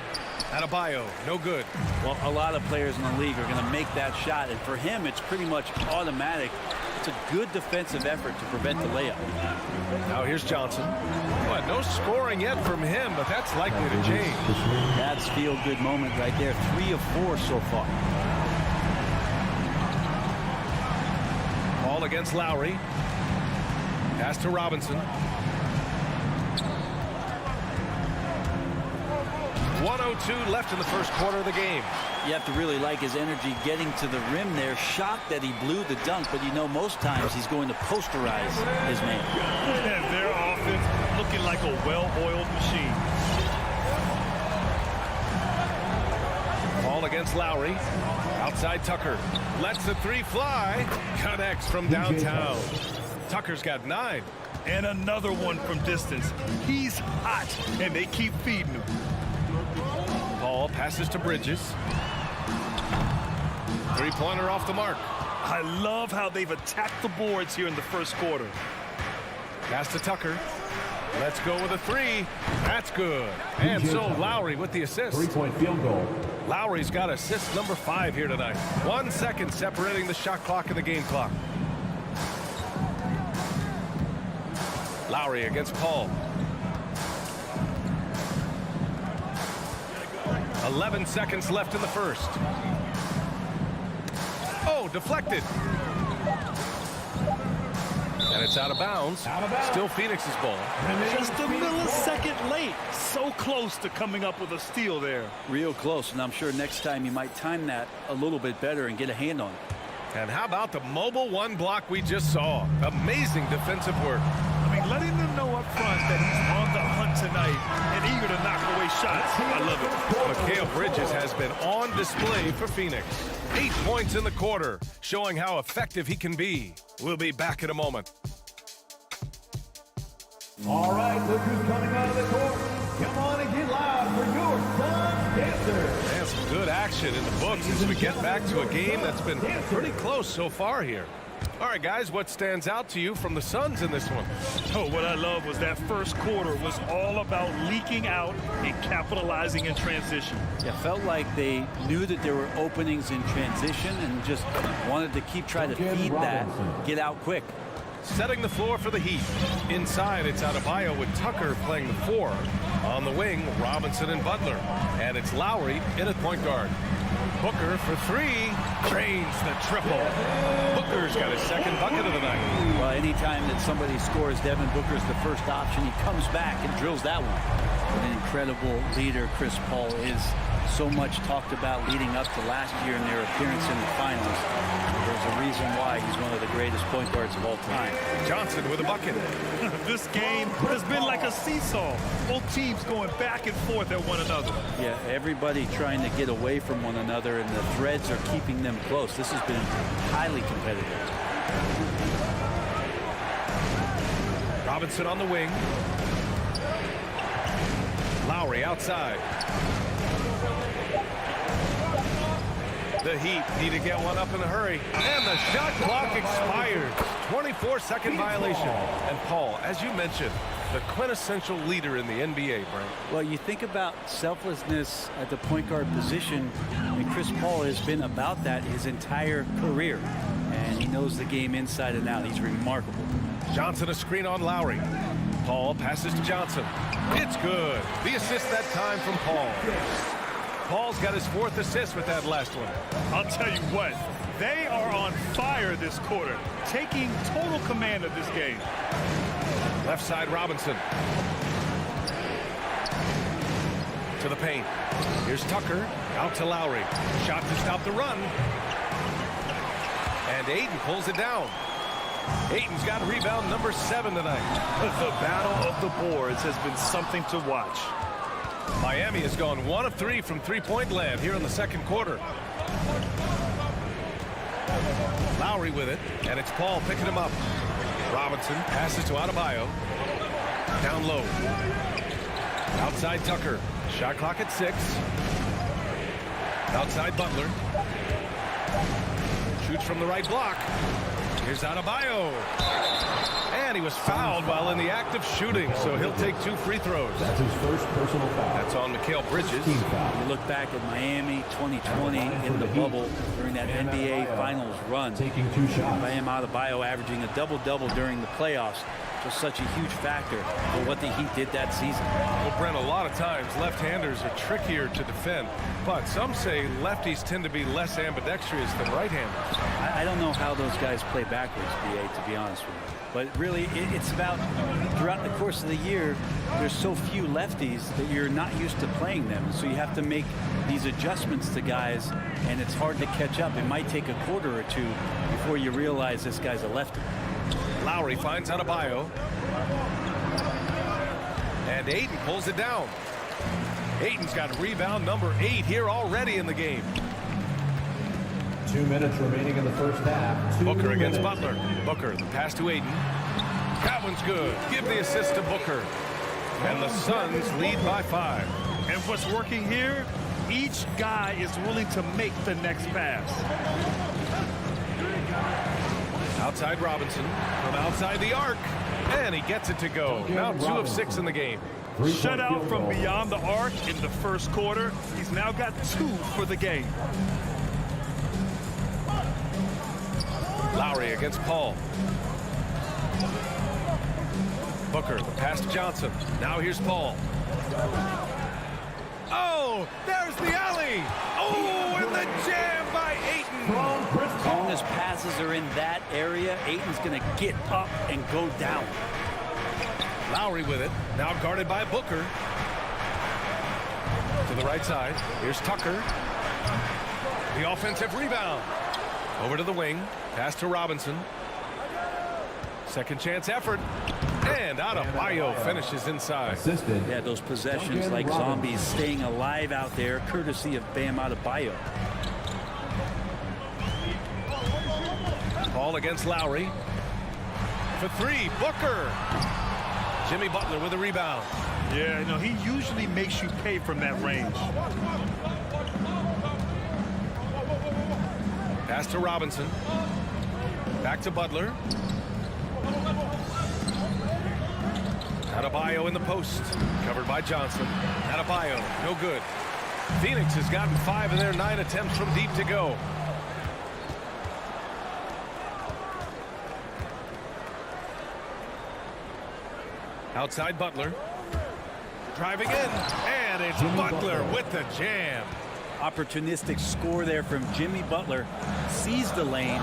Adebayo, no good. Well, a lot of players in the league are going to make that shot, and for him, it's pretty much automatic. It's a good defensive effort to prevent the layup. Now here's Johnson. Well, no scoring yet from him, but that's likely to change. That's feel-good moment right there. 3 of 4 so far. Ball against Lowry. Pass to Robinson. 1:02 left in the first quarter of the game. You have to really like his energy getting to the rim there. Shocked that he blew the dunk, but you know most times he's going to posterize his man. And their offense looking like a well-oiled machine. Ball against Lowry. Outside Tucker. Lets the 3 fly. Connects from downtown. Tucker's got 9. And another one from distance. He's hot, and they keep feeding him. Paul passes to Bridges. 3-pointer off the mark. I love how they've attacked the boards here in the first quarter. Pass to Tucker. Let's go with a 3. That's good. And so Lowry with the assist. 3-point field goal. Lowry's got assist number 5 here tonight. 1 second separating the shot clock and the game clock. Lowry against Paul. 11 seconds left in the first. Oh, deflected. And it's out of bounds. Still Phoenix's ball. Just a millisecond late. So close to coming up with a steal there. Real close, and I'm sure next time you might time that a little bit better and get a hand on it. And how about the mobile 1 block we just saw? Amazing defensive work. I mean, letting them know up front that he's on the hunt tonight and eager to knock away shots. I love it. Mikal Bridges has been on display for Phoenix. 8 points in the quarter, showing how effective he can be. We'll be back in a moment. All right, look who's coming out of the court. Come on and get loud for your Sun Dancers. action in the books as we get back to a game that's been pretty close so far here. All right, guys, what stands out to you from the Suns in this one? Oh, what I love was that first quarter was all about leaking out and capitalizing in transition. Yeah, felt like they knew that there were openings in transition and just wanted to keep trying to feed that, get out quick. Setting the floor for the Heat. Inside, it's Adebayo with Tucker playing the 4. On the wing, Robinson and Butler. And it's Lowry in at point guard. Booker for 3. Drains the triple. Booker's got his second bucket of the night. Well, anytime that somebody scores, Devin Booker's the first option. He comes back and drills that one. An incredible leader, Chris Paul, is so much talked about leading up to last year in their appearance in the finals. There's a reason why he's one of the greatest point guards of all time. Johnson with a bucket. This game has been like a seesaw. Both teams going back and forth at one another. Yeah, everybody trying to get away from one another, and the threads are keeping them close. This has been highly competitive. Robinson on the wing. Lowry outside. The Heat need to get one up in a hurry. And the shot clock expires. 24-second violation. And Paul, as you mentioned, the quintessential leader in the NBA, Brent. Well, you think about selflessness at the point guard position, and Chris Paul has been about that his entire career. And he knows the game inside and out. He's remarkable. Johnson a screen on Lowry. Paul passes to Johnson. It's good. The assist that time from Paul. Paul's got his 4th assist with that last one. I'll tell you what, they are on fire this quarter, taking total command of this game. Left side, Robinson. To the paint. Here's Tucker. Out to Lowry. Shot to stop the run. And Ayton pulls it down. Ayton's got rebound number 7 tonight. The battle of the boards has been something to watch. Miami has gone 1 of 3 from three-point land here in the second quarter. Lowry with it, and it's Paul picking him up. Robinson passes to Adebayo. Down low. Outside Tucker. Shot clock at 6. Outside Butler. Shoots from the right block. Here's Adebayo. And he was fouled while in the act of shooting, so he'll take 2 free throws. That's his first personal foul. That's on Mikal Bridges. You look back at Miami 2020 in the bubble during that NBA Finals run. Taking 2 shots. Bam Adebayo averaging a double-double during the playoffs. Just such a huge factor for what the Heat did that season. Well, Brent, a lot of times left-handers are trickier to defend, but some say lefties tend to be less ambidextrous than right-handers. I don't know how those guys play backwards, BA, to be honest with you. But really, it's about throughout the course of the year, there's so few lefties that you're not used to playing them. So you have to make these adjustments to guys, and it's hard to catch up. It might take a quarter or 2 before you realize this guy's a lefty. Lowry finds Adebayo. And Ayton pulls it down. Ayton's got rebound number 8 here already in the game. 2 minutes remaining in the first half. Booker against Butler. Booker, the pass to Ayton. That one's good. Give the assist to Booker. And the Suns lead by 5. And what's working here, each guy is willing to make the next pass. Outside Robinson from outside the arc. And he gets it to go. Now 2 of 6 in the game. Shutout from beyond the arc in the first quarter. He's now got 2 for the game. Lowry against Paul. Booker, the pass to Johnson. Now here's Paul. Oh, there's the alley. Oh, and the jam by Ayton. As long as passes are in that area, Ayton's going to get up and go down. Lowry with it. Now guarded by Booker. To the right side. Here's Tucker. The offensive rebound. Over to the wing. Pass to Robinson. Second chance effort. And Adebayo finishes inside. Assisted. Yeah, those possessions like zombies staying alive out there, courtesy of Bam Adebayo. Paul against Lowry. For 3, Booker. Jimmy Butler with a rebound. Yeah, no, he usually makes you pay from that range. Pass to Robinson. Back to Butler. Adebayo in the post. Covered by Johnson. Adebayo, no good. Phoenix has gotten 5 of their 9 attempts from deep to go. Outside Butler. Driving in. And it's Butler with the jam. Opportunistic score there from Jimmy Butler. Sees the lane,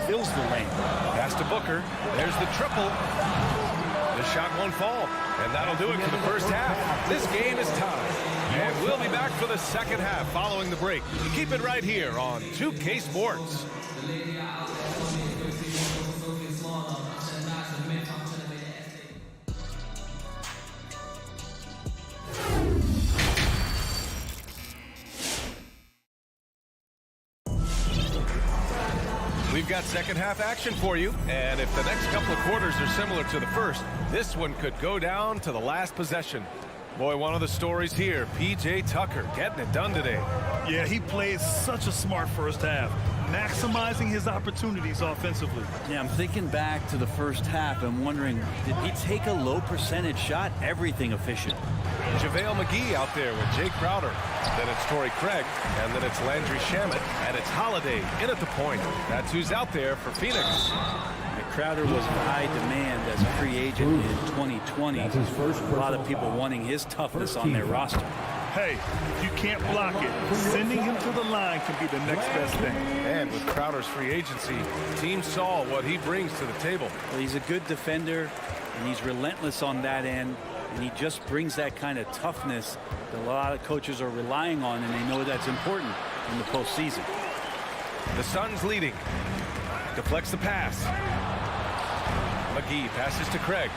fills the lane. Pass to Booker. There's the triple. The shot won't fall. And that'll do it for the first half. This game is tied. And we'll be back for the second half following the break. Keep it right here on 2K Sports. We've got second half action for you, and if the next couple of quarters are similar to the first, this one could go down to the last possession. Boy, one of the stories here, P.J. Tucker getting it done today. Yeah, he played such a smart first half, maximizing his opportunities offensively. Yeah, I'm thinking back to the first half and wondering, did he take a low percentage shot? Everything efficient. JaVale McGee out there with Jake Crowder. Then it's Torrey Craig, and then it's Landry Shamet, and it's Holiday in at the point. That's who's out there for Phoenix. And Crowder was in high demand as a free agent in 2020. A lot of people wanting his toughness on their roster. Hey, if you can't block it, sending him to the line can be the next best thing. And with Crowder's free agency, teams saw what he brings to the table. Well, he's a good defender, and he's relentless on that end. And he just brings that kind of toughness that a lot of coaches are relying on, and they know that's important in the postseason. The Suns leading. Deflects the pass. McGee passes to Craig.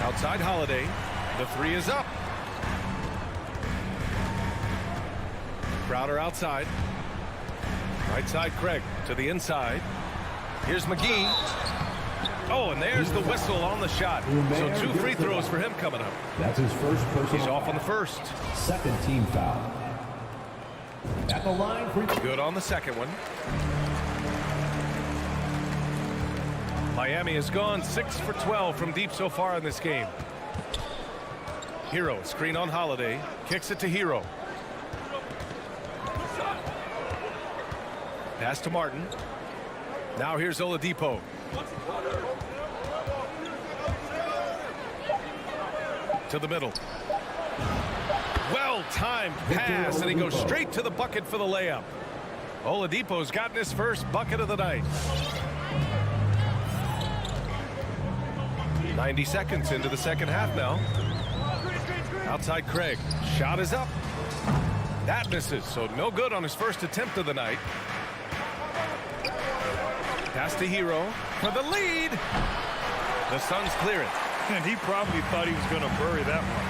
Outside Holiday. The three is up. Crowder outside. Right side Craig to the inside. Here's McGee. Oh, and there's the whistle on the shot. So 2 free throws for him coming up. That's his first personal. He's off on the first. Second team foul. At the line for good on the second one. Miami has gone 6 for 12 from deep so far in this game. Hero screen on Holiday. Kicks it to Hero. Pass to Martin. Now here's Oladipo. To the middle. Well-timed pass, and he goes straight to the bucket for the layup. Oladipo's gotten his first bucket of the night. 90 seconds into the second half now. Outside Craig. Shot is up. That misses, so no good on his first attempt of the night. Pass to Hero for the lead. The Suns clear it. And he probably thought he was going to bury that one.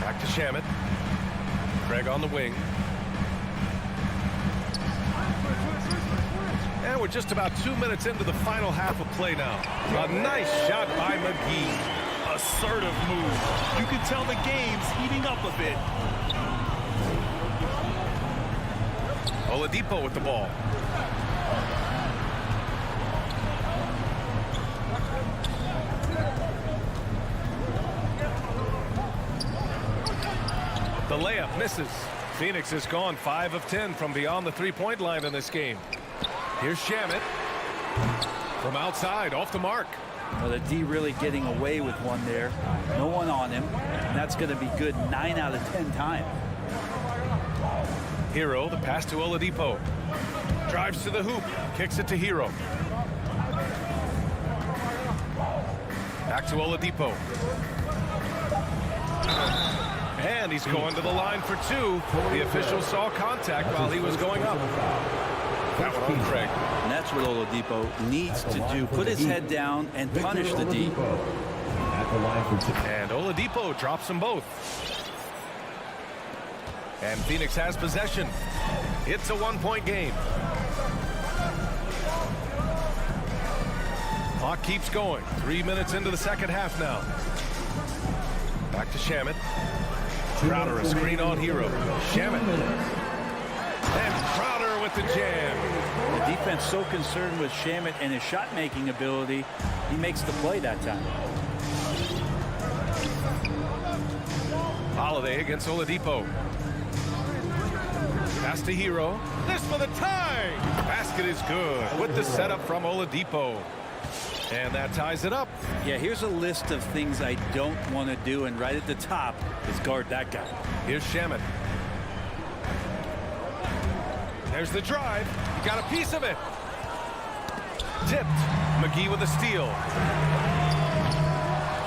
Back to Shamet. Craig on the wing. And we're just about 2 minutes into the final half of play now. A nice shot by McGee. Assertive move. You can tell the game's heating up a bit. Oladipo with the ball. The layup misses. Phoenix has gone 5 of 10 from beyond the three-point line in this game. Here's Shamet. From outside, off the mark. Well, the D really getting away with one there. No one on him. And that's going to be good 9 out of 10 times. Hero, the pass to Oladipo. Drives to the hoop. Kicks it to Hero. Back to Oladipo. And he's going to the line for 2. The official saw contact while he was going up. That one on Craig. And that's what Oladipo needs to do. Put his head down and punish the D. And Oladipo drops them both. And Phoenix has possession. It's a 1-point game. Clock keeps going. 3 minutes into the second half now. Back to Shamet. Crowder, a screen on Hero. Shamet. And Crowder with the jam. The defense so concerned with Shamet and his shot-making ability, he makes the play that time. Holiday against Oladipo. Pass to Hero. This for the tie. Basket is good with the setup from Oladipo. And that ties it up. Yeah, here's a list of things I don't want to do, and right at the top is guard that guy. Here's Shamet. There's the drive. He got a piece of it. Tipped. McGee with a steal.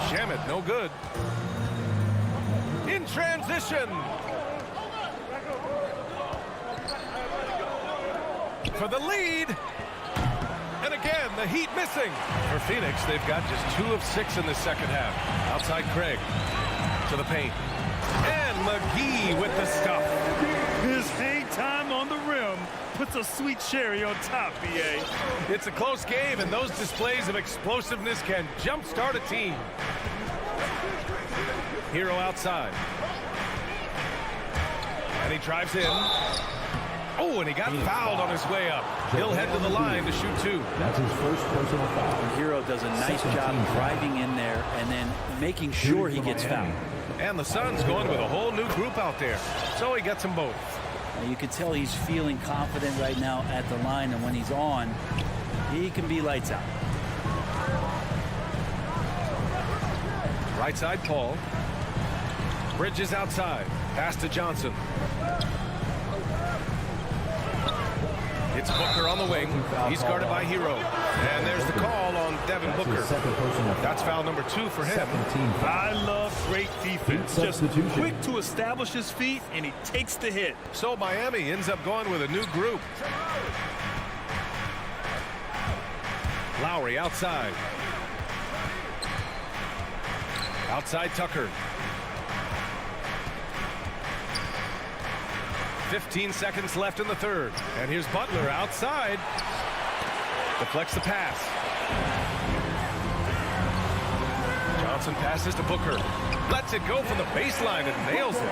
Shamet, no good. In transition. For the lead. And again, the Heat missing. For Phoenix, they've got just 2 of 6 in the second half. Outside Craig. To the paint. And McGee with the stuff. His hang time on the rim puts a sweet cherry on top, BA. It's a close game, and those displays of explosiveness can jumpstart a team. Hero outside. And he drives in. Oh, and he got fouled on his way up. He'll head to the line to shoot 2. That's his first personal foul. Hero does a nice job driving in there and then making sure he gets fouled. And the Suns going with a whole new group out there. So he gets them both. You can tell he's feeling confident right now at the line, and when he's on, he can be lights out. Right side, Paul. Bridges outside. Pass to Johnson. It's Booker on the wing. He's guarded by Hero. And there's the call on Devin Booker. That's foul number 2 for him. I love great defense. Just quick to establish his feet, and he takes the hit. So Miami ends up going with a new group. Lowry outside. Outside Tucker. 15 seconds left in the third. And here's Butler outside. Deflects the pass. Johnson passes to Booker. Lets it go from the baseline and nails it.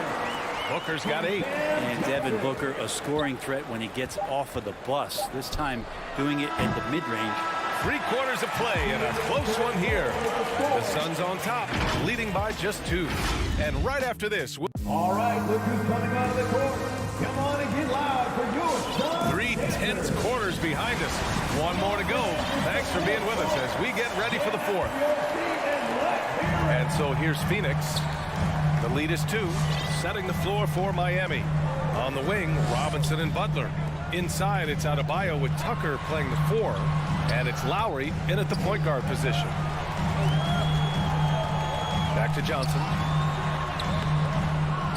Booker's got 8. And Devin Booker, a scoring threat when he gets off of the bus. This time doing it in the mid-range. 3 quarters of play and a close one here. The Suns on top, leading by just 2. And right after this... All right, look who's coming out of the court. Come on and get loud for your Suns. 3 tense quarters behind us. 1 more to go. Thanks for being with us as we get ready for the 4th. And so here's Phoenix. The lead is 2, setting the floor for Miami. On the wing, Robinson and Butler. Inside, it's Adebayo with Tucker playing the 4. And it's Lowry in at the point guard position. Back to Johnson.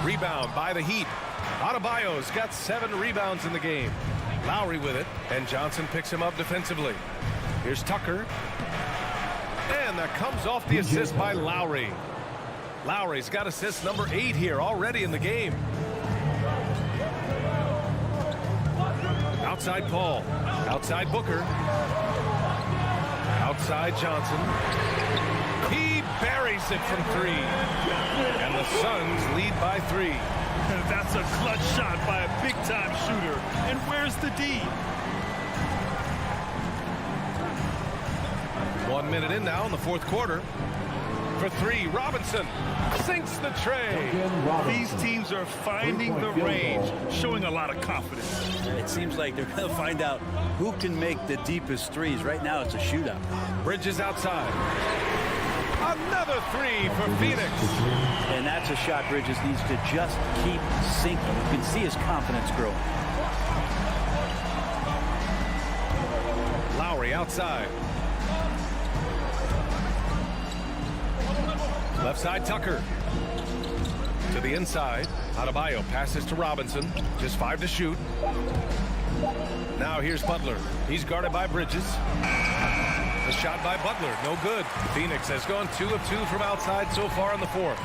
Rebound by the Heat. Adebayo's got 7 rebounds in the game. Lowry with it, and Johnson picks him up defensively. Here's Tucker. And that comes off the assist by Lowry. Lowry's got assist number 8 here already in the game. Outside Paul. Outside Booker. Outside Johnson. He buries it from 3. And the Suns lead by 3. That's a clutch shot by a big-time shooter. And where's the D? 1 minute in now in the 4th quarter. For 3, Robinson sinks the tray. These teams are finding the range, showing a lot of confidence. It seems like they're going to find out who can make the deepest threes. Right now, it's a shootout. Bridges outside. Another 3 for Phoenix. And that's a shot Bridges needs to just keep sinking. You can see his confidence growing. Lowry outside. Left side, Tucker. To the inside. Adebayo passes to Robinson. Just 5 to shoot. Now here's Butler. He's guarded by Bridges. The shot by Butler, no good. Phoenix has gone 2 of 2 from outside so far in the 4th.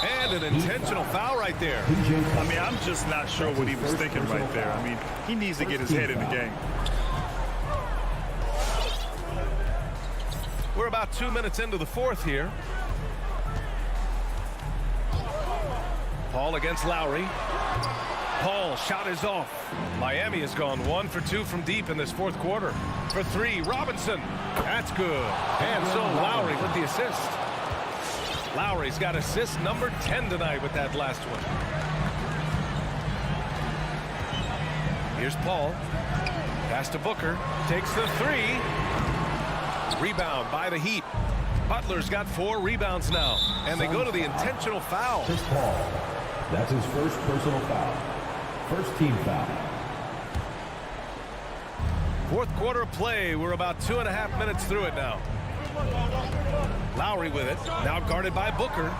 And an intentional foul right there. I mean, I'm just not sure what he was thinking right there. I mean, he needs to get his head in the game. We're about 2 minutes into the 4th here. Paul against Lowry. Paul, shot is off. Miami has gone 1 for 2 from deep in this fourth quarter. For 3, Robinson. That's good. And so Lowry with the assist. Lowry's got assist number 10 tonight with that last one. Here's Paul. Pass to Booker. Takes the 3. Rebound by the Heat. Butler's got 4 rebounds now. And they go to the intentional foul. Chris Paul. That's his first personal foul. First team foul. Fourth quarter of play. We're about 2.5 minutes through it now. Lowry with it. Now guarded by Booker.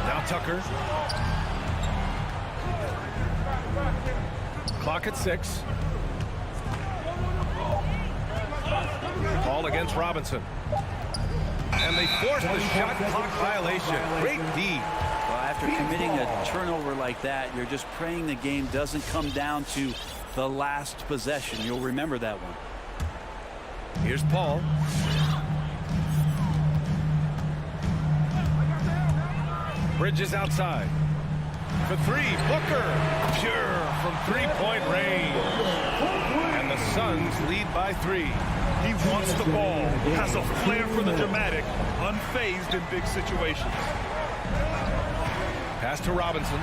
Now Tucker. Clock at 6. Ball against Robinson. And they force the shot clock violation. Great D. Well, after committing a turnover like that, you're just praying the game doesn't come down to the last possession. You'll remember that one. Here's Paul. Bridges outside. For 3, Booker. Pure from 3-point range. And the Suns lead by 3. He wants the ball, has a flair for the dramatic, unfazed in big situations. Pass to Robinson.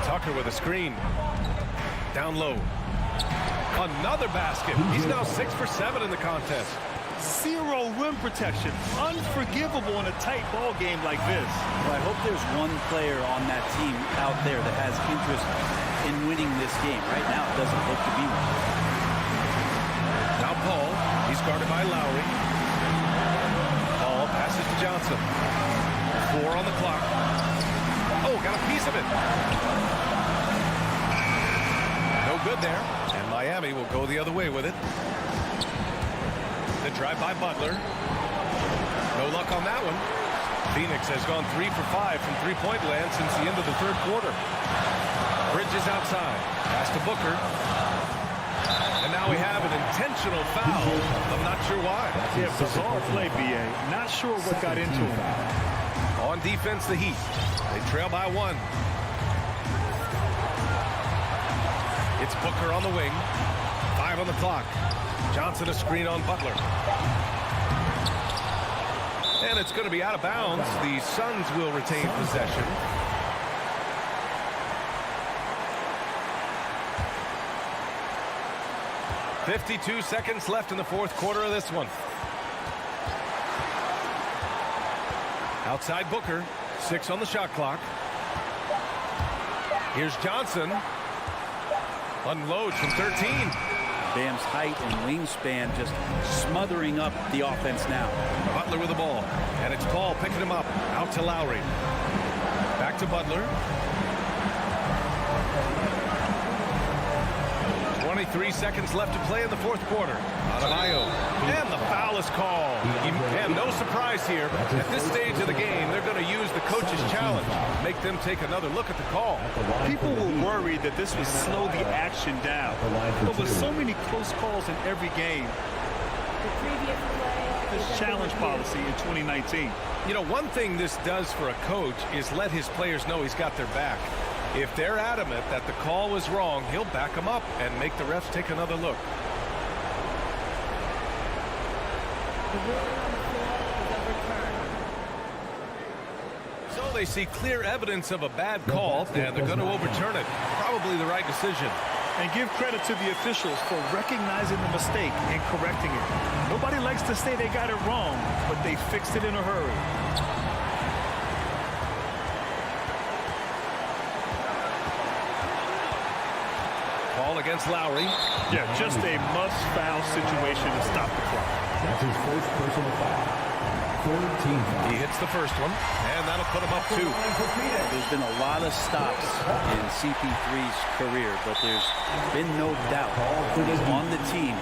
Tucker with a screen. Down low. Another basket. He's now 6 for 7 in the contest. 0 rim protection. Unforgivable in a tight ball game like this. Well, I hope there's one player on that team out there that has interest in winning this game. Right now, it doesn't look to be one. Now Paul. He's guarded by Lowry. Paul passes to Johnson. 4 on the clock. Oh, got a piece of it. No good there. And Miami will go the other way with it. The drive by Butler. No luck on that one. Phoenix has gone 3 for 5 from three-point land since the end of the third quarter. Bridges outside. Pass to Booker. And now we have an intentional foul. I'm not sure why. Yeah, bizarre play, B.A. Not sure what got into him. On defense, the Heat. They trail by 1. It's Booker on the wing. 5 on the clock. Johnson a screen on Butler. And it's going to be out of bounds. The Suns will retain possession. .52 seconds left in the fourth quarter of this one. Outside Booker. 6 on the shot clock. Here's Johnson. Unloads from 13. Bam's height and wingspan just smothering up the offense now. Butler with the ball. And it's Paul picking him up. Out to Lowry. Back to Butler. 23 seconds left to play in the fourth quarter. Adebayo. And the foul is called. And no surprise here. At this stage of the game, they're going to use the coach's challenge. Make them take another look at the call. People were worried that this would slow the action down. But with so many close calls in every game, this challenge policy in 2019. You know, one thing this does for a coach is let his players know he's got their back. If they're adamant that the call was wrong, he'll back them up and make the refs take another look. So they see clear evidence of a bad call, and they're going to overturn it. Probably the right decision. And give credit to the officials for recognizing the mistake and correcting it. Nobody likes to say they got it wrong, but they fixed it in a hurry. Ball against Lowry. Yeah, just a must-foul situation to stop the clock. That's his first personal foul. Third team foul. He hits the first one, and that'll put him up 2. There's been a lot of stops in CP3's career, but there's been no doubt when he's on the team,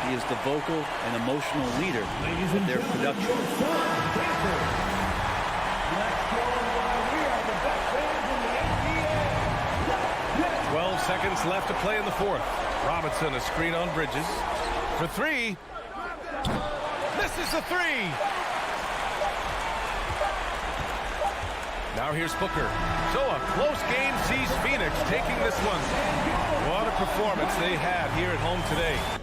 he is the vocal and emotional leader of their production. 12 seconds left to play in the fourth. Robinson a screen on Bridges. For 3. Misses the 3. Now here's Booker. So a close game sees Phoenix taking this one. What a performance they had here at home today.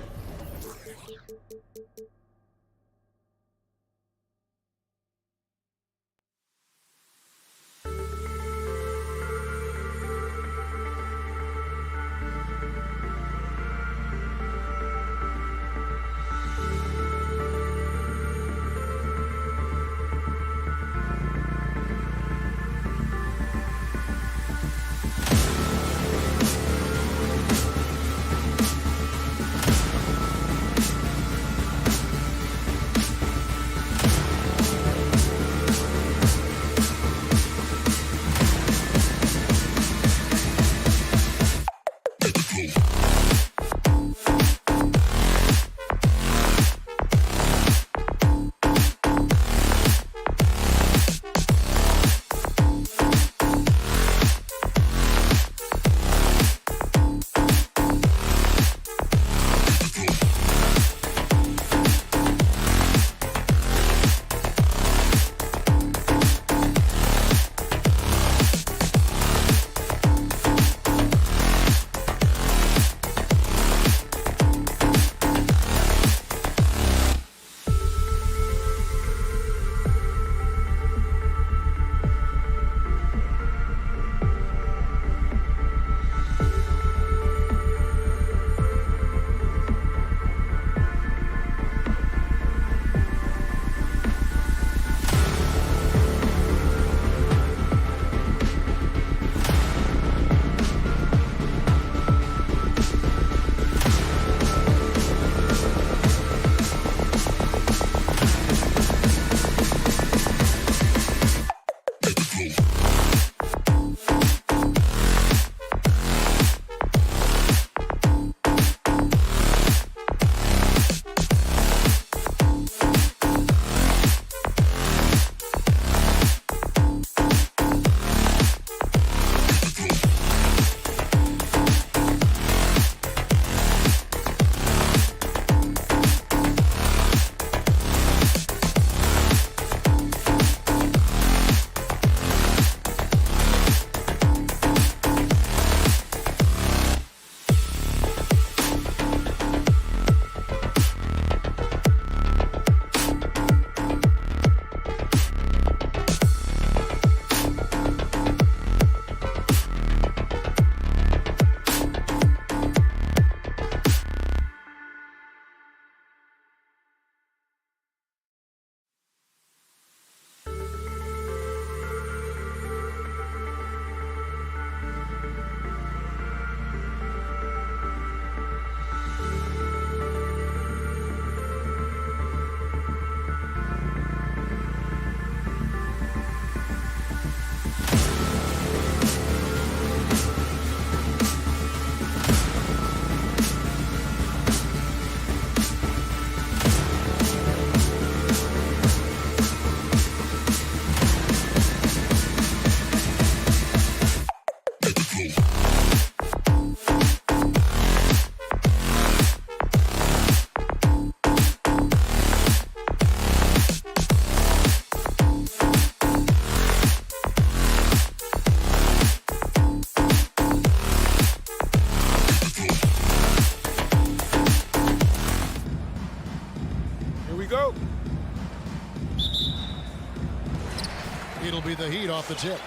It'll be the Heat off the tip.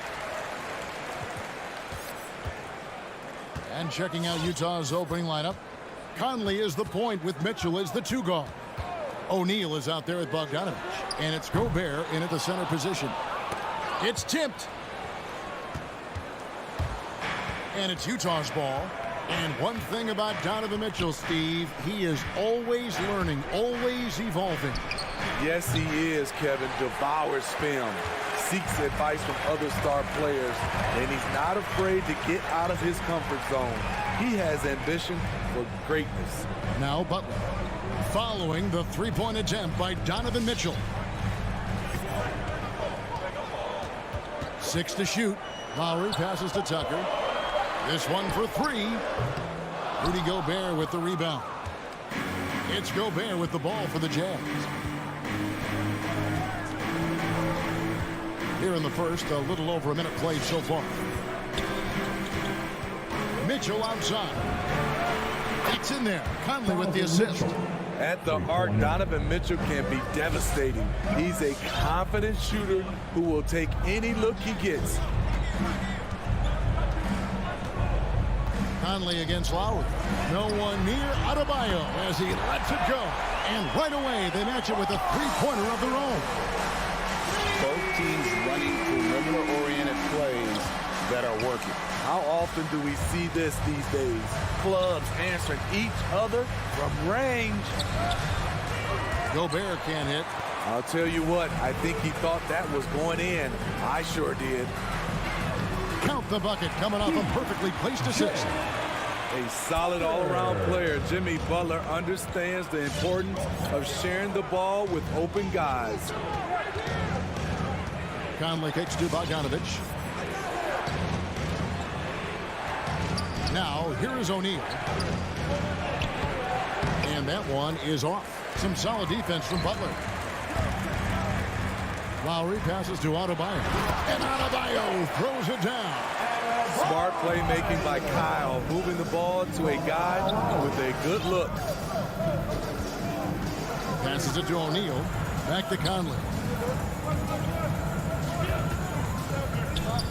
And checking out Utah's opening lineup. Conley is the point with Mitchell as the two guard. O'Neal is out there at Bogdanovich. And it's Gobert in at the center position. It's tipped. And it's Utah's ball. And one thing about Donovan Mitchell, Steve, he is always learning, always evolving. Yes, he is, Kevin. Devours film, seeks advice from other star players, and he's not afraid to get out of his comfort zone. He has ambition for greatness. Now Butler, following the three-point attempt by Donovan Mitchell. 6 to shoot. Lowry passes to Tucker. This one for 3. Rudy Gobert with the rebound. It's Gobert with the ball for the Jazz. Here in the first, a little over a minute played so far. Mitchell outside. It's in there. Conley with the assist. At the arc, Donovan Mitchell can be devastating. He's a confident shooter who will take any look he gets. Conley against Lowry. No one near Adebayo as he lets it go. And right away, they match it with a three-pointer of their own. Both teams running perimeter-oriented plays that are working. How often do we see this these days? Clubs answering each other from range. Gobert can't hit. I'll tell you what, I think he thought that was going in. I sure did. Count the bucket coming off a perfectly placed assist. A solid all-around player, Jimmy Butler understands the importance of sharing the ball with open guys. Conley kicks to Bogdanovich. Now, here is O'Neal. And that one is off. Some solid defense from Butler. Lowry passes to Adebayo. And Adebayo throws it down. Smart playmaking by Kyle, moving the ball to a guy with a good look. Passes it to O'Neal. Back to Conley.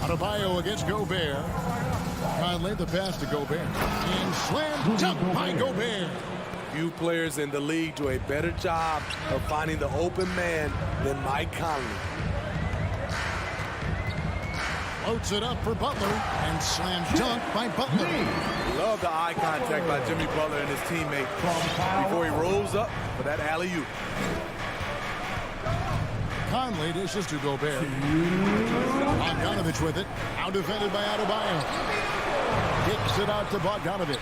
Adebayo against Gobert. Conley, the pass to Gobert. And slam dunk by Gobert. Few players in the league do a better job of finding the open man than Mike Conley. Floats it up for Butler and slam dunk by Butler. Love the eye contact by Jimmy Butler and his teammate before he rolls up for that alley-oop. Conley dishes to Gobert. Bogdanovich with it. Out defended by Adebayo. Kicks it out to Bogdanovich.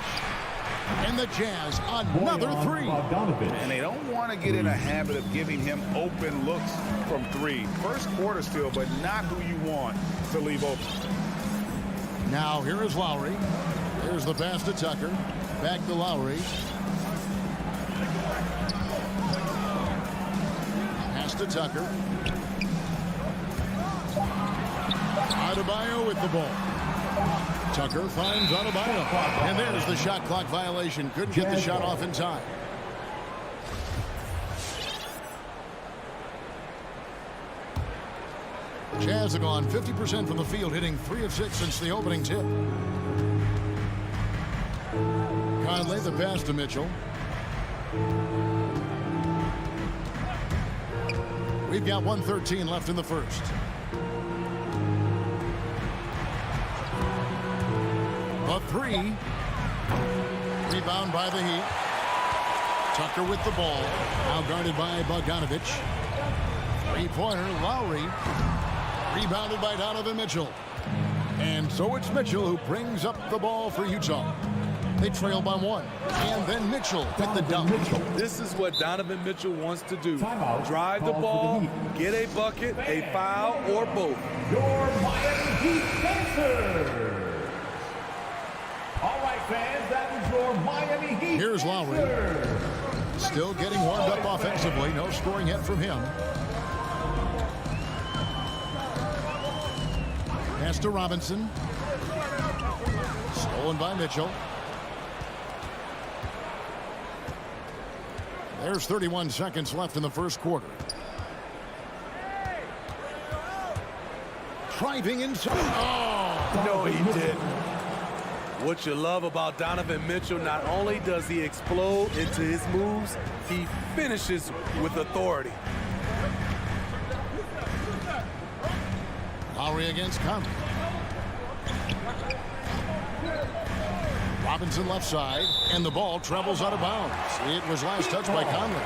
And the Jazz, another three. And they don't want to get in a habit of giving him open looks from three. First quarter still, but not who you want to leave open. Now here is Lowry. Here's the pass to Tucker. Back to Lowry. Pass to Tucker. Adebayo with the ball. Tucker finds Adebayo. And there's the shot clock violation. Couldn't get the shot off in time. Jazz have gone 50% from the field, hitting 3 of 6 since the opening tip. Conley, the pass to Mitchell. We've got 1:13 left in the first. A three. Rebound by the Heat. Tucker with the ball. Now guarded by Bogdanovich. Three-pointer, Lowry. Rebounded by Donovan Mitchell. And so it's Mitchell who brings up the ball for Utah. They trail by 1. And then Mitchell with the dunk. This is what Donovan Mitchell wants to do. Drive the ball, get a bucket, a foul, or both. Your Miami Heat answer. All right, fans, that is your Miami Heat. Here's Lowry. Still getting warmed up offensively. No scoring yet from him. Pass to Robinson. Stolen by Mitchell. There's 31 seconds left in the first quarter. Driving inside. Oh! No, he didn't. What you love about Donovan Mitchell, not only does he explode into his moves, he finishes with authority. Lowry against Conley. Robinson left side, and the ball travels out of bounds. It was last touched by Conley.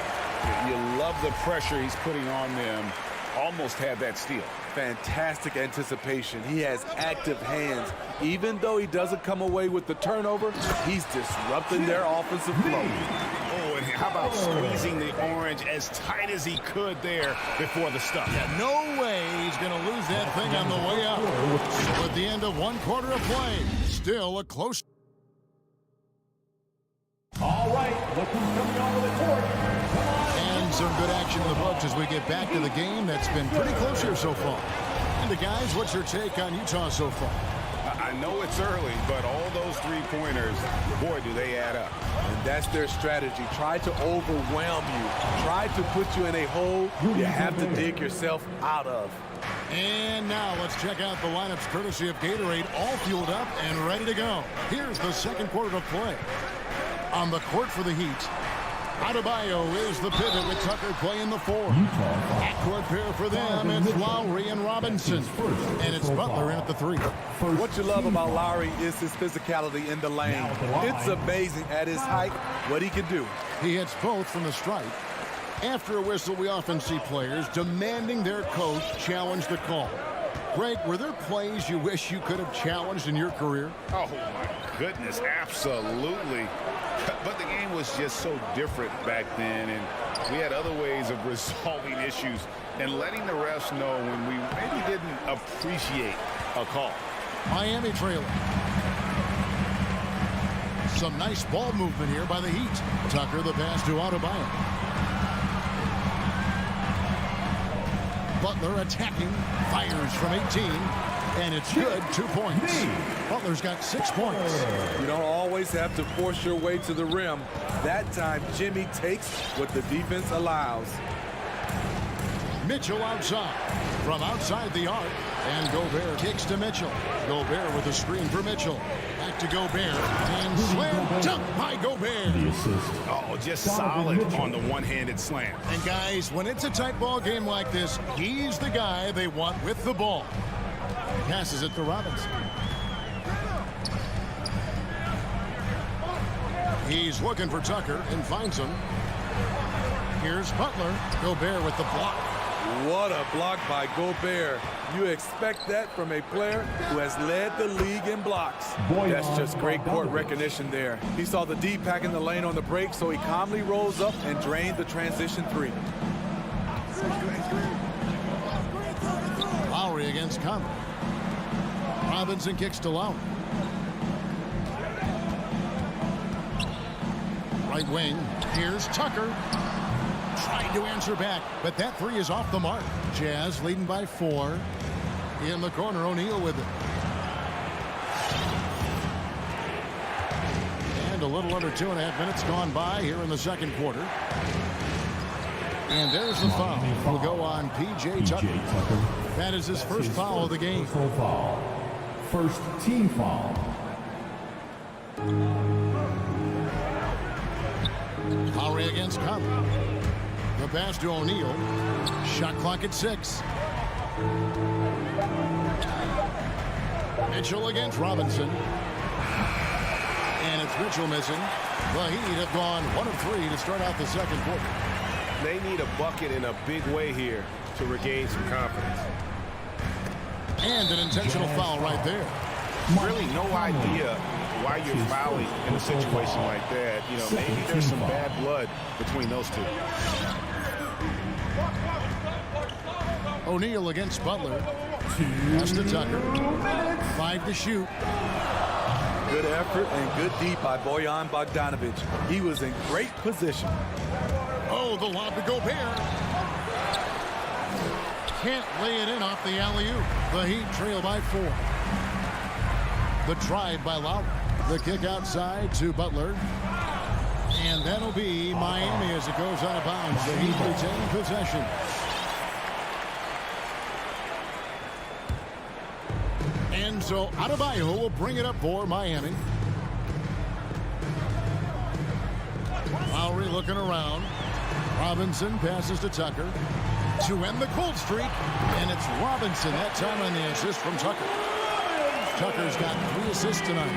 You love the pressure he's putting on them. Almost had that steal. Fantastic anticipation. He has active hands. Even though he doesn't come away with the turnover, he's disrupting their offensive flow. Oh, and how about squeezing the orange as tight as he could there before the stuff? Yeah, no way he's going to lose that thing on the way up. So at the end of 1 quarter of play, still a close. All right, look who's coming onto the court. And some good action in the books as we get back to the game that's been pretty close here so far. And guys, what's your take on Utah so far? I know it's early, but all those three-pointers, boy, do they add up. And that's their strategy. Try to overwhelm you. Try to put you in a hole you have to dig yourself out of. And now let's check out the lineups courtesy of Gatorade, all fueled up and ready to go. Here's the second quarter of play. On the court for the Heat, Adebayo is the pivot with Tucker playing the 4. Backcourt pair for them, it's Lowry and Robinson. And it's Butler in at the 3. What you love about Lowry is his physicality in the lane. It's amazing at his height what he can do. He hits both from the stripe. After a whistle, we often see players demanding their coach challenge the call. Greg, were there plays you wish you could have challenged in your career? Oh, my goodness, absolutely. But the game was just so different back then, and we had other ways of resolving issues and letting the refs know when we maybe didn't appreciate a call. Miami trailing. Some nice ball movement here by the Heat. Tucker the pass to Adebayo. Butler attacking, fires from 18, and it's good, 2 points. Butler's got 6 points. You don't always have to force your way to the rim. That time, Jimmy takes what the defense allows. Mitchell outside, from outside the arc, and Gobert kicks to Mitchell. Gobert with a screen for Mitchell. Back to Gobert, and slam dunk by Gobert. Oh, just solid on the one-handed slam. And guys, when it's a tight ball game like this, he's the guy they want with the ball. Passes it to Robinson. He's looking for Tucker and finds him. Here's Butler. Gobert with the block. What a block by Gobert. You expect that from a player who has led the league in blocks. That's just great court recognition there. He saw the D pack in the lane on the break, so he calmly rolls up and drained the transition 3. Lowry against Conley. Robinson kicks to Lowry. Right wing. Here's Tucker. Trying to answer back, but that 3 is off the mark. Jazz leading by 4. In the corner, O'Neal with it. And a little under 2.5 minutes gone by here in the second quarter. And there's the foul. Will go on P.J. Tucker. That is his first foul of the game. First team foul. Lowry against Conley. The pass to O'Neal. Shot clock at 6. Mitchell against Robinson. And it's Mitchell missing. The Heat have gone 1 of 3 to start out the second quarter. They need a bucket in a big way here to regain some confidence. And an intentional foul right there. Really no idea why you're fouling in a situation like that. You know, maybe there's some bad blood between those two. O'Neal against Butler. Pass to Tucker. 5 to shoot. Good effort and good deep by Bojan Bogdanovic. He was in great position. Oh, the lob to Gobert. Can't lay it in off the alley-oop. The Heat trail by 4. The drive by Lowry. The kick outside to Butler. And that'll be Miami as it goes out of bounds. The Heat retain possession. And so Adebayo will bring it up for Miami. Lowry looking around. Robinson passes to Tucker to end the cold streak. And it's Robinson that time on the assist from Tucker. Tucker's got 3 assists tonight.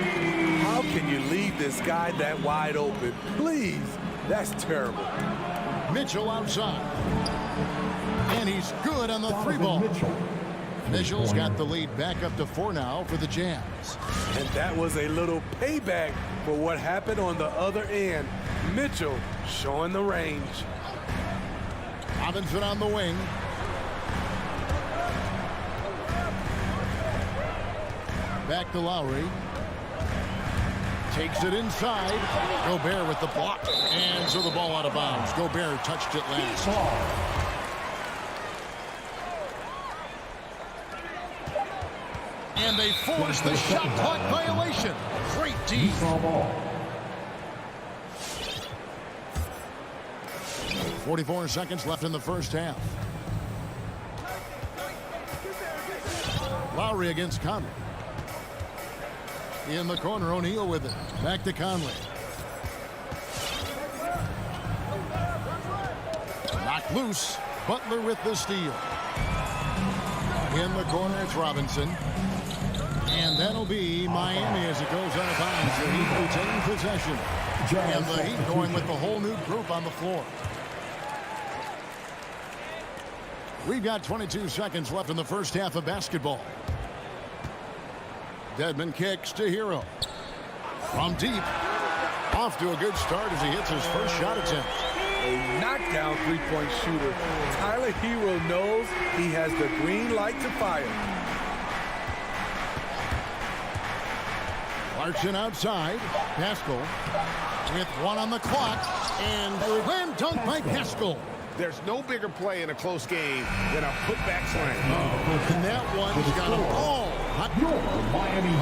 How can you leave this guy that wide open? Please, that's terrible. Mitchell outside. And he's good on the 3 ball. Mitchell's got the lead back up to 4 now for the Jazz. And that was a little payback for what happened on the other end. Mitchell showing the range. Robinson on the wing. Back to Lowry. Takes it inside. Gobert with the block. And so the ball out of bounds. Gobert touched it last. And they force the shot clock violation. Great D. 44 seconds left in the first half. Lowry against Conley. In the corner, O'Neal with it. Back to Conley. Knocked loose. Butler with the steal. In the corner, it's Robinson. And that'll be Miami as it goes out of bounds. The Heat retaining possession. And the Heat going with the whole new group on the floor. We've got 22 seconds left in the first half of basketball. Dedmon kicks to Hero. From deep. Off to a good start as he hits his first shot attempt. A knockdown three-point shooter. Tyler Hero knows he has the green light to fire. Clarkson outside. Pascal with one on the clock. And slam dunk by Pascal. There's no bigger play in a close game than a putback slam. And that one's got a ball.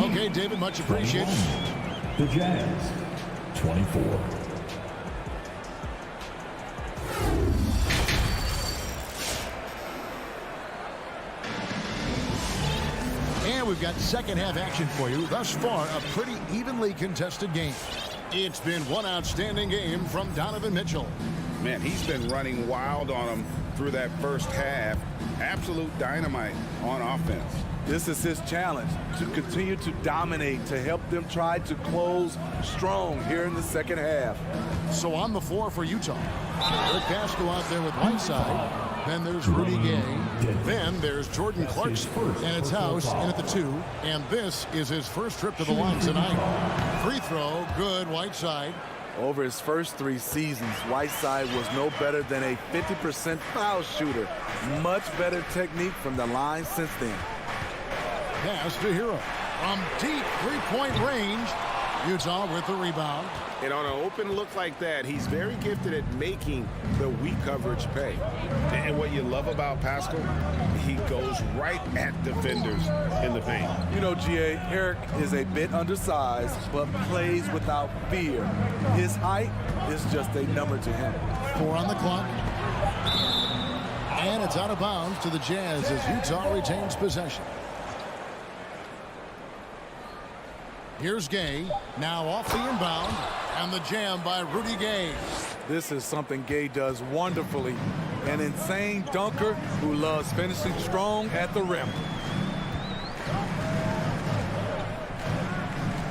Okay, David, much appreciated. The Jazz, 24. And we've got second half action for you. Thus far, a pretty evenly contested game. It's been one outstanding game from Donovan Mitchell. Man, he's been running wild on him through that first half. Absolute dynamite on offense. This is his challenge, to continue to dominate, to help them try to close strong here in the second half. So on the floor for Utah, Rick Pascal out there with Whiteside. Then there's Rudy Gay. Then there's Jordan Clarkson. And it's House in at the 2. And this is his first trip to the line tonight. Free throw, good, Whiteside. Over his first 3 seasons, Whiteside was no better than a 50% foul shooter. Much better technique from the line since then. Pass to Hero. From deep three-point range. Utah with the rebound. And on an open look like that, he's very gifted at making the weak coverage pay. And what you love about Pascal, he goes right at defenders in the paint. You know, GA, Eric is a bit undersized, but plays without fear. His height is just a number to him. 4 on the clock. And it's out of bounds to the Jazz as Utah retains possession. Here's Gay, now off the inbound, and the jam by Rudy Gay. This is something Gay does wonderfully. An insane dunker who loves finishing strong at the rim.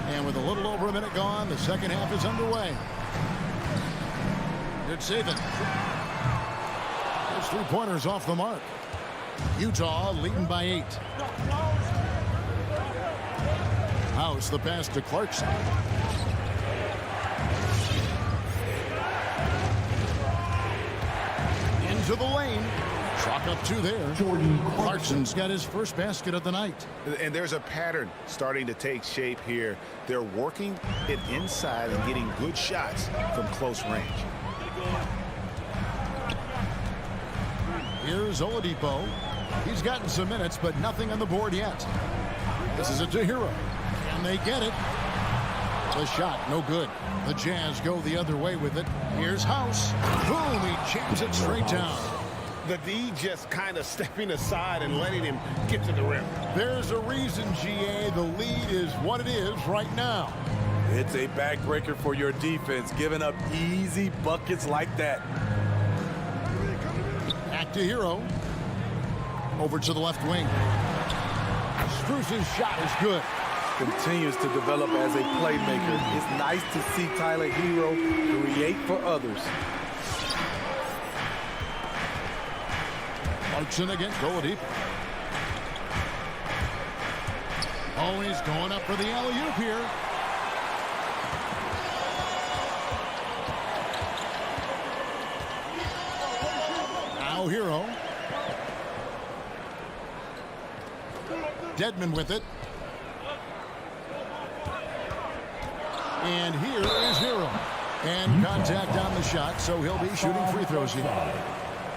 And with a little over a minute gone, the second half is underway. Good saving. Those 3-pointers off the mark. Utah leading by 8. House, the pass to Clarkson. Into the lane. Chalk up 2 there. Clarkson's got his first basket of the night. And there's a pattern starting to take shape here. They're working it inside and getting good shots from close range. Here's Oladipo. He's gotten some minutes, but nothing on the board yet. This is a Hero. And they get it. The shot, no good. The Jazz go the other way with it. Here's House. Boom, he jams it straight down. The D just kind of stepping aside and letting him get to the rim. There's a reason, GA, the lead is what it is right now. It's a backbreaker for your defense, giving up easy buckets like that. Back to Hero. Over to the left wing. Strus's shot is good. Continues to develop as a playmaker. It's nice to see Tyler Hero create for others. Clarkson against Oladipo. Oh, he's going up for the alley-oop here. Now Hero. Dedmon with it. And here is Hero. And contact on the shot, so he'll be shooting free throws here.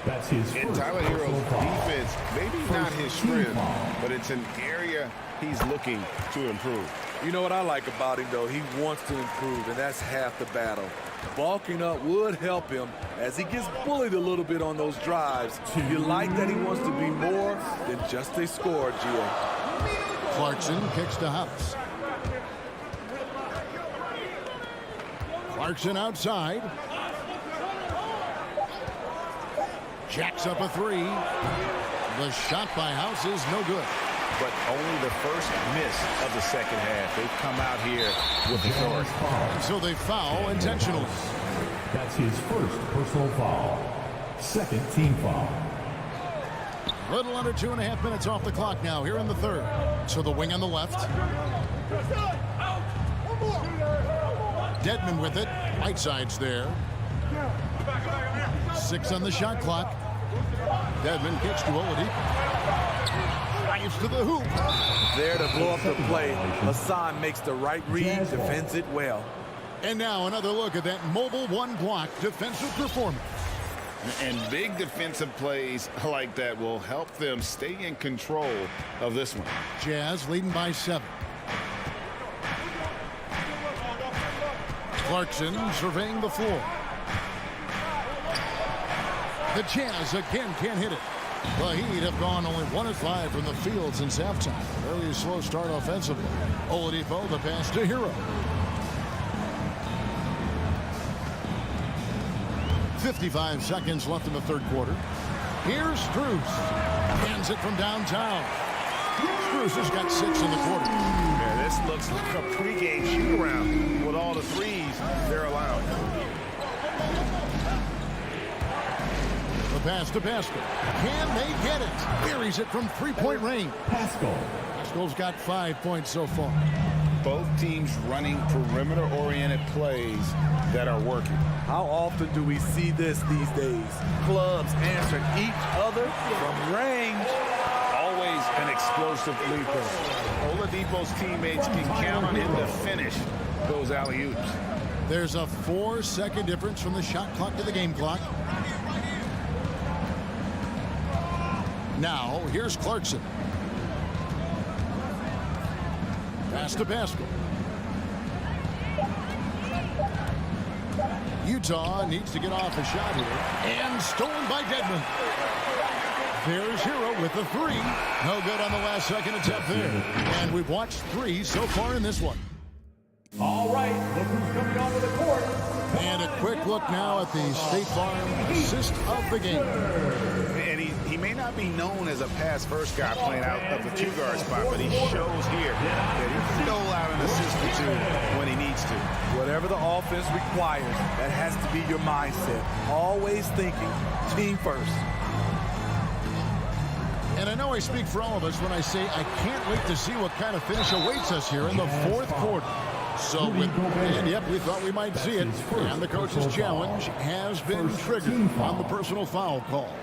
That's his And first Tyler Hero's personal foul. defense, maybe not his Team strength, foul. but it's an area he's looking to improve. You know what I like about him, though? He wants to improve, and that's half the battle. Bulking up would help him as he gets bullied a little bit on those drives. You like that he wants to be more than just a scorer, Gio. Clarkson kicks to House. Clarkson outside. Jacks up a three. The shot by House is no good. But only the first miss of the second half. They've come out here with authority. So they foul intentionally. That's his first personal foul. Second team foul. Little under 2.5 minutes off the clock now here in the third. So the wing on the left. Dedmon with it. Whiteside's there. 6 on the shot clock. Dedmon kicks to Oladipo. Drives to the hoop. There to blow up the play. Hassan makes the right read, defends it well. And now another look at that mobile one block defensive performance. And big defensive plays like that will help them stay in control of this one. Jazz leading by 7. Clarkson surveying the floor. The Jazz again can't hit it. The Heat have gone only 1 of 5 from the field since halftime. Early slow start offensively. Oladipo the pass to Hero. 55 seconds left in the third quarter. Here's Strus. Hands it from downtown. Strus has got 6 in the quarter. Yeah, this looks like a pregame shoot-around with all the threes they're allowing. The pass to Pascal. Can they get it? Buries it from three-point range. Pascal's got 5 points so far. Both teams running perimeter-oriented plays that are working. How often do we see this these days? Clubs answering each other from range. Always an explosive leaper. Oladipo's teammates can count on him to finish those alley-oops. There's a 4-second difference from the shot clock to the game clock. Now, here's Clarkson. Pass to Pascal. Utah needs to get off a shot here. And stolen by Dedmon. There's Hero with the 3. No good on the last second attempt there. And we've watched 3 so far in this one. All right, look who's coming onto the court. And a quick look now at the State Farm assist of the game. And he may not be known as a pass-first guy playing out of the 2-guard spot, but he shows here that he can dole out an assist or 2 when he needs to. Whatever the offense requires, that has to be your mindset. Always thinking team first. And I know I speak for all of us when I say I can't wait to see what kind of finish awaits us here in the fourth quarter. So yep, we thought we might see it. And the coach's challenge has been triggered on the personal foul call.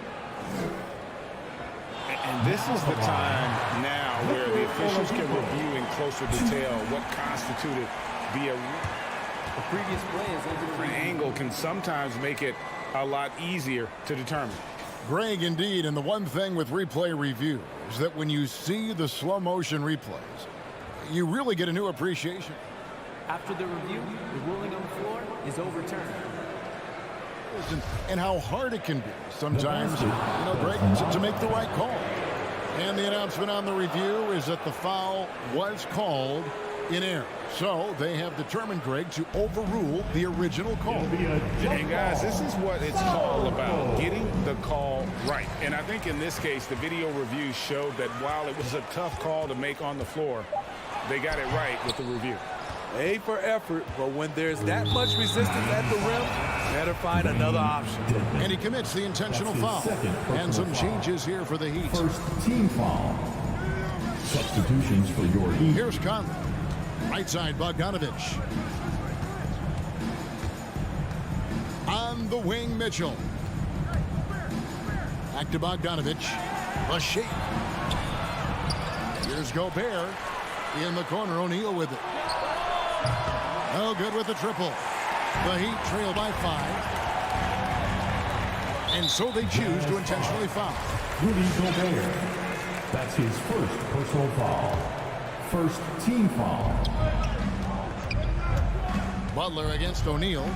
And this is the time now where the officials can review in closer detail what constituted the previous play is over. An angle can sometimes make it a lot easier to determine. Greg, indeed, and the one thing with replay review is that when you see the slow motion replays, you really get a new appreciation. After the review, the ruling on the floor is overturned. And how hard it can be sometimes, Greg, to make the right call. And the announcement on the review is that the foul was called in error. So they have determined, Greg, to overrule the original call. And guys, this is what it's all about, getting the call right. And I think in this case, the video review showed that while it was a tough call to make on the floor, they got it right with the review. A for effort, but when there's that much resistance at the rim, better find another option. And he commits the intentional foul. And some changes here for the Heat. First team foul. Substitutions for your Heat. Here's Conley. Right side, Bogdanovich. On the wing, Mitchell. Back to Bogdanovich. A shake. Here's Gobert. In the corner, O'Neal with it. No good with the triple. The Heat trail by 5. And so they choose to intentionally foul. Rudy Gobert. That's his first personal foul. First team foul. Butler against O'Neal.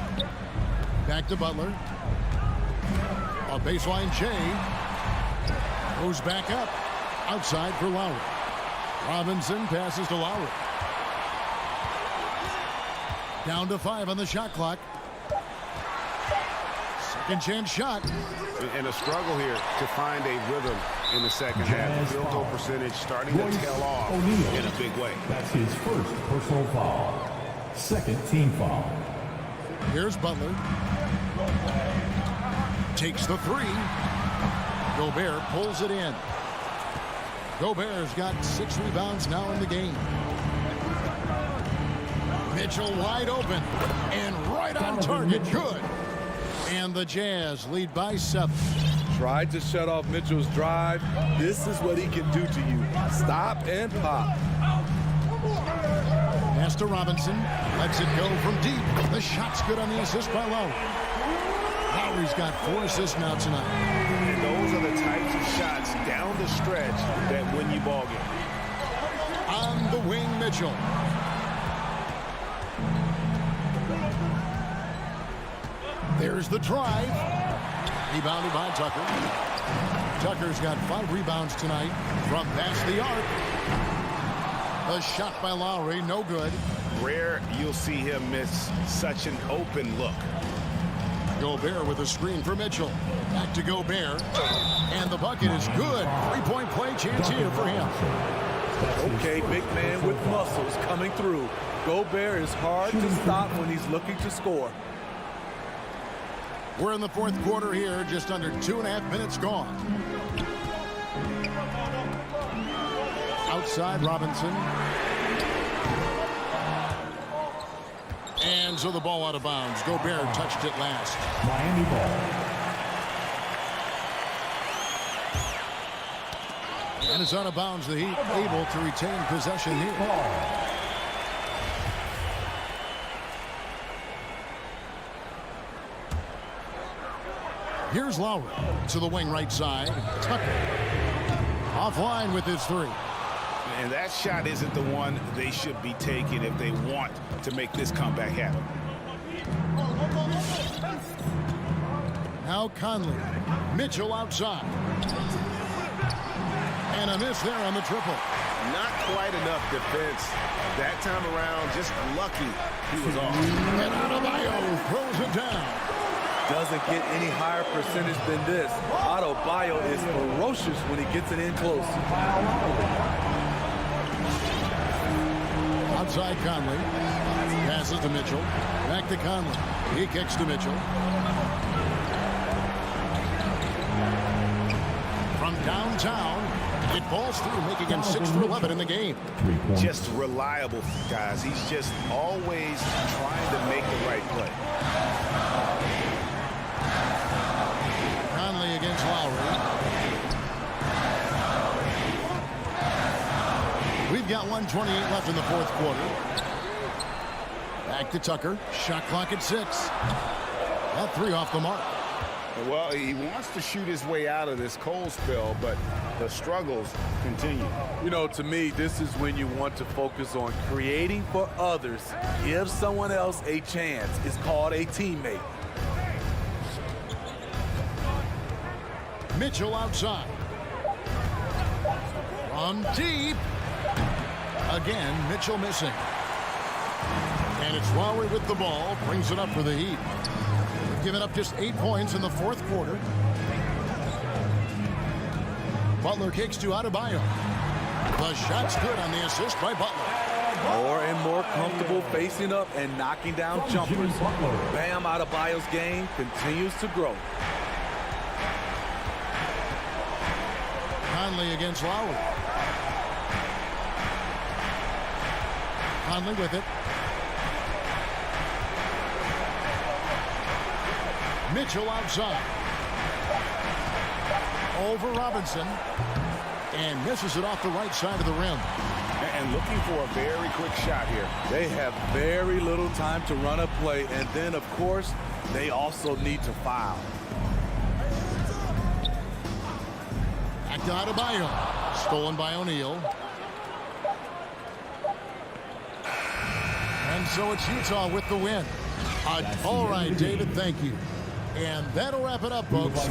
Back to Butler. A baseline J. Goes back up. Outside for Lowry. Robinson passes to Lowry. Down to 5 on the shot clock. Second chance shot. And a struggle here to find a rhythm in the second half. The field goal percentage starting to tail off in a big way. That's his first personal foul. Second team foul. Here's Butler. Takes the 3. Gobert pulls it in. Gobert's got 6 rebounds now in the game. Mitchell wide open and right on target. Good. And the Jazz lead by 7. Tried to shut off Mitchell's drive. This is what he can do to you. Stop and pop. Pass to Robinson. Lets it go from deep. The shot's good on the assist by Lowry. Lowry's got 4 assists now tonight. And those are the types of shots down the stretch that win you ball games. On the wing, Mitchell. There's the drive. Rebounded by Tucker. Tucker's got 5 rebounds tonight from past the arc. A shot by Lowry, no good. Rare you'll see him miss such an open look. Gobert with a screen for Mitchell. Back to Gobert. And the bucket is good. 3-point play chance here for him. Okay, big man with muscles coming through. Gobert is hard to stop when he's looking to score. We're in the 4th quarter here, just under 2.5 minutes gone. Outside, Robinson. And so the ball out of bounds. Gobert touched it last. Miami ball. And it's out of bounds. The Heat able to retain possession here. Here's Lowry to the wing right side. Tucker offline with his 3. And that shot isn't the one they should be taking if they want to make this comeback happen. Now Conley. Mitchell outside. And a miss there on the triple. Not quite enough defense that time around. Just lucky he was off. And Adebayo throws it down. Doesn't get any higher percentage than this. Adebayo is ferocious when he gets it in close. Outside Conley. Passes to Mitchell. Back to Conley. He kicks to Mitchell. From downtown, it falls through, making him 6 for 11 in the game. Just reliable, guys. He's just always trying to make the right play. Conley against Lowry. We've got 1:28 left in the 4th quarter. Back to Tucker. Shot clock at 6. That 3 off the mark. Well, he wants to shoot his way out of this cold spell, but the struggles continue. You know, to me, this is when you want to focus on creating for others. Give someone else a chance. It's called a teammate. Mitchell outside. From deep. Again, Mitchell missing. And it's Lowry with the ball. Brings it up for the Heat. They've given up just 8 points in the 4th quarter. Butler kicks to Adebayo. The shot's good on the assist by Butler. More and more comfortable facing up and knocking down jumpers. Bam Adebayo's game continues to grow. Conley against Lowry. Conley with it. Mitchell outside. Over Robinson. And misses it off the right side of the rim. And looking for a very quick shot here. They have very little time to run a play, and then, of course, they also need to foul. Back to Adebayo. Stolen by O'Neal. And so it's Utah with the win. All right, David, thank you. And that'll wrap it up, folks.